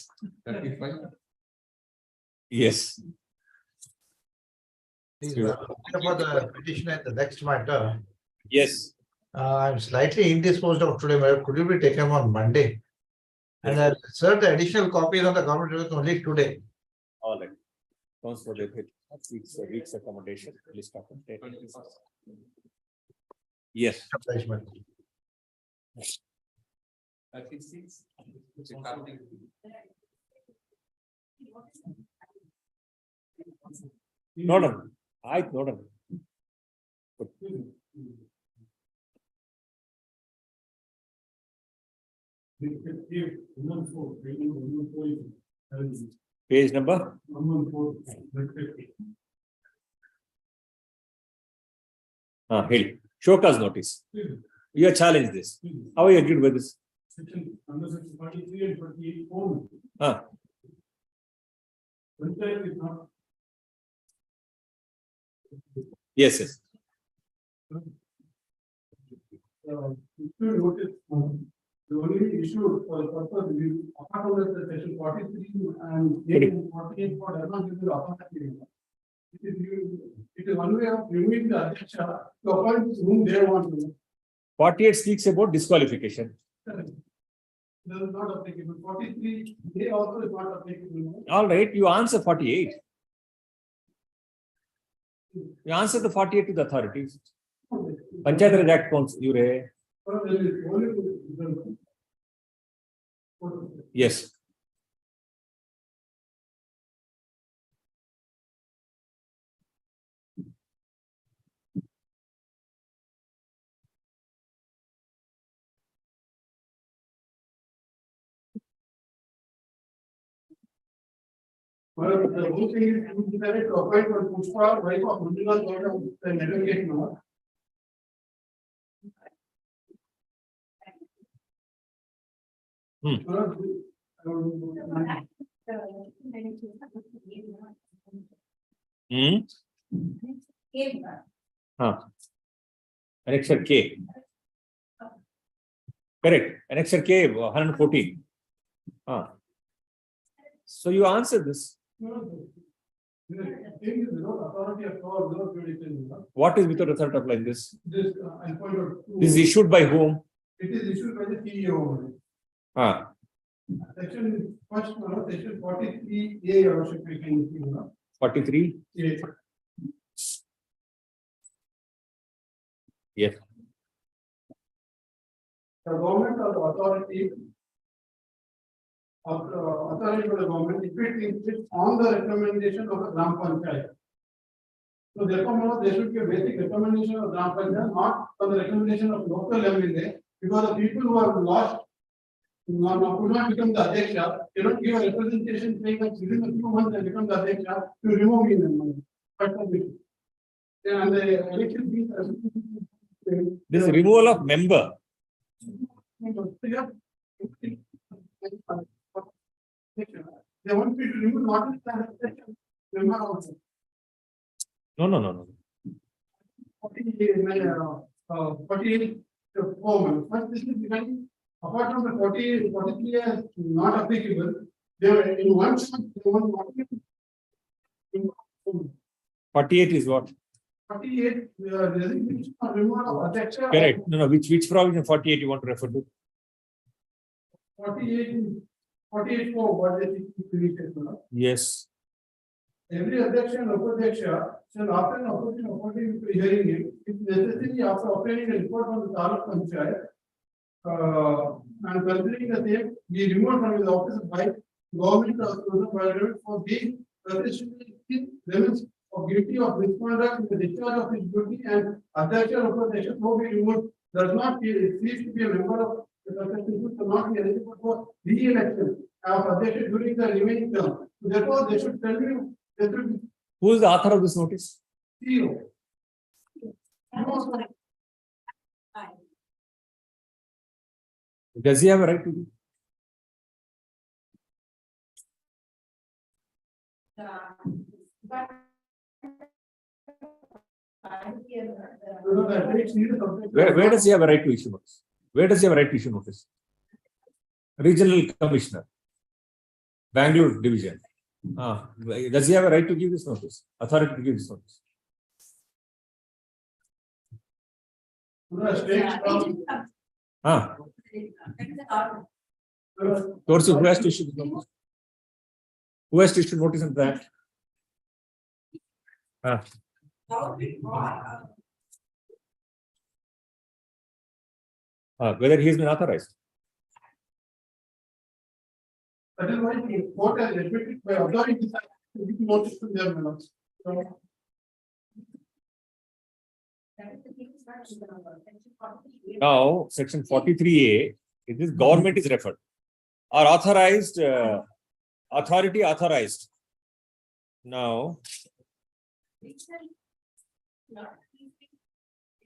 yes For the petitioner, the next matter, yes I'm slightly indisposed of today, but could you be taken on Monday? And I served the additional copies on the government records only today. all right counts for the week's accommodation please talk yes Attachment. ನೋಡೋಣ ಆಯ್ತು ನೋಡೋಣ page number ಹೇಳಿ show cause notice you have challenged this how are you agreed with this Under section 43 and 48 only. Panchayat is not. yes yes Notice, the only issue for the purpose is apart from the section 43 and 48 for advance is the authority. It is one way of removing the Adhyaksha to appoint whom they want to. 48 speaks about disqualification. This is not applicable. 43, they also is not applicable. All right, you answer 48. You answer the 48 to the authorities. Panchayat Raj Act counts, you re. Yes. Well, the whole thing is to appoint for Pushpa, wife of Mundigal, God of the negotiation. Annexure K. Correct. Annexure K 114. So you answer this. What is without authority applying this? This is issued by whom? It is issued by the CEO. Section first, section 43A, or should be 43. Yes. The government or the authority of the authority of the government, if it insists on the recommendation of the Gram Panchayat. So therefore, there should be a basic recommendation of Gram Panchayat, not on the recommendation of local MLA, because the people who have lost could not become the Adhyaksha, cannot give a representation saying that within a few months they become the Adhyaksha to remove him. And the election being This is removal of member. They want me to remove not the member also. No. 48 form. First, this is regarding apart from the 43 is not applicable, they were in one shot, they were 48 is what? 48, resignation or removal of Adhyaksha. Correct. No, which provision 48 you want to refer to? 48 for what they think is created. Yes. Every Adhyaksha and Upadhyaksha shall after an opportunity to hearing it, if necessary after obtaining a report from the Taluk Panchayat, and considering the same, be removed from his office by government or chosen for being persistently limits of guilty of misconduct in the discharge of his duty, and Adhyaksha or Upadhyaksha will be removed, does not cease to be a member of the constitution, shall not be eligible for re-election of Adhyaksha during the remaining term. Therefore, they should tell you. Who is the author of this notice? CEO. Does he have a right to do? Where does he have a right to issue notice? Where does he have a right to issue notice? Regional Commissioner, Bangalore Division. Does he have a right to give this notice? Authority to give this notice? Towards who has to issue this notice? Who has to issue notice on that? Whether he has been authorized. That is why the court has admitted by observing this act to give notice to their members. So, now, section 43A, if this government is referred, or authorized, authority authorized. Now,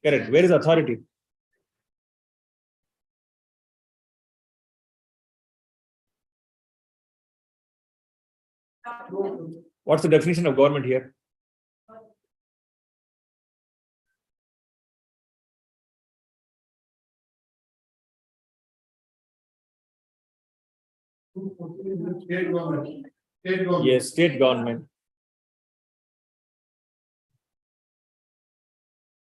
correct. Where is authority? What's the definition of government here? State government. State government. Yes, state government.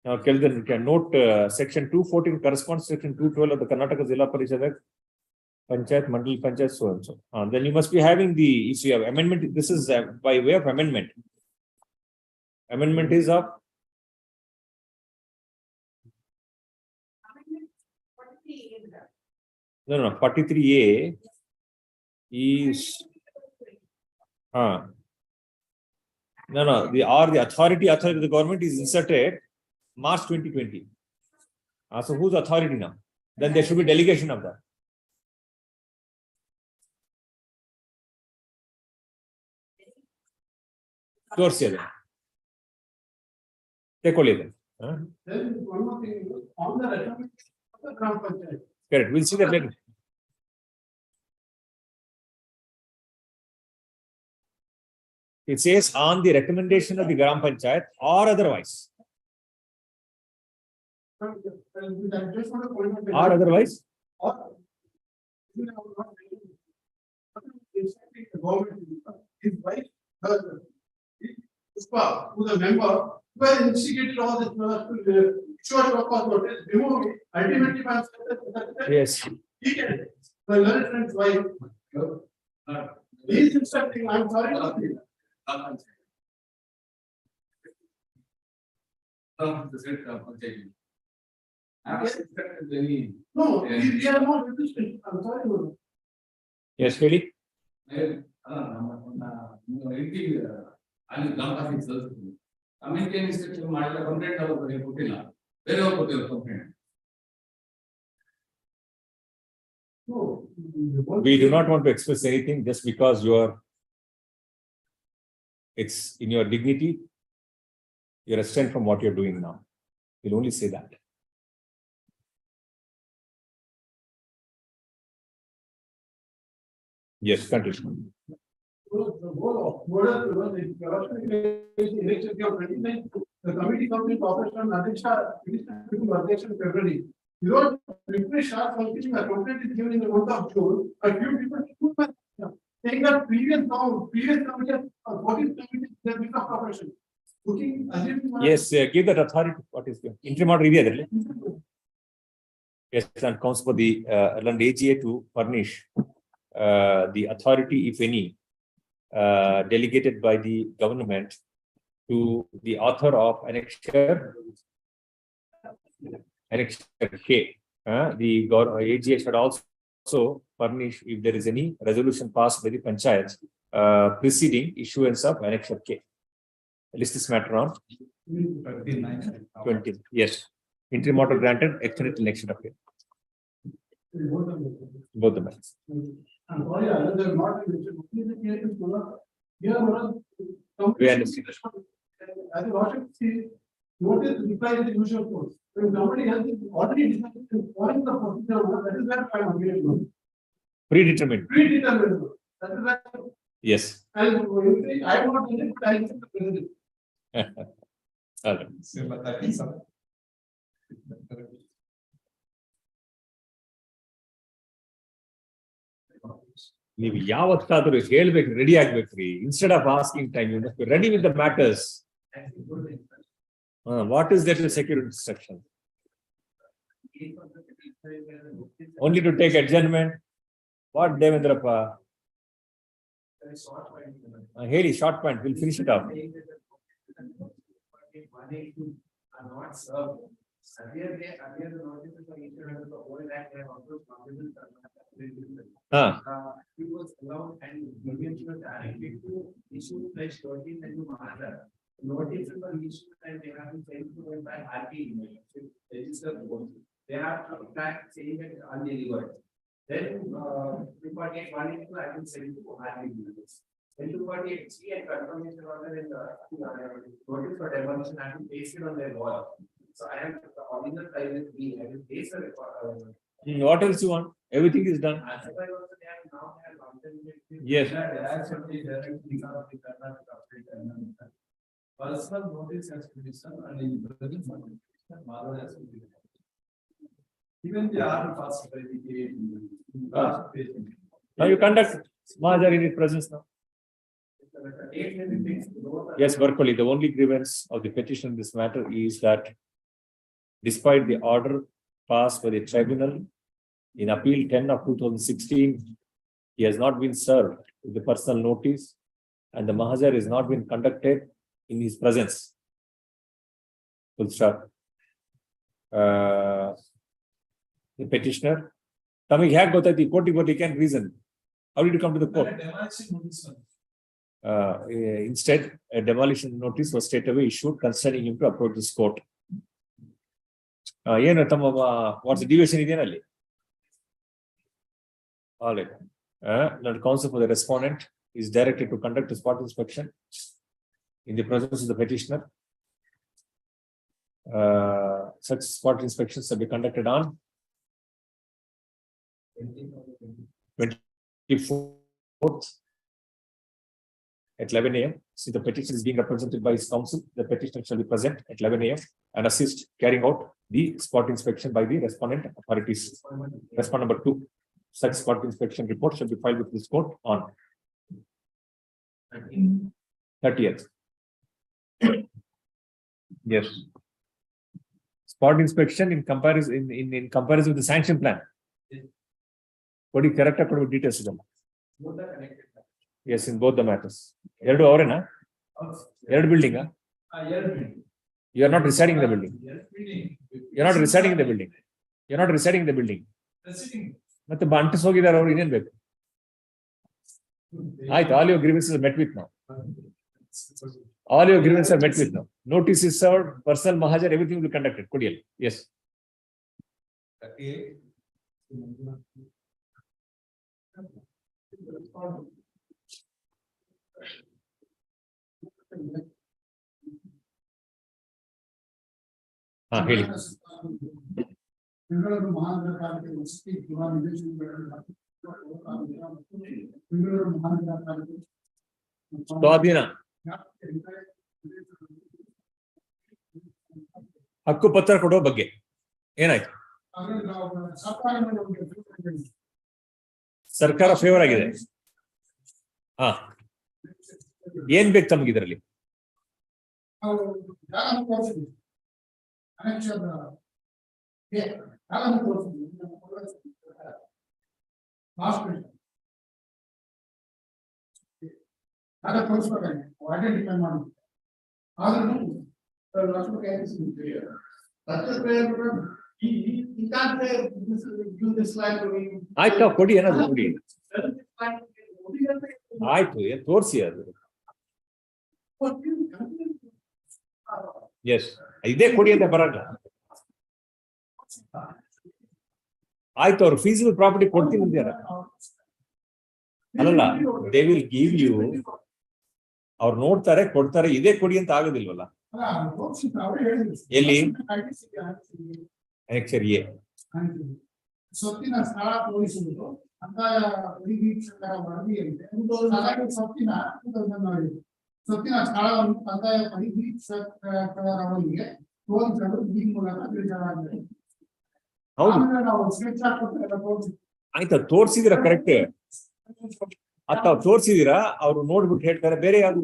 Now, Kelvin, you can note section 214 corresponds to section 212 of the Karnataka Zilla Parishad Act, Panchayat, Mandal Panchayat, so and so. Then you must be having the issue of amendment. This is by way of amendment. Amendment is of no, 43A is the authority of the government is inserted March 2020. So whose authority now? Then there should be delegation of that. ತೋರಿಸಿದೆ ತಗೊಳ್ಳಿದೆ. Then one more thing, on the recommendation of the Gram Panchayat. Correct. We'll see that later. It says on the recommendation of the Gram Panchayat or otherwise. Or otherwise. His wife, Puspa, who's a member, who has instigated all this short notice, remove it, ultimately by Yes. he can, the learned friend's wife. He is instructing, I'm sorry. No, we are not resistant, I'm sorry. Yes, really? ಅಲ್ಲಿ ಗ್ರಾಮ panchayat ಸಲ್ಲಿಸ್ತೀವಿ community instruction ಮಾಡಿಲ್ಲ complaint ಅವ್ರು ಕೊಟ್ಟಿಲ್ಲ ಬೇರೆಯವ್ರು ಕೊಟ್ಟಿಲ್ಲ complaint. We do not want to express anything just because it's in your dignity, you're absent from what you're doing now. We'll only say that. Yes, continue. The goal of model election of 29, the committee comes in operation on Adhyaksha, February. You don't refresh our functioning, a complaint is given in the month of June, a few people saying that previous commission, what is committee, the bit of corporation. Looking, assuming. Yes, give that authority. What is the interim order review? Yes, and counts for the land AGA to furnish the authority, if any, delegated by the government to the author of annexure K. The AGA should also furnish if there is any resolution passed by the panchayats preceding issuance of annexure K. List this matter on 20. Yes. Interim order granted, extended till next of K. Both the matters. We understand. As a lordship, see, notice reply is the usual course. When somebody else is already decided to follow the procedure, that is where I am again. Predetermined. Predetermined. That is where. Yes. I am not in it, but I am the president. All right. ನೀವು ಯಾವತ್ತಾದರೂ ಹೇಳ್ಬೇಕು ready ಆಗ್ಬೇಕ್ರಿ instead of asking time you must be ready with the matters what is that security instruction only to take adjournment what Devendrappa ಹೇಳಿ short point will finish it off He was allowed and given to directly to issue fresh notice and to Mahara. Notices were issued and they have been sent to them by RP email, register board. They have to track saying that undelivered. Then 248 I can send to RP emails. Then 248 C and confirmation order in the notice for demolition have been pasted on their wall. So I have the original file with me. I will paste the record. What else you want? Everything is done. Yes. Personal notice has to be done and in presence of Madhav has to be done. Even the other fast Now you conduct Mahajar in his presence now. Yes, Barkoli, the only grievance of the petition in this matter is that despite the order passed by the tribunal in appeal 10 of 2016, he has not been served with the personal notice and the Mahajar has not been conducted in his presence. Full stop. The petitioner, Tamik Hag got the court, he can reason. How did you come to the court? Instead, a demolition notice was straight away issued concerning him to approach this court. What's the deviation in the all right. The counsel for the respondent is directed to conduct a spot inspection in the presence of the petitioner. Such spot inspections will be conducted on 24th at 11 a.m. See, the petition is being represented by his counsel. The petitioner shall be present at 11 a.m. and assist carrying out the spot inspection by the respondent authorities. Respondent number 2. Such spot inspection report shall be filed with this court on 30th. Yes. Spot inspection in comparison in comparison with the sanction plan. What do you correct according to details? Yes, in both the matters. Erdu avrena? Erdu building? You are not residing in the building. You are not residing in the building. You are not residing in the building. ಮತ್ತೆ ಅಂಟಿಸ್ ಹೋಗಿದ್ದಾರೆ ಅವರು ಇನ್ನೇನ್ ಬೇಕು ಆಯ್ತು all your grievances are met with now. All your grievances are met with now. Notice is served, personal Mahajar, everything will be conducted. Cordial. Yes. ಹೇಳಿ. ಬೆಂಗಳೂರು ಮಹಾನಗರ ಪಾಲಿಕೆ ವಸತಿ ಗೃಹ ನಿವೇಶನಗಳನ್ನು ಬೆಂಗಳೂರು ಮಹಾನಗರ ಪಾಲಿಕೆ ಸ್ವಾಧೀನ ಹಕ್ಕು ಪತ್ರ ಕೊಡೋ ಬಗ್ಗೆ ಏನಾಯ್ತು? ಸರ್ಕಾರ ಫೇವರ್ ಆಗಿದೆ. ಹಾ, ಏನ್ ಬೇಕು ತಮ್ಗೆ ಇದರಲ್ಲಿ? ಆಯ್ತಾ, ಕೊಡಿ, ಏನಾದ್ರು ಕೊಡಿ. ಆಯ್ತು, ಏನ್ ತೋರಿಸಿ ಅದು. ಎಸ್, ಇದೇ ಕೊಡಿ ಅಂತ ಬರಲ್ಲ. ಆಯ್ತು, ಅವ್ರು ಫೀಸಿಬಲ್ ಪ್ರಾಪರ್ಟಿ ಕೊಡ್ತೀನಿ ಅಂತಾರ. ಅಲ್ಲಲ್ಲ, ದೇ ವಿಲ್ ಗಿವ್ ಯು. ಅವ್ರು ನೋಡ್ತಾರೆ, ಕೊಡ್ತಾರೆ, ಇದೇ ಕೊಡಿ ಅಂತ ಆಗೋದಿಲ್ವಲ್ಲ. ಎಲ್ಲಿ annexure A. ಸೊತ್ತಿನ ಸ್ಥಳ ತೋರಿಸುವುದು ಕಂದಾಯ ಪರಿವೀಕ್ಷಕರ ವರದಿಯಂತೆ ಸೊತ್ತಿನ ಸ್ಥಳವನ್ನು ಕಂದಾಯ ಪರಿವೀಕ್ಷಕರವರಿಗೆ ತೋರಿಸಲು ಈ ಮೂಲಕ ತಿಳಿಸಲಾಗಿದೆ. ನಾವು ಸ್ಕೆಚ್ ಹಾಕಿ ಆಯ್ತಾ, ತೋರ್ಸಿದಿರ ಕರೆಕ್ಟ್. ಅಥವಾ ತೋರ್ಸಿದೀರಾ, ಅವ್ರು ನೋಡ್ಬಿಟ್ಟು ಹೇಳ್ತಾರೆ ಬೇರೆ ಯಾವ್ದು.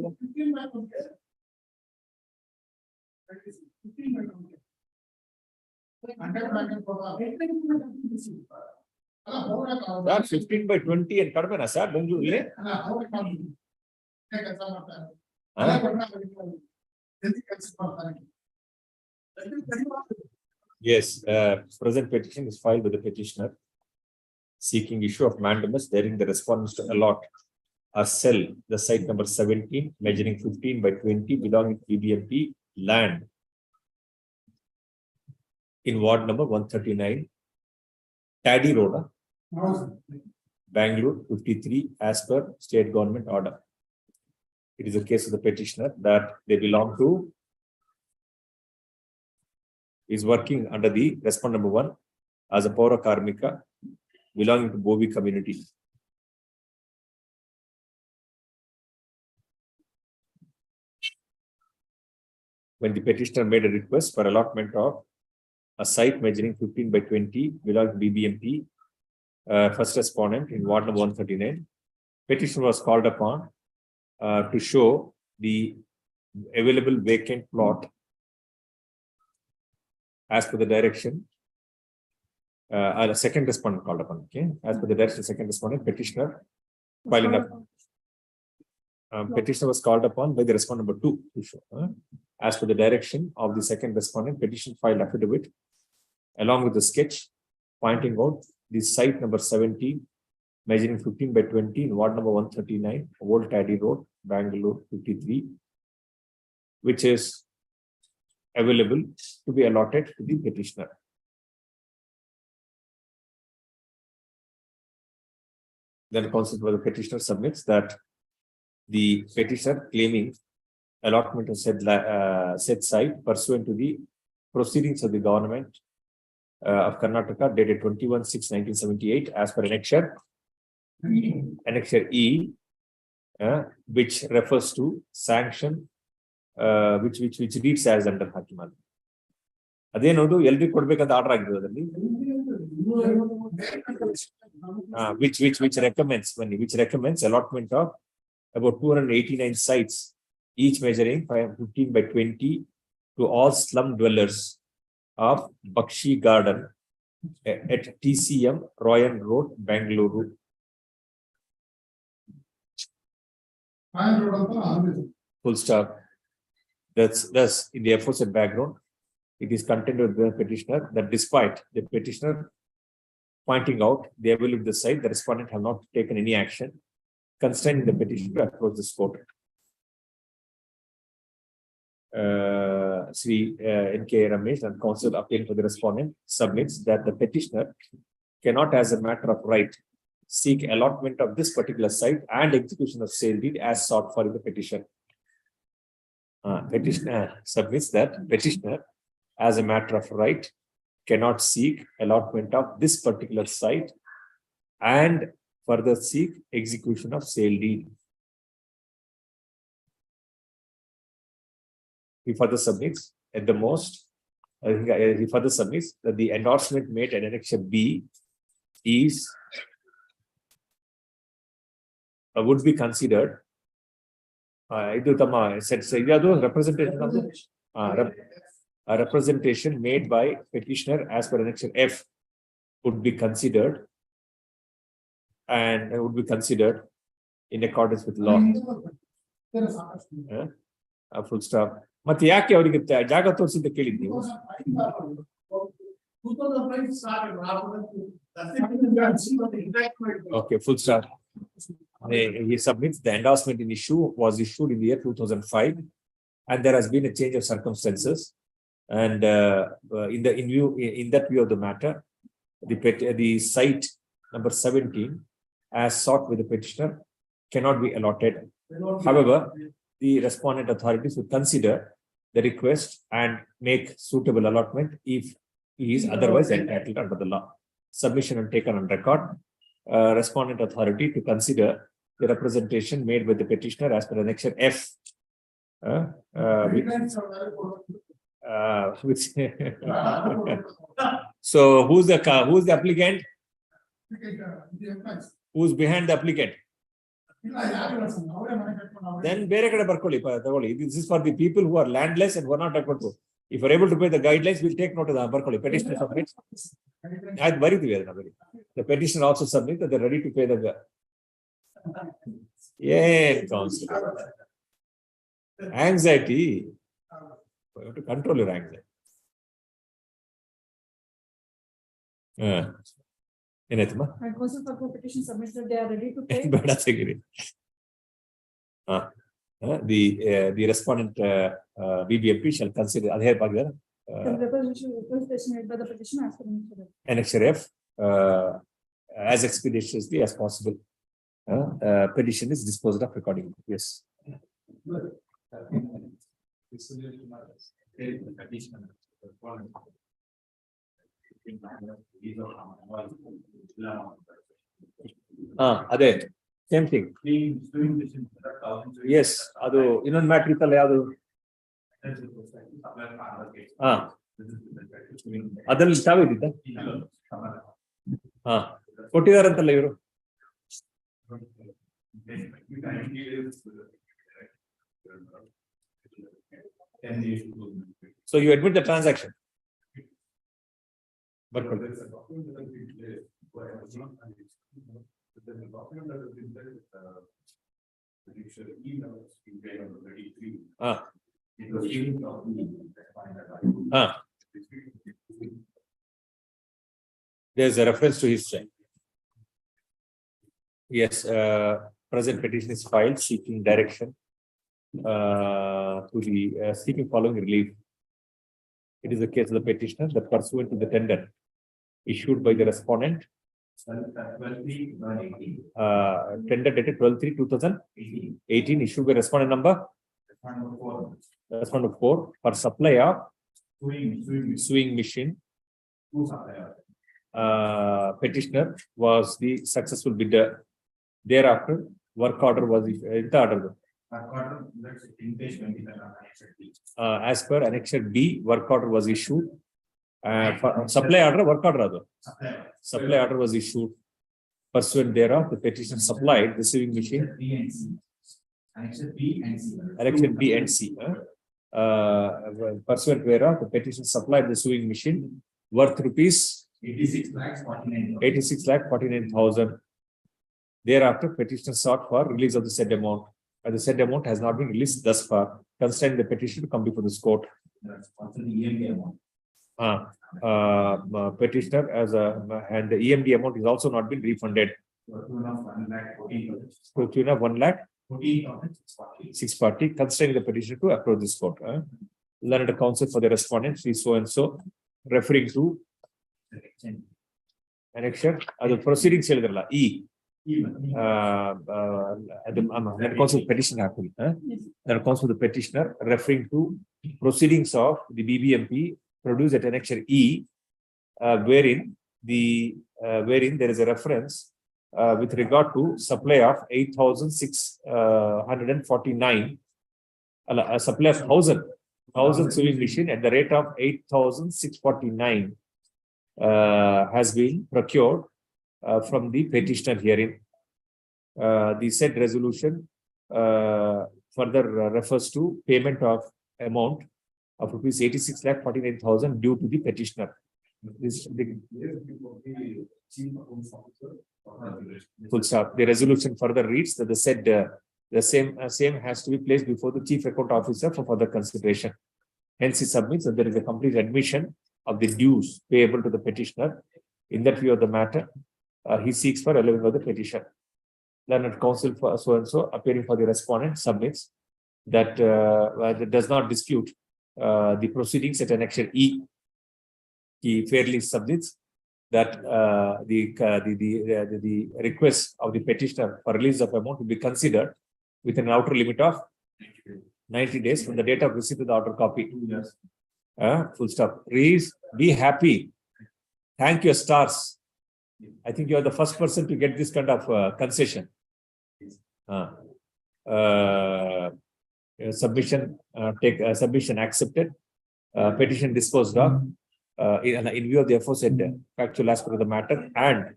ಸರ್ 15/20 ಏನ್ ಕಡಿಮೆನಾ ಸರ್ ಬೆಂಗಳೂರಲ್ಲಿ? Yes, present petition is filed with the petitioner seeking issue of mandamus, daring the respondents to allot or sell the site number 17 measuring 15/20 belonging to BBMP land in ward number 139 Taddy Road, Bangalore 53 as per state government order. It is a case of the petitioner that they belong to, is working under the respondent number 1 as a Paura Karmika belonging to Bobi community. When the petitioner made a request for allotment of a site measuring 15/20 belonging to BBMP, first respondent in ward number 139, petition was called upon to show the available vacant plot as per the direction. The second respondent called upon, okay, as per the direction, second respondent, petitioner filing up. Petitioner was called upon by the respondent number 2 to show, as per the direction of the second respondent, petition filed affidavit along with the sketch pointing out the site number 17 measuring 15/20 in ward number 139 Old Taddy Road, Bangalore 53, which is available to be allotted to the petitioner. Then counsel for the petitioner submits that the petitioner claiming allotment of said site pursuant to the proceedings of the government of Karnataka dated 21/6/1978 as per annexure E, which refers to sanction, which reads as under Hakiman. ಅದೇನೋದು ಎಲ್ರಿಗೂ ಕೊಡ್ಬೇಕಂತ order ಆಗಿದೆ ಅದರಲ್ಲಿ. which recommends allotment of about 289 sites, each measuring 15/20 to all slum dwellers of Bakshi Garden at TCM Royan Road, Bangalore. Full stop. Thus, in the aforesaid background, it is contended with the petitioner that despite the petitioner pointing out the availability of the site, the respondent have not taken any action, constraining the petitioner to approach this court. Sri N.K. Ramesh and counsel appealing for the respondent submits that the petitioner cannot, as a matter of right, seek allotment of this particular site and execution of sale deed as sought for in the petition. Petitioner submits that petitioner, as a matter of right, cannot seek allotment of this particular site and further seek execution of sale deed. He further submits at the most He further submits that the endorsement made at Annexure B is would be considered. ಇದು ತಮ್ಮ ಇದು representation of the a representation made by petitioner as per Annexure F would be considered and would be considered in accordance with law. Full stop. ಮತ್ತೆ ಯಾಕೆ ಅವರಿಗೆ ಜಾಗ ತೋರಿಸಿದ್ದ ಕೇಳಿದ್ ನೀವು? Okay, full stop. He submits the endorsement was issued in the year 2005, and there has been a change of circumstances. And in that view of the matter, the site number 17, as sought with the petitioner, cannot be allotted. However, the respondent authorities would consider the request and make suitable allotment if he is otherwise entitled under the law. Submission and taken on record. Respondent authority to consider the representation made by the petitioner as per Annexure F. So who's the applicant? Who's behind the applicant? Then ಬೇರೆ ಕಡೆ ಬರ್ಕೊಳ್ಳಿ ತಗೊಳ್ಳಿ. This is for the people who are landless and who are not able to. If you are able to pay the guidelines, we'll take note of that. ಬರ್ಕೊಳ್ಳಿ. Petitioner submits. ಅದು ಬರೀತೀವಿ ಅದನ್ನ ಬರೀ. The petitioner also submits that they're ready to pay the. Counsel. Anxiety. You have to control your anxiety. ಏನಾಯ್ತಮ್ಮ? And also for petition submitted, they are ready to pay. ಬೇಡ ತೆಗೀರಿ. The respondent BBMP shall consider ಅದೇ ಹೇಳಾಗಿದೆ. Representation made by the petition as per Annexure F as expeditiously as possible. Petition is disposed of accordingly. Yes. ಅದೇ same thing. Yes, ಅದು ಇನ್ನೊಂದು matter ಇತ್ತಲ್ಲ ಯಾವುದು? ಅದ್ರಲ್ಲಿ ತಾವಿದ್ದ ಕೊಟ್ಟಿದಾರಂತಲ್ಲ ಇವರು. So you admit the transaction. There's a reference to his side. Yes, present petition is filed seeking direction to the seeking following relief. It is the case of the petitioner that pursuant to the tender issued by the respondent, tender dated 12/3/2018, issued by respondent number 4 for supply of sewing machine. Petitioner was the successful bidder. Thereafter, work order was as per Annexure B, work order was issued. For supply order, work order. Supply order was issued. Pursuant thereof, the petitioner supplied the sewing machine. Annexure B and C. Pursuant whereof, the petitioner supplied the sewing machine worth rupees 86,49,000. Thereafter, petitioner sought for release of the said amount. And the said amount has not been released thus far, considering the petition to come before this court. Petitioner and the EMD amount is also not been refunded. To the tune of 1,14,640, considering the petition to approach this court. Learned counsel for the respondent, is so and so, referring to annexure. The proceedings E. That counsel petition happened. That counsel the petitioner referring to proceedings of the BBMP produced at Annexure E, wherein there is a reference with regard to supply of 8,649, a supply of 1,000 1,000 sewing machine at the rate of 8,649 has been procured from the petitioner herein. The said resolution further refers to payment of amount of rupees 86,49,000 due to the petitioner. Full stop. The resolution further reads that the same has to be placed before the chief account officer for further consideration. Hence, he submits that there is a complete admission of the dues payable to the petitioner. In that view of the matter, he seeks for allowing of the petition. Learned counsel for so and so appearing for the respondent submits that does not dispute the proceedings at annexure E. He fairly submits that the request of the petitioner for release of amount will be considered within an outer limit of 90 days from the date of receipt of the outer copy. Full stop. Please be happy. Thank your stars. I think you are the first person to get this kind of concession. Submission submission accepted. Petition disposed of. In view of the aforesaid factual aspect of the matter and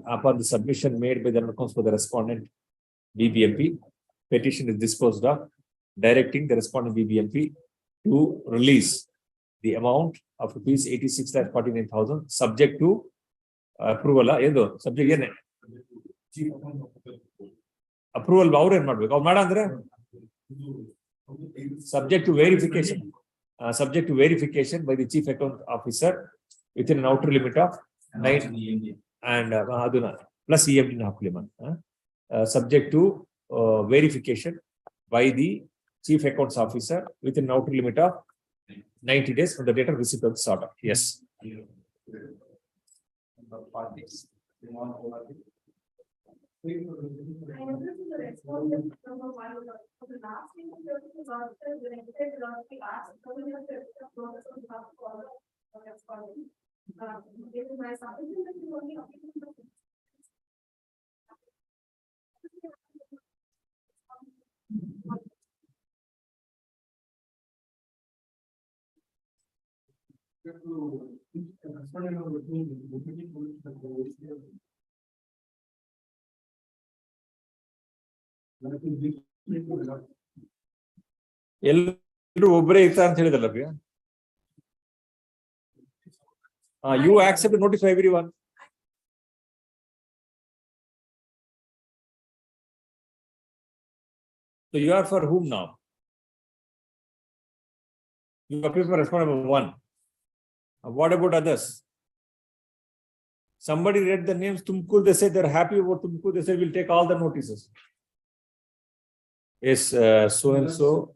upon the submission made by the accounts for the respondent BBMP, petition is disposed of, directing the respondent BBMP to release the amount of rupees 86,49,000 subject to approval. Subject approval subject to verification. Subject to verification by the chief account officer within an outer limit of 9 and plus EMD subject to verification by the chief accounts officer within an outer limit of 90 days from the date of receipt of this order. Yes. I understood the response from the one of the last thing about the related we asked for the process of the responding. This is my supposition that you only you accept the notice for everyone. So you are for whom now? You appear for respondent 1. What about others? Somebody read the names Tumkur, they said they're happy about Tumkur, they said we'll take all the notices. Yes, so and so.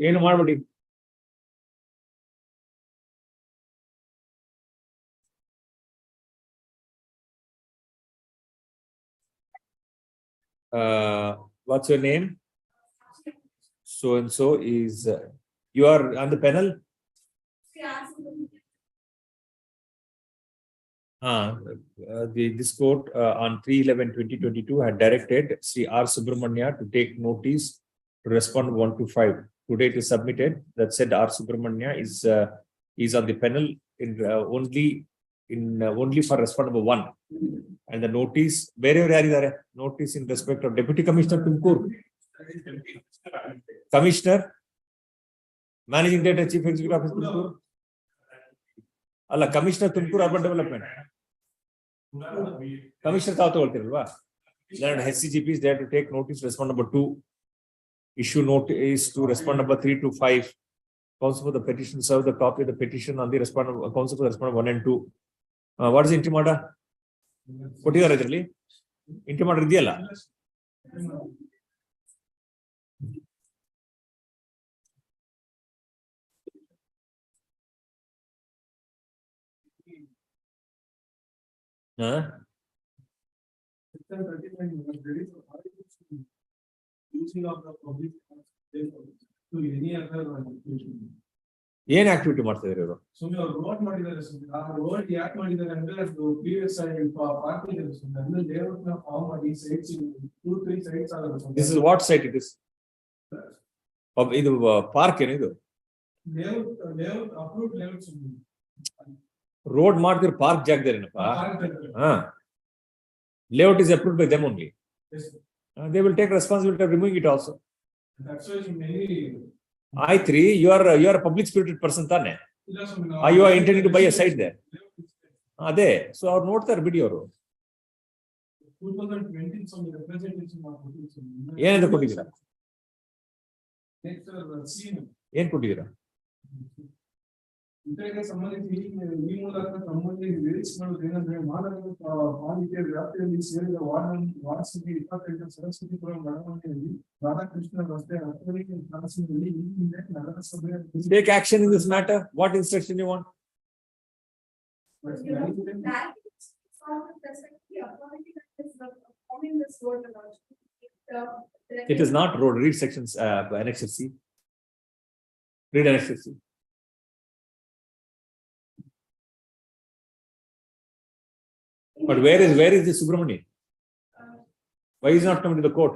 ಏನು ಮಾಡ್ಬಿಡಿ what's your name? So and so is you are on the panel? This court on 3/11/2022 had directed Sri R. Subramanya to take notice to respond 1 to 5. Today it is submitted that said R. Subramanya is on the panel in only for respond number 1. And the notice, wherever notice in respect of Deputy Commissioner Tumkur, Commissioner, Managing Director, Chief Executive Officer Tumkur. Allah, Commissioner Tumkur Urban Development. Commissioner Tautoltiralva. Then HCGP is there to take notice, respond number 2. Issue notice to respond number 3 to 5. Counsel for the petition serve the copy of the petition on the respondent. Counsel for the respondent 1 and 2. What is intimata? What is the intimata idiyalla? Using of the public to any other institution. ಏನ್ activity ಮಾಡ್ತಾ ಇದ್ರು ಇವರು? ಸುಮ್ಮನೆ ಅವ್ರು road ಮಾಡಿದ್ದಾರೆ ಸುಮ್ಮನೆ ಆ road ಯಾಕೆ ಮಾಡಿದ್ದಾರೆ ಅಂದ್ರೆ ಅದು ಪ್ರೀವಿಯಸ್ ಆಗಿ ಪಾರ್ಕಿಂಗ್ ಇದೆ ಸುಮ್ಮನೆ ಅಂದ್ರೆ ಲೇಔಟ್ ನ ಫಾರ್ಮ್ ಮಾಡಿ ಸೈಟ್ಸ್ 2-3 ಸೈಟ್ಸ್ ಆಗುತ್ತೆ this is what site it is? ಇದು ಪಾರ್ಕ್ ಏನು ಇದು? ಲೇಔಟ್ ಅಪ್ರೂವ್ಡ್ ಲೇಔಟ್ ಸುಮ್ಮನೆ ರೋಡ್ ಮಾಡ್ತಿರೋ ಪಾರ್ಕ್ ಜಾಗದೇನಪ್ಪ? ಹಾ, layout is approved by them only. They will take responsibility of removing it also. That's why many I3, you are a public spirited person ತಾನೆ? Are you intending to buy a site there? ಅದೇ, so ಅವ್ರು ನೋಡ್ತಾರೆ ಬಿಡಿ ಅವರು. 2020 some representation ಮಾಡ್ಕೊಟ್ಟಿದ್ದಾರೆ. ಏನಂತ ಕೊಟ್ಟಿದ್ದೀರಾ? ಏನ್ ಕೊಟ್ಟಿದ್ದೀರಾ? ಇದಕ್ಕೆ ಸಂಬಂಧಿಸಿ ಈ ಮೂಲಕ ತಮ್ಮಲ್ಲಿ ರಿಲೀಸ್ ಮಾಡೋದು ಏನಂದ್ರೆ ಮಾನವ ಪಾಲಿಕೆ ವ್ಯಾಪ್ತಿಯಲ್ಲಿ ಸೇರಿದ ವಾರ್ಡ್ ಸಂಖ್ಯೆ 28 ಸರಸ್ವತಿಪುರ ಬಡಾವಣೆಯಲ್ಲಿ ರಾಧಾಕೃಷ್ಣ ರಸ್ತೆ ಹತ್ತನೇ ತಾಲೂಕಿನಲ್ಲಿ ಈ ಹಿಂದೆ ನಗರಸಭೆಯ Take action in this matter. What instruction you want? It is not road. Read sections, annexure C. Read annexure C. But where is the Subramani? Why is he not coming to the court?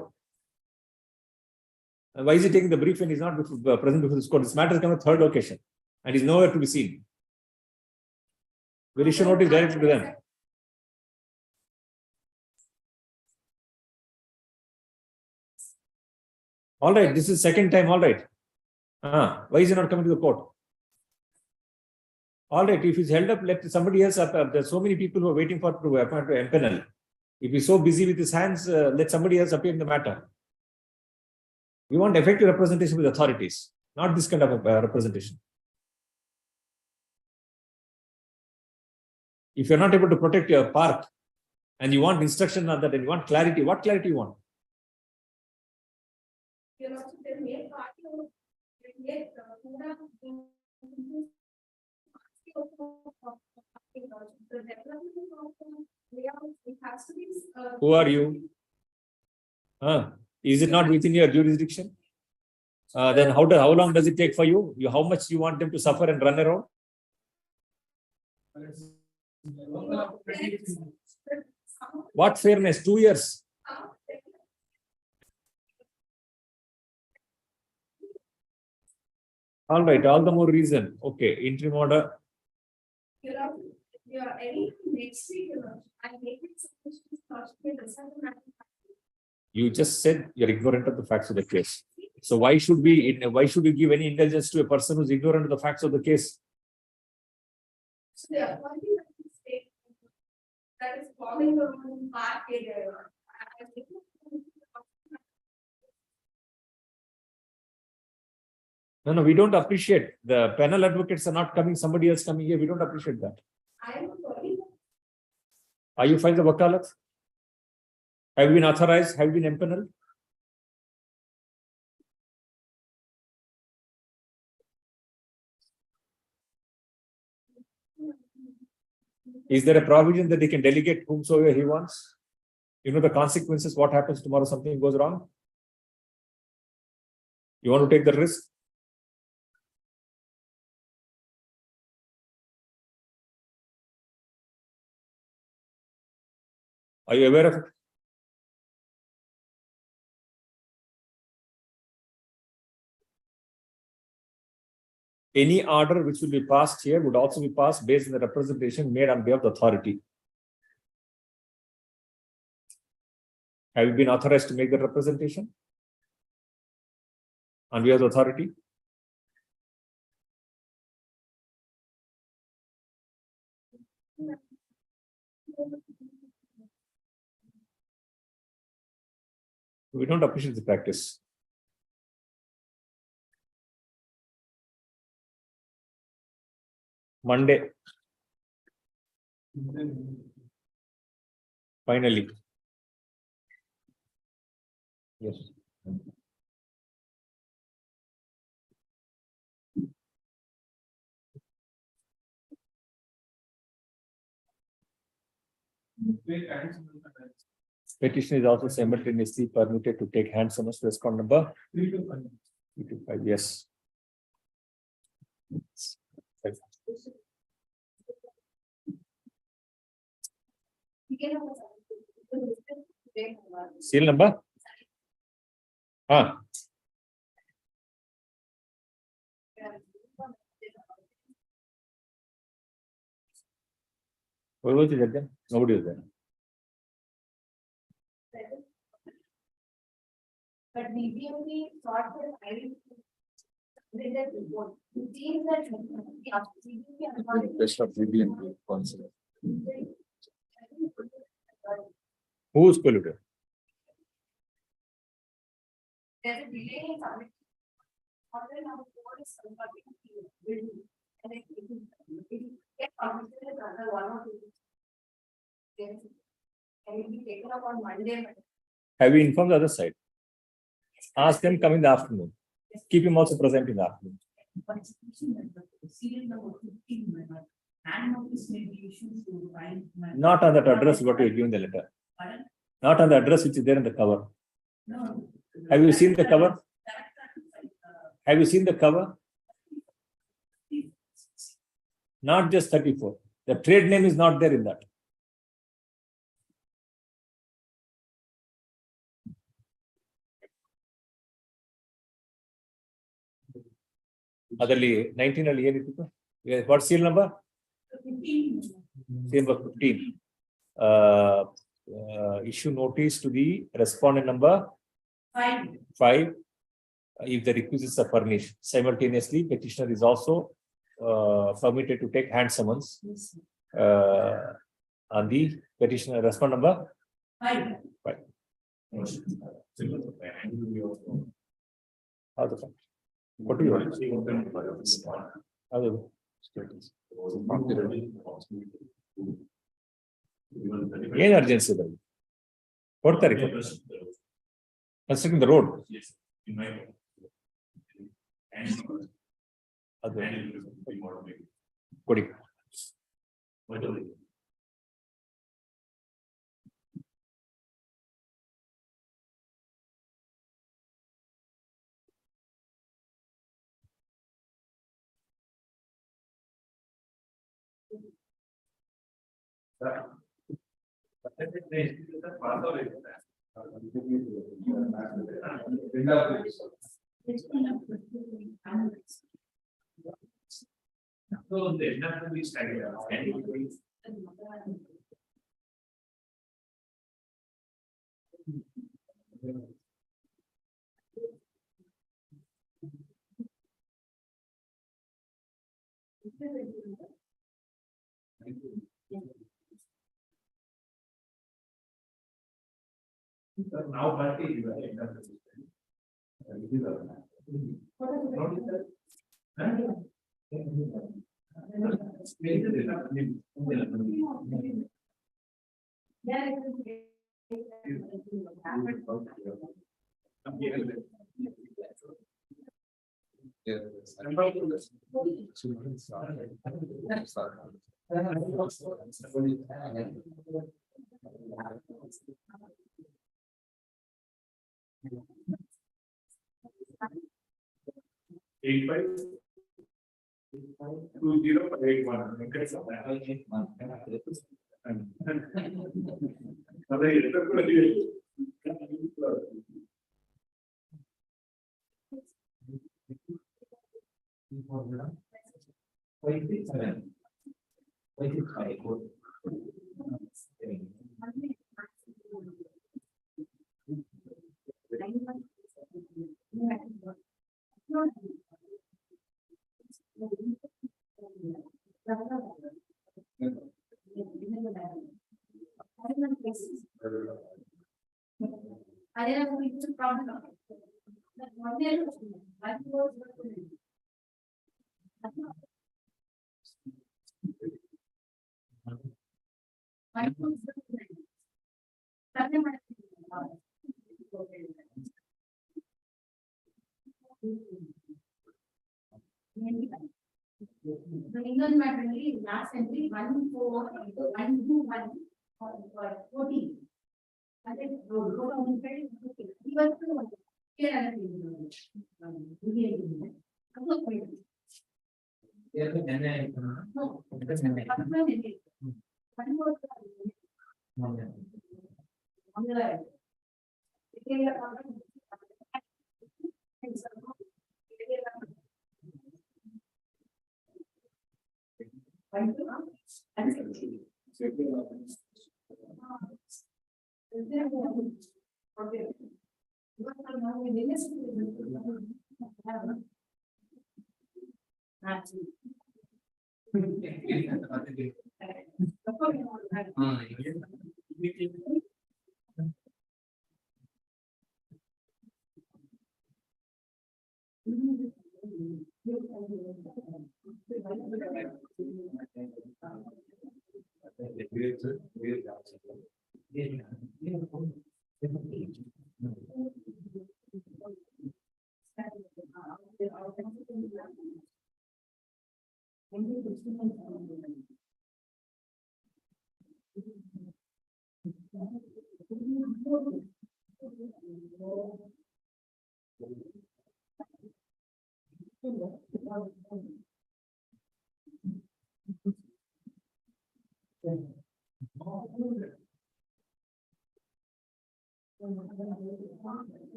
And why is he taking the brief when he is not present before this court? This matter has come at third location and is nowhere to be seen. We issue notice directly to them. All right, this is second time, all right. Why is he not coming to the court? All right, if he's held up, let somebody else up. There are so many people who are waiting for to appoint to MPNL. If he's so busy with his hands, let somebody else appear in the matter. We want effective representation with authorities, not this kind of representation. If you're not able to protect your park and you want instruction on that and you want clarity, what clarity you want? Who are you? Is it not within your jurisdiction? Then how long does it take for you? How much you want them to suffer and run around? What fairness? 2 years. All right, all the more reason. Okay, interim order. You just said you're ignorant of the facts of the case. So why should we give any indulgence to a person who's ignorant of the facts of the case? That is following the park area. No, we don't appreciate. The panel advocates are not coming, somebody else coming here. We don't appreciate that. I am sorry. Are you filed the wakalat? Have you been authorized? Have you been empaneled? Is there a provision that they can delegate whomsoever he wants? You know the consequences, what happens tomorrow something goes wrong? You want to take the risk? Are you aware of it? Any order which will be passed here would also be passed based on the representation made on behalf of the authority. Have you been authorized to make the representation on behalf of the authority? We don't appreciate the practice. Monday. Finally. Yes. Petitioner is also simultaneously permitted to take handsomest response number 3 to 5. Yes. Serial number? Where was it then? Nobody was there. But BBMP thought that I read that report. It seems that Best of BBMP concept. Who's polluted? there's a delay in submission. Order number 4 is converting to building. And it get submitted as another 1 or 2. Then can it be taken up on Monday? Have you informed the other side? Ask them come in the afternoon. Keep him also present in the afternoon. Not on that address what you are giving the letter. Not on the address which is there in the cover. Have you seen the cover? Have you seen the cover? Not just 34. The trade name is not there in that. ಅದರಲ್ಲಿ 19 ಅಲ್ಲಿ ಏನಿತ್ತು? What serial number? 15. Serial number 15. Issue notice to the respondent number 5. If the requisites are furnished. Simultaneously, petitioner is also permitted to take hand summons on the petitioner respondent number 5. How the fact? What do you want? ಏನು urgency ಇದೆ? ಕೊಡ್ತಾರೆ constructing the road. ಅದು ಕೊಡಿ. So the end of the study, can you please? Now, party is the end of the study. Eight five 2081. The England matter last entry 14121 14. I think he was here.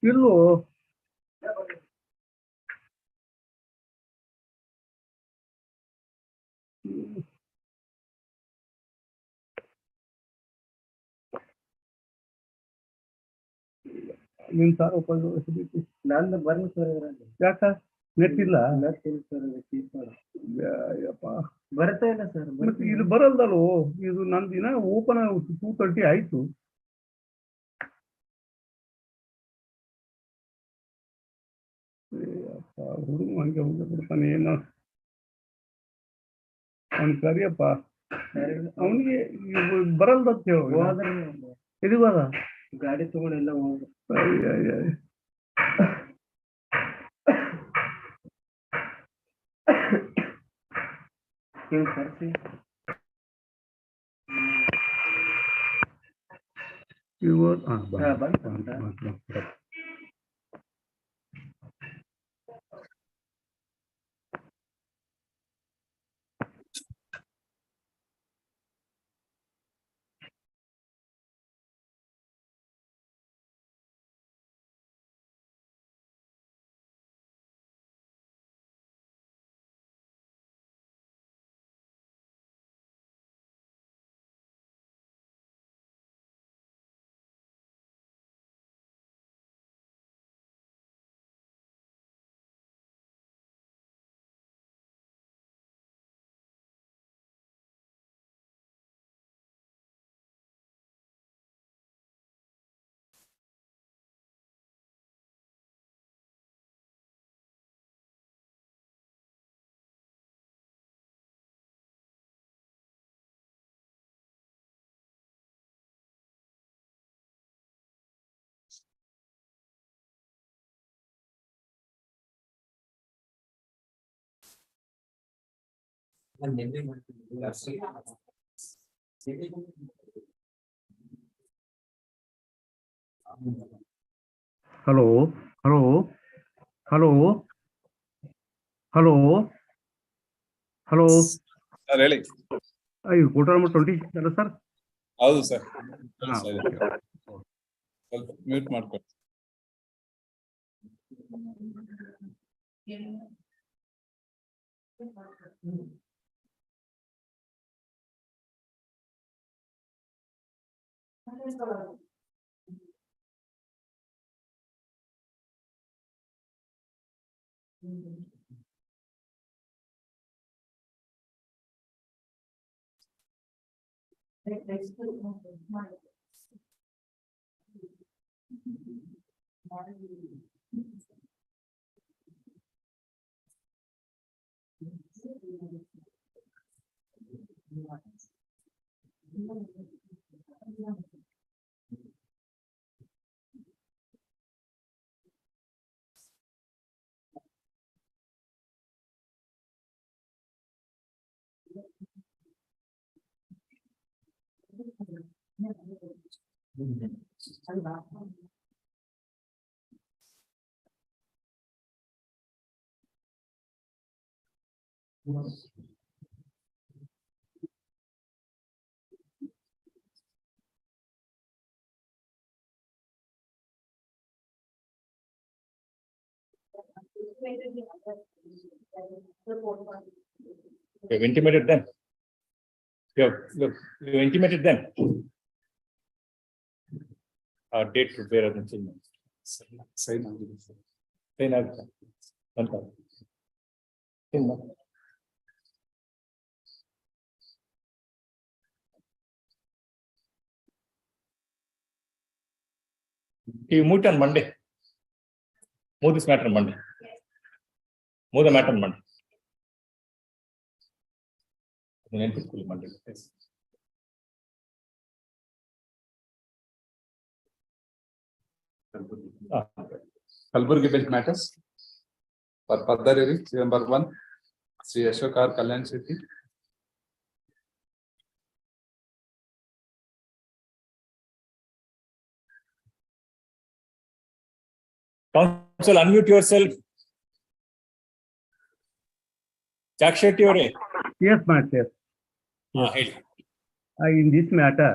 ಇಲ್ಲೋ ನಿನ್ sir ಉಪಯೋಗಿಸಬೇಕು ನಂದು ಬರ್ಲಿ sir ಯಾಕ net ಇಲ್ಲ ಬರ್ತಾ ಇಲ್ಲ sir ಮತ್ತೆ ಇದು ಬರಲ್ದಲ್ವೋ ಇದು ನಂದು ದಿನ ಓಪನ್ 2:30 ಆಯ್ತು ಹುಡುಗ ಹಂಗೆ ಹೋಗಿ ಬಿಡ್ತಾನೆ ಏನೋ ಅವ್ನು ಕರಿಯಪ್ಪ ಅವನಿಗೆ ಬರಲ್ದಂತ ಹೇಳು ಇದಿವಾಗ ಗಾಡಿ ತಗೊಂಡೆಲ್ಲ ಹೋಗ ಕರ್ಸಿ ಬಂತು hello hello hello hello hello sir ಹೇಳಿ. ಇದು ಕೋಟ ನಂಬರ್ 26 ಅಲ್ಲ ಸರ್? ಹೌದು ಸರ್. ಸ್ವಲ್ಪ ಮ್ಯೂಟ್ ಮಾಡ್ಕೊಳ್ಳಿ. You've intimated them. You intimated them. Date to bear the change. Sign You meet on Monday. Move this matter on Monday. Move the matter on Monday. Monday. Yes. Kalburgi bench matters. For further hearing, number 1, Sri Ashok R. Kalyan Shetty. Counsel, unmute yourself. Chak Shetty, Yes, Master. ಹೇಳಿ. In this matter,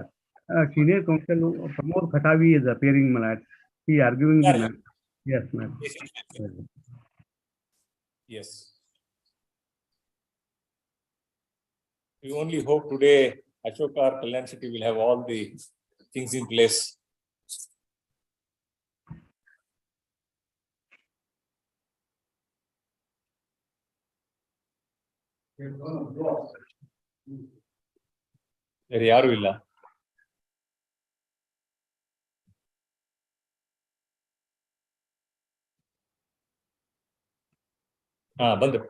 senior counsel Pramod Khatavi is appearing, my lord. He arguing the matter. Yes, ma'am. Yes. We only hope today Ashoka or Kalyan Shetty will have all the things in place. ಬೇರೆ ಯಾರು ಇಲ್ಲ. ಬಂದ್ರು.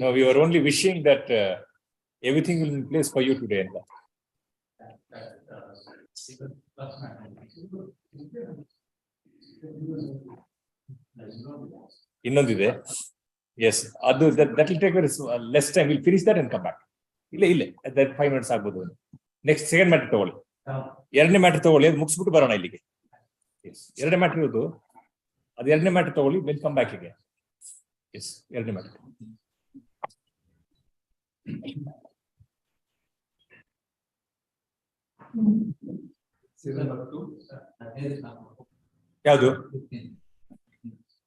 No, we were only wishing that everything will be in place for you today. ಇನ್ನೊಂದಿದೆ. Yes, that will take less time. We'll finish that and come back. ಇಲ್ಲ that 5 minutes ಆಗ್ಬೋದು. Next second matter ತಗೊಳ್ಳಿ. ಎರಡನೇ matter ತಗೊಳ್ಳಿ, ಅದು ಮುಗಿಸ್ಬಿಟ್ಟು ಬರೋಣ ಇಲ್ಲಿಗೆ. ಎರಡನೇ ಮ್ಯಾಟರ್ ಇರೋದು, ಅದು ಎರಡನೇ ಮ್ಯಾಟರ್ ತಗೊಳ್ಳಿ, we'll come back again. Yes, ಎರಡನೇ ಮ್ಯಾಟರ್.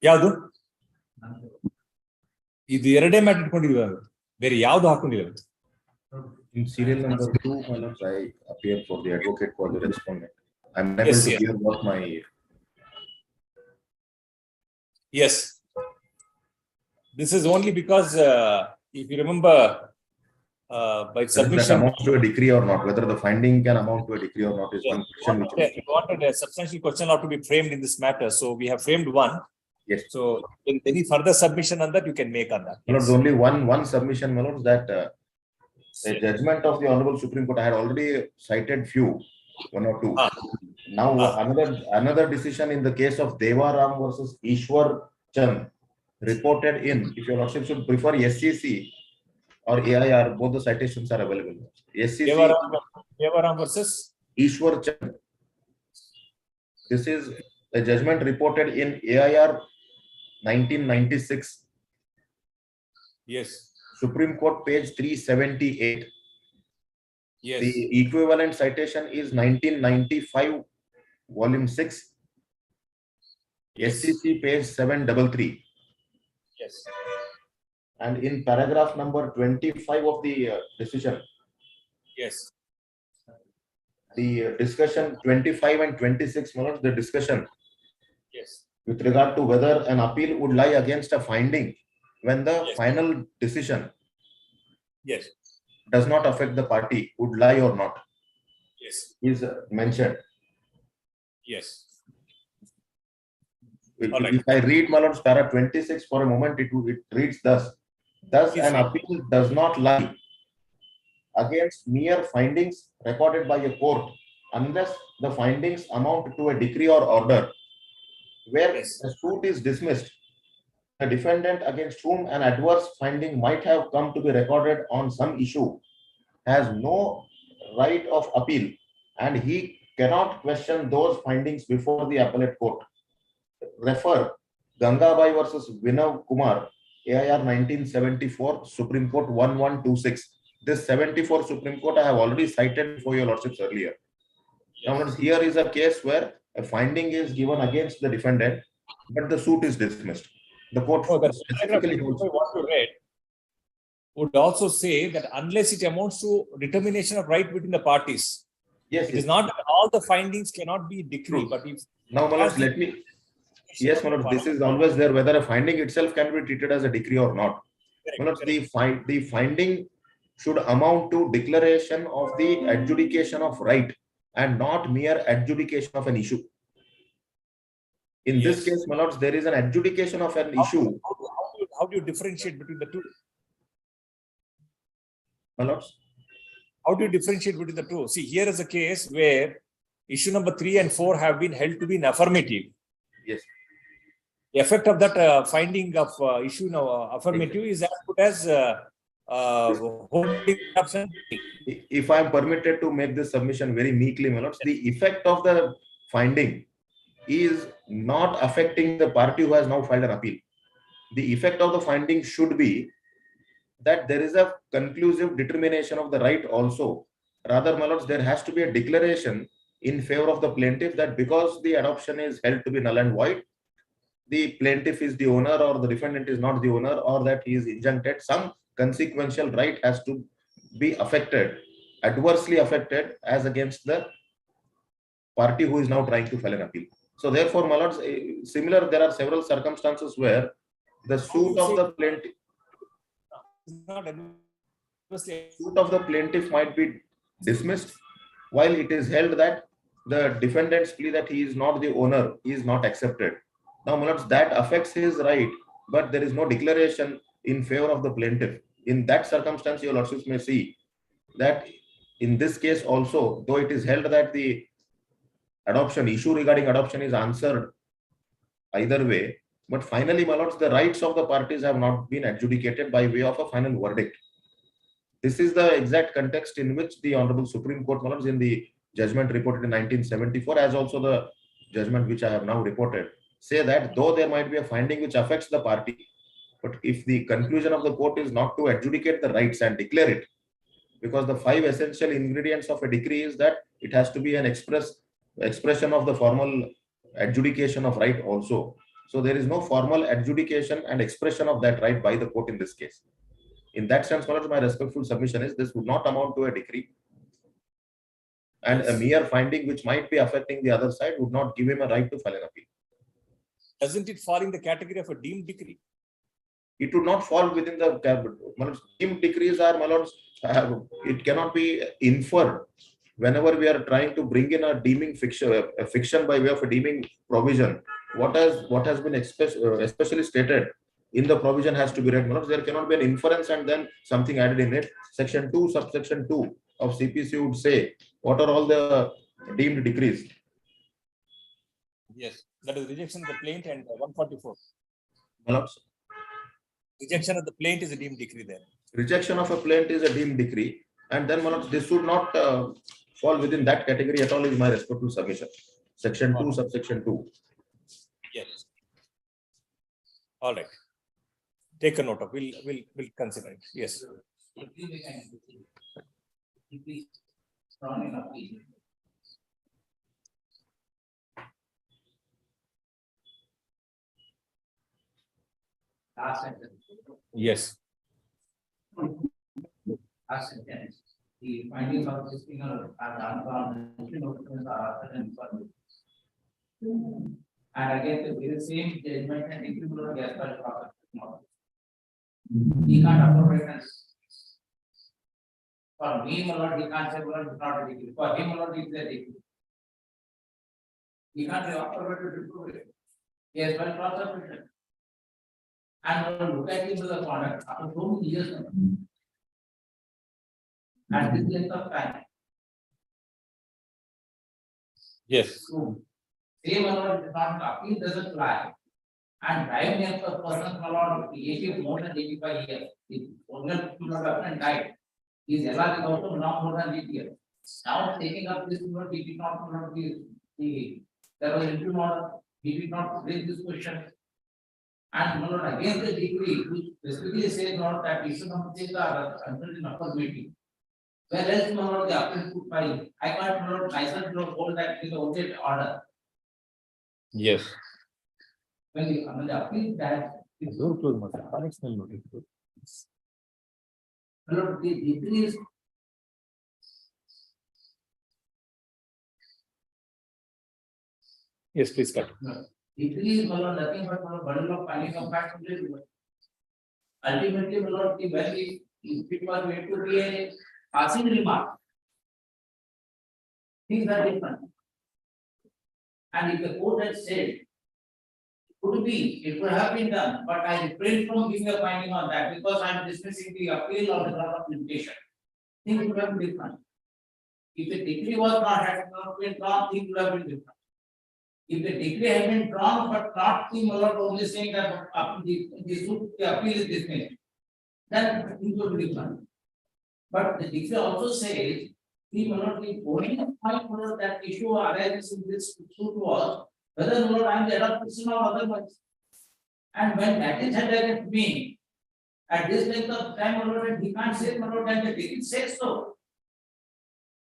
ಯಾವುದು ಇದು ಎರಡೇ ಮ್ಯಾಟರ್ ಇಟ್ಕೊಂಡಿದ್ವಿ, ಬೇರೆ ಯಾವ್ದು ಹಾಕೊಂಡಿಲ್ಲ. In serial number 2, I appear for the advocate for the respondent. I'm unable to hear what my. Yes, this is only because if you remember by submission, that amounts to a decree or not, whether the finding can amount to a decree or not is one question. You wanted a substantial question ought to be framed in this matter, so we have framed one. Yes. So any further submission on that you can make on that. Yes. Only one submission, my lords, that a judgment of the Honorable Supreme Court. I had already cited few, one or two. Now another decision in the case of Devaram versus Ishwar Chand, reported in, if your lordship should prefer SCC or AIR, both the citations are available. SCC Devaram versus Ishwar Chand. This is a judgment reported in AIR 1996. Yes. Supreme Court page 378. Yes. The equivalent citation is 1995 volume 6. Yes. SCC page 733. Yes. And in paragraph number 25 of the decision. Yes. The discussion 25 and 26, the discussion. Yes. With regard to whether an appeal would lie against a finding when the final decision does not affect the party, would lie or not. Yes. Is mentioned. Yes. If I read my lord's para 26 for a moment, it reads thus. Thus an appeal does not lie against mere findings recorded by a court unless the findings amount to a decree or order where a suit is dismissed. The defendant against whom an adverse finding might have come to be recorded on some issue has no right of appeal and he cannot question those findings before the appellate court. Refer Gangabai versus Vinav Kumar, AIR 1974, Supreme Court 1126. This 74 Supreme Court I have already cited for your lordships earlier. Now, here is a case where a finding is given against the defendant, but the suit is dismissed. The court specifically holds. What you read would also say that unless it amounts to determination of right between the parties, yes, it is not that all the findings cannot be decree. But if now, Manoj, let me. Yes, Manoj, this is always there. Whether a finding itself can be treated as a decree or not. Manoj, the finding should amount to declaration of the adjudication of right and not mere adjudication of an issue. In this case, my lords, there is an adjudication of an issue. How do you differentiate between the two? My lords? How do you differentiate between the two? See, here is a case where issue number 3 and 4 have been held to be in affirmative. Yes. The effect of that finding of issue now affirmative is as good as holding absent. If I am permitted to make this submission very meekly, my lords, the effect of the finding is not affecting the party who has now filed an appeal. the effect of the finding should be that there is a conclusive determination of the right also. Rather, my lords, there has to be a declaration in favor of the plaintiff that because the adoption is held to be null and void, the plaintiff is the owner or the defendant is not the owner, or that he is injuncted, some consequential right has to be affected, adversely affected as against the party who is now trying to file an appeal. So therefore, my lords, similar, there are several circumstances where the suit of the plaintiff might be dismissed, while it is held that the defendant's plea that he is not the owner is not accepted. Now, my lords, that affects his right, but there is no declaration in favor of the plaintiff. In that circumstance, your lordships may see that in this case also, though it is held that the adoption issue regarding adoption is answered either way, but finally, my lords, the rights of the parties have not been adjudicated by way of a final verdict. This is the exact context in which the Honorable Supreme Court, my lords, in the judgment reported in 1974, as also the judgment which I have now reported, say that though there might be a finding which affects the party, but if the conclusion of the court is not to adjudicate the rights and declare it, because the 5 essential ingredients of a decree is that it has to be an expression of the formal adjudication of right also. So there is no formal adjudication and expression of that right by the court in this case. In that sense, my respectful submission is this would not amount to a decree, and a mere finding which might be affecting the other side would not give him a right to file an appeal. Doesn't it fall in the category of a deemed decree? It would not fall within the deemed decrees are, my lords, it cannot be inferred whenever we are trying to bring in a deeming fiction, a fiction by way of a deeming provision. What has been especially stated in the provision has to be read. There cannot be an inference and then something added in it. Section 2, subsection 2 of CPC would say what are all the deemed decrees. Yes, that is rejection of the plaint and 144. My lords, rejection of the plaint is a deemed decree there. Rejection of a plaint is a deemed decree, and then, my lords, this should not fall within that category at all, is my respectful submission. Section 2, subsection 2. Yes. All right. Take a note of. We'll consider it. Yes. Yes. The findings of this thing are and again, the same judgment and equivalent as per process. He can't appropriate. For me, my lord, he can't say, well, it's not a decree. For him, my lord, it's a decree. He can't appropriate to prove it. He has well process. And look at into the conduct after so many years. At this length of time. Yes. So, same amount is not appeal doesn't fly. And time length of person allowed 80 more than 85 years. The original people died. His LR is also not more than 8 years. Now taking up this note, he did not there was a review model, he did not raise this question. And against the decree, which specifically says not that issue of things are considered in upper meeting. Whereas the appeal could file, I can't myself hold that in the only order. Yes. When the appeal that the decree is yes, please cut. Decree is nothing but a bundle of finding of fact. Ultimately, when it was made to be a passing remark, things are different. And if the court had said, it would have been done, but I refrain from giving a finding on that because I am dismissing the appeal on the ground of limitation. Things would have been different. If the decree was had not been drawn, things would have been different. If the decree had been drawn but not the only saying that the appeal is dismissed, then things would be different. But the decree also says the only point that issue arises in this suit was whether I am the adult person or otherwise. And when that is held against me, at this length of time, my lord, he can't say, my lord, that the ticket says so.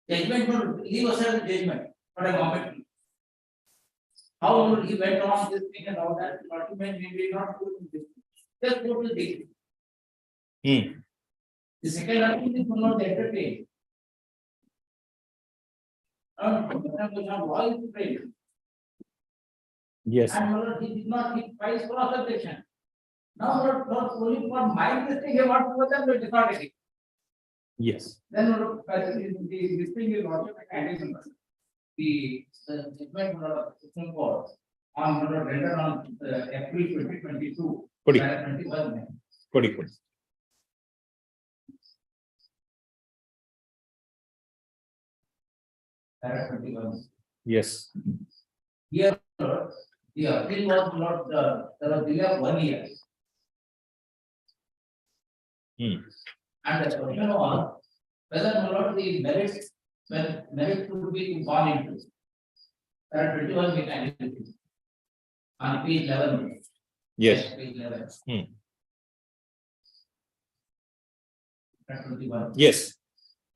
Judgment will leave aside the judgment for a moment. How he went on this thing and all that, ultimately we will not do this. Just go to the dictate. The second argument is not entertained. Law is framed. Yes. And my lord, he did not keep price for observation. Now, my lord, not only for my mistake, he want to them, but it's not a Yes. Then my lord, this thing is also a condition. The judgment of the Supreme Court on render on April 2022. Kodi. 21. Kodi, kodi. Para 21. Yes. Here, the appeal was not, there was delay of 1 year. And the question was whether or not the merits, when merits would be gone into. There are 21 mechanisms on page 11. Yes. Page 11. There are 21. Yes.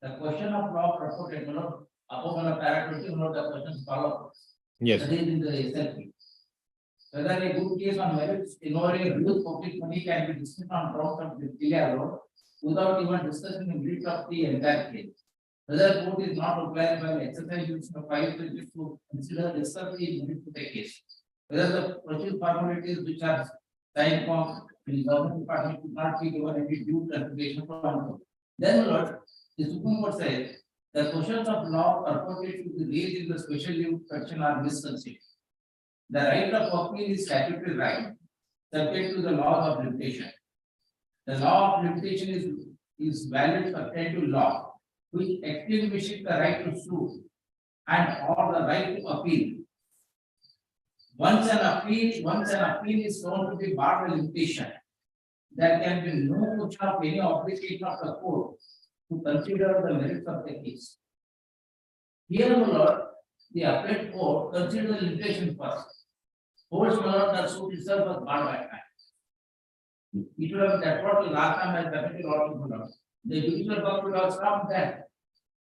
The question of law purported, above on a para 20, the questions follow. Yes. That is in the SLP. Whether a good case on merits involving reduced public money can be dismissed on grounds of delay alone without even discussing the merits of the entire case. Whether court is not required by exercise use of 5 pages to consider discuss the merits of the case. Whether the procedural formalities which are signed from the government department should not be given any due consideration for one. Then Lord, the Supreme Court says the questions of law purported to be raised in the special leave section are misconceived. The right of appeal is statutory right, subject to the laws of limitation. The law of limitation is valid subject to law, which extinguishes the right to sue and or the right to appeal. Once an appeal is found to be barred by limitation, there can be no question of any obligation of the court to consider the merits of the case. Here, my lord, the appellate court consider the limitation first. Holds, my lord, that suit itself was barred by time. It would have that what the last time I definitely not. The judicial court would have stopped that.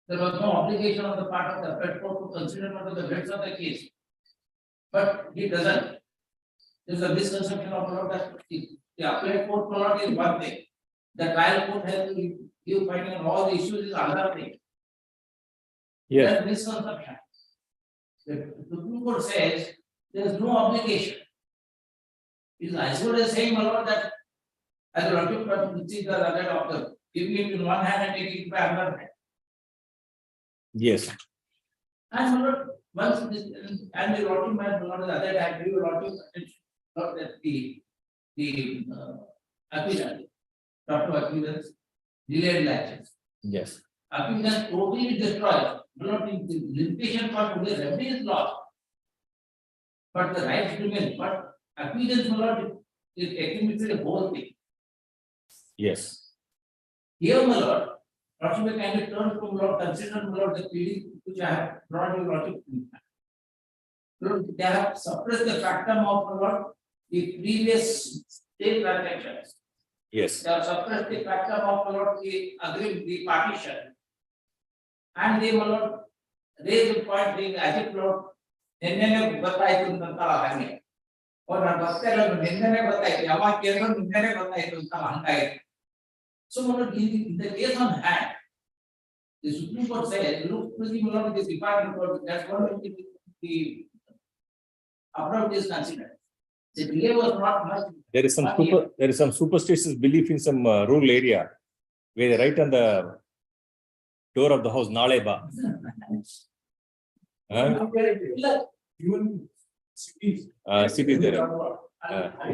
There was no obligation on the part of the appellate court to consider what the merits of the case. But it doesn't. There's a misconception of law that the appellate court law is one thing. The trial court has to give finding on all the issues is another thing. Yes. That's misconception. The Supreme Court says there is no obligation. It is as good as saying, my lord, that as a relative to see the other doctor, giving it in one hand and taking it by another hand. Yes. And my lord, once this and the relative man, my lord, the other hand, give a relative attention, not that the appeal, Dr. Appeal's delayed latches. Yes. Appeal can totally destroy, not in the limitation part of the remedy is lost. But the rights remain, but appeal my lord is extinguishing the whole thing. Yes. Here, my lord, possibly can be turned from lord, consider my lord the pleading which I have brought you lordship. They have suppressed the factum of my lord, the previous state transactions. Yes. They have suppressed the factum of my lord, the agreement, the partition. And they, my lord, raise the point being as if lord, ನಿನ್ನೆನೆ ಗೊತ್ತಾಯ್ತು ಅಂತ ಹಾಗೆ ಅವ್ರು ನಾನು ಬರ್ತಾ ಇರೋದು ನಿನ್ನೆನೆ ಗೊತ್ತಾಯ್ತು ಯಾವಾಗ ಕೇಳಿದ್ರು ನಿನ್ನೆನೆ ಗೊತ್ತಾಯ್ತು ಅಂತ ಹಂಗಾಯ್ತು. So in the case on hand, the Supreme Court said, look to the this department court, that's what the approach is considered. The delay was not much. There is some superstitious belief in some rural area where they write on the door of the house, Nale ba. Even cities. Cities there.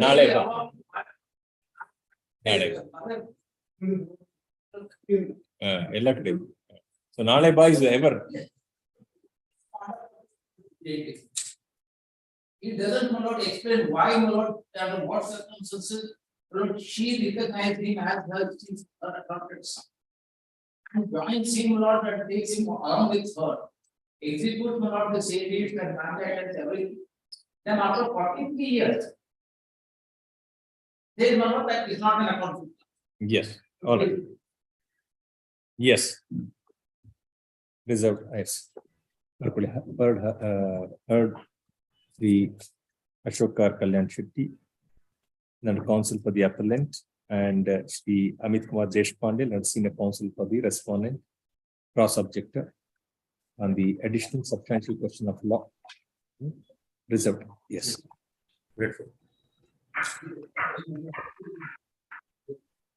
Nale ba. Nale ba. Ella kade. So Nale ba is ever. It doesn't not explain why not under what circumstances she recognized him as her adopted son. And joins him not and takes him along with her. Execute not the same deeds and transactions everything. Then after 43 years, There is one that is not an account. Yes, all right. Yes. Reserved, yes. Heard the Ashokar Kalyan Shetty, and counsel for the appellant, and the Amit Kumar Deshpande, and senior counsel for the respondent, cross objector, on the additional substantial question of law. Reserved, yes. Grateful.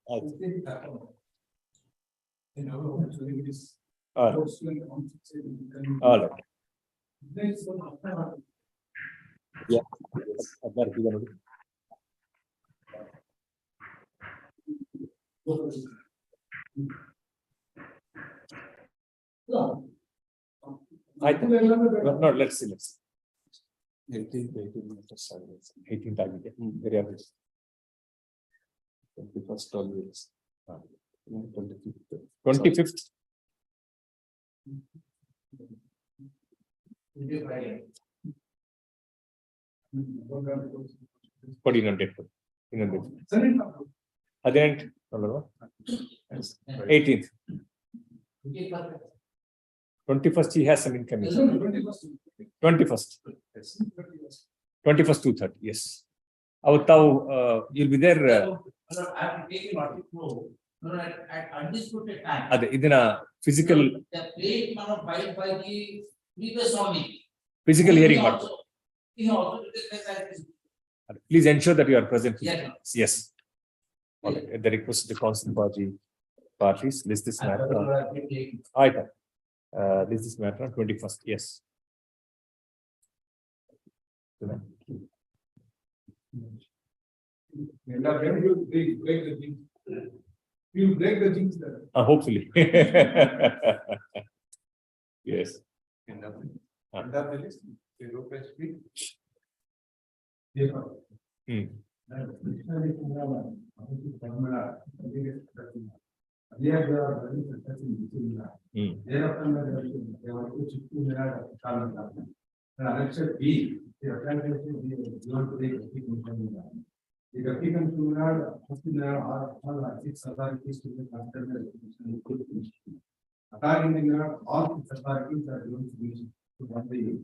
All right. Yeah. I think, no, let's see. 18 time. Very average. 21st always. 25th. What do you know? 18th. 21st, he has some incoming. 21st. 21st, 2:30. Yes. You'll be there. I have to take a lot of flow. At undisputed time. Physical. The plate filed by the previous Swami. Physical hearing. He also Please ensure that you are present. Yes. Yes. Okay. At the request of the council parties, list this matter. This is matter on 21st. Yes. You break the jinx there. Hopefully. Yes. The applicant should have all 6 authorities to be considered. Accordingly, all 6 authorities are going to be to one day.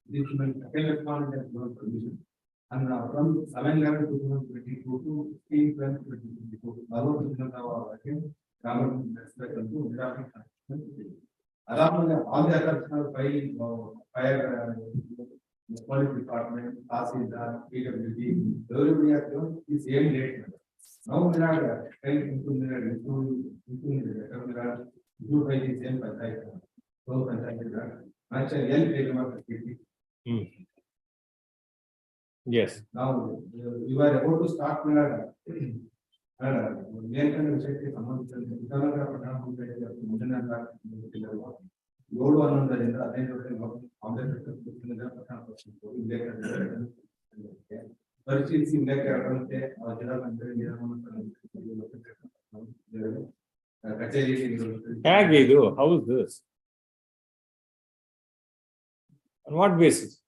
This will second respondent has given permission. And from 7/11/2022 to 15/12/2022, all the business are again government respect to drafting. Along with all the other fire police department, Tahsildar, PWD, everybody has done the same date. Now we are trying to by the same panchayat. So panchayat, actually, Yes. now you are about to start Canada. How is this? On what basis?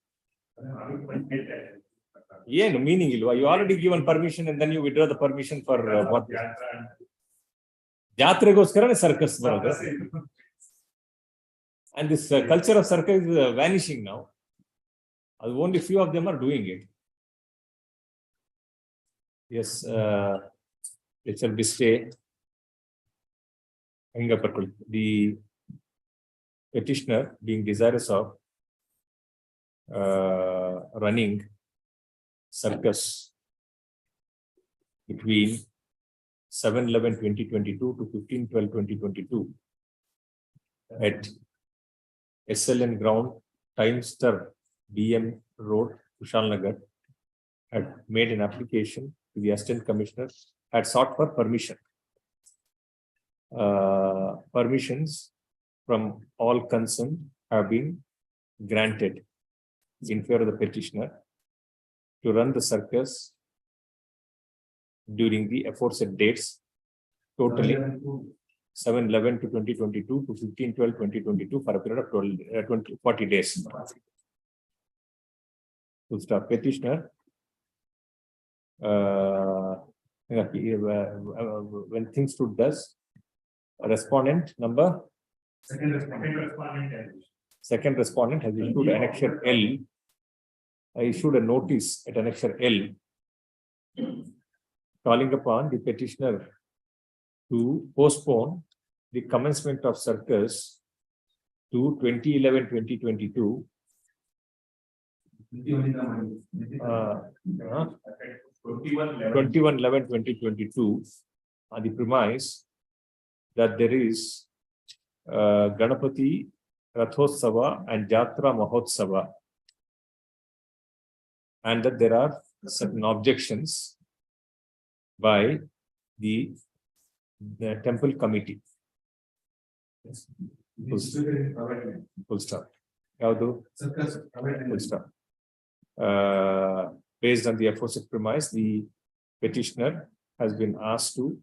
Yeah, no meaning. You already given permission and then you withdraw the permission for what? Jatragoskara circus. And this culture of circus is vanishing now. Only few of them are doing it. Yes, it shall be stay. The petitioner being desirous of running circus between 7/11/2022 to 15/12/2022 at SLN ground, Timester BM Road, Kushalnagar, had made an application to the Assistant Commissioner, had sought for permission. Permissions from all concerned have been granted in favor of the petitioner to run the circus during the aforesaid dates, totally 7/11 to 2022 to 15/12/2022 for a period of 40 days. To start, petitioner when things stood thus, respondent number. Second respondent. Second respondent has issued annexure L. I issued a notice at annexure L calling upon the petitioner to postpone the commencement of circus to 2011-2022. 21-11-2022 on the premise that there is Ganapati Rathotsava and Jatra Mahotsava, and that there are certain objections by the temple committee. Full stop. Full stop. Based on the aforesaid premise, the petitioner has been asked to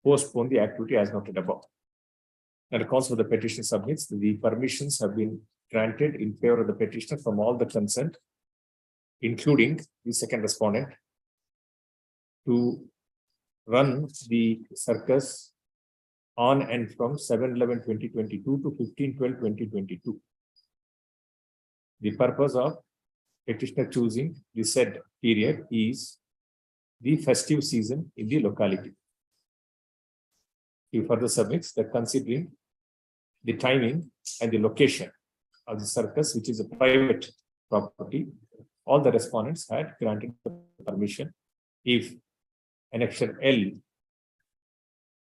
postpone the activity as noted above. And accounts for the petition submits, the permissions have been granted in favor of the petitioner from all the concerned, including the second respondent, to run the circus on and from 7/11/2022 to 15/12/2022. The purpose of petitioner choosing the said period is the festive season in the locality. He further submits that considering the timing and the location of the circus, which is a private property, all the respondents had granted permission. If annexure L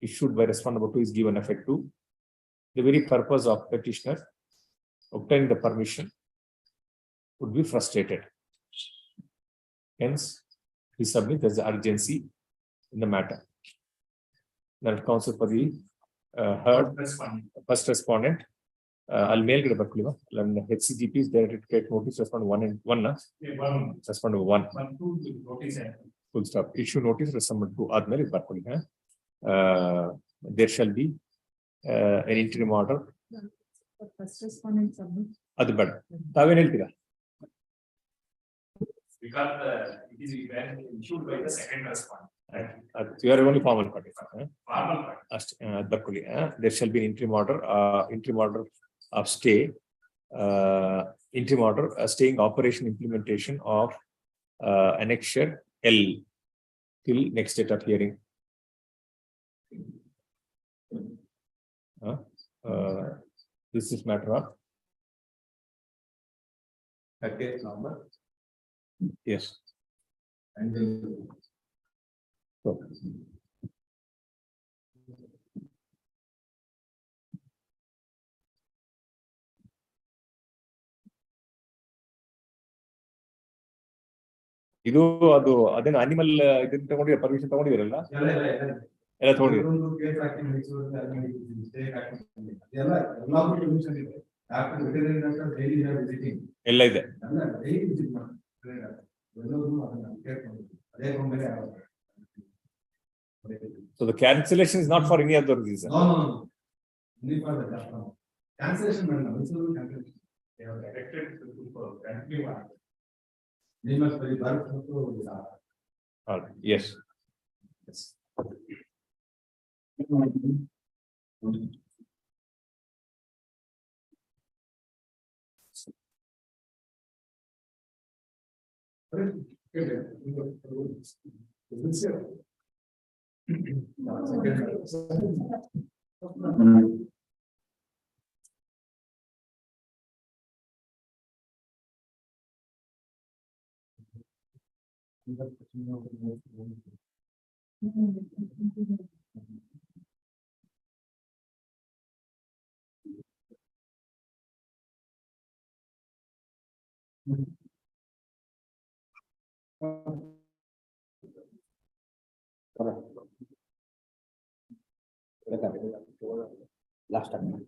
issued by respondent number 2 is given effect to, the very purpose of petitioner obtaining the permission would be frustrated. Hence, he submits as the urgency in the matter. Now, counsel for the first respondent. I'll mail it back to you. HCGP's directed notice respondent 1 and 1. Respondent 1. Full stop. Issue notice respondent 2. Admir back to you. There shall be an interim order. First respondent submit. That's better. Because it is issued by the second respondent. You are only formal party. Formal party. There shall be an interim order of stay, interim order staying operation implementation of annexure L till next date of hearing. This is matter of Package number. yes. And So, ಇದು ಅದು ಅದೇನು animal ಇದನ್ನ ತಗೊಂಡಿರ permission ತಗೊಂಡಿರಲ್ಲ ಎಲ್ಲ ತಗೊಂಡಿರ ಎಲ್ಲ ಇದೆ. So the cancellation is not for any other reason. No. Only for the customer. Cancellation, cancellation. They have directed to continue. They must be work to. All right. Yes. Last time.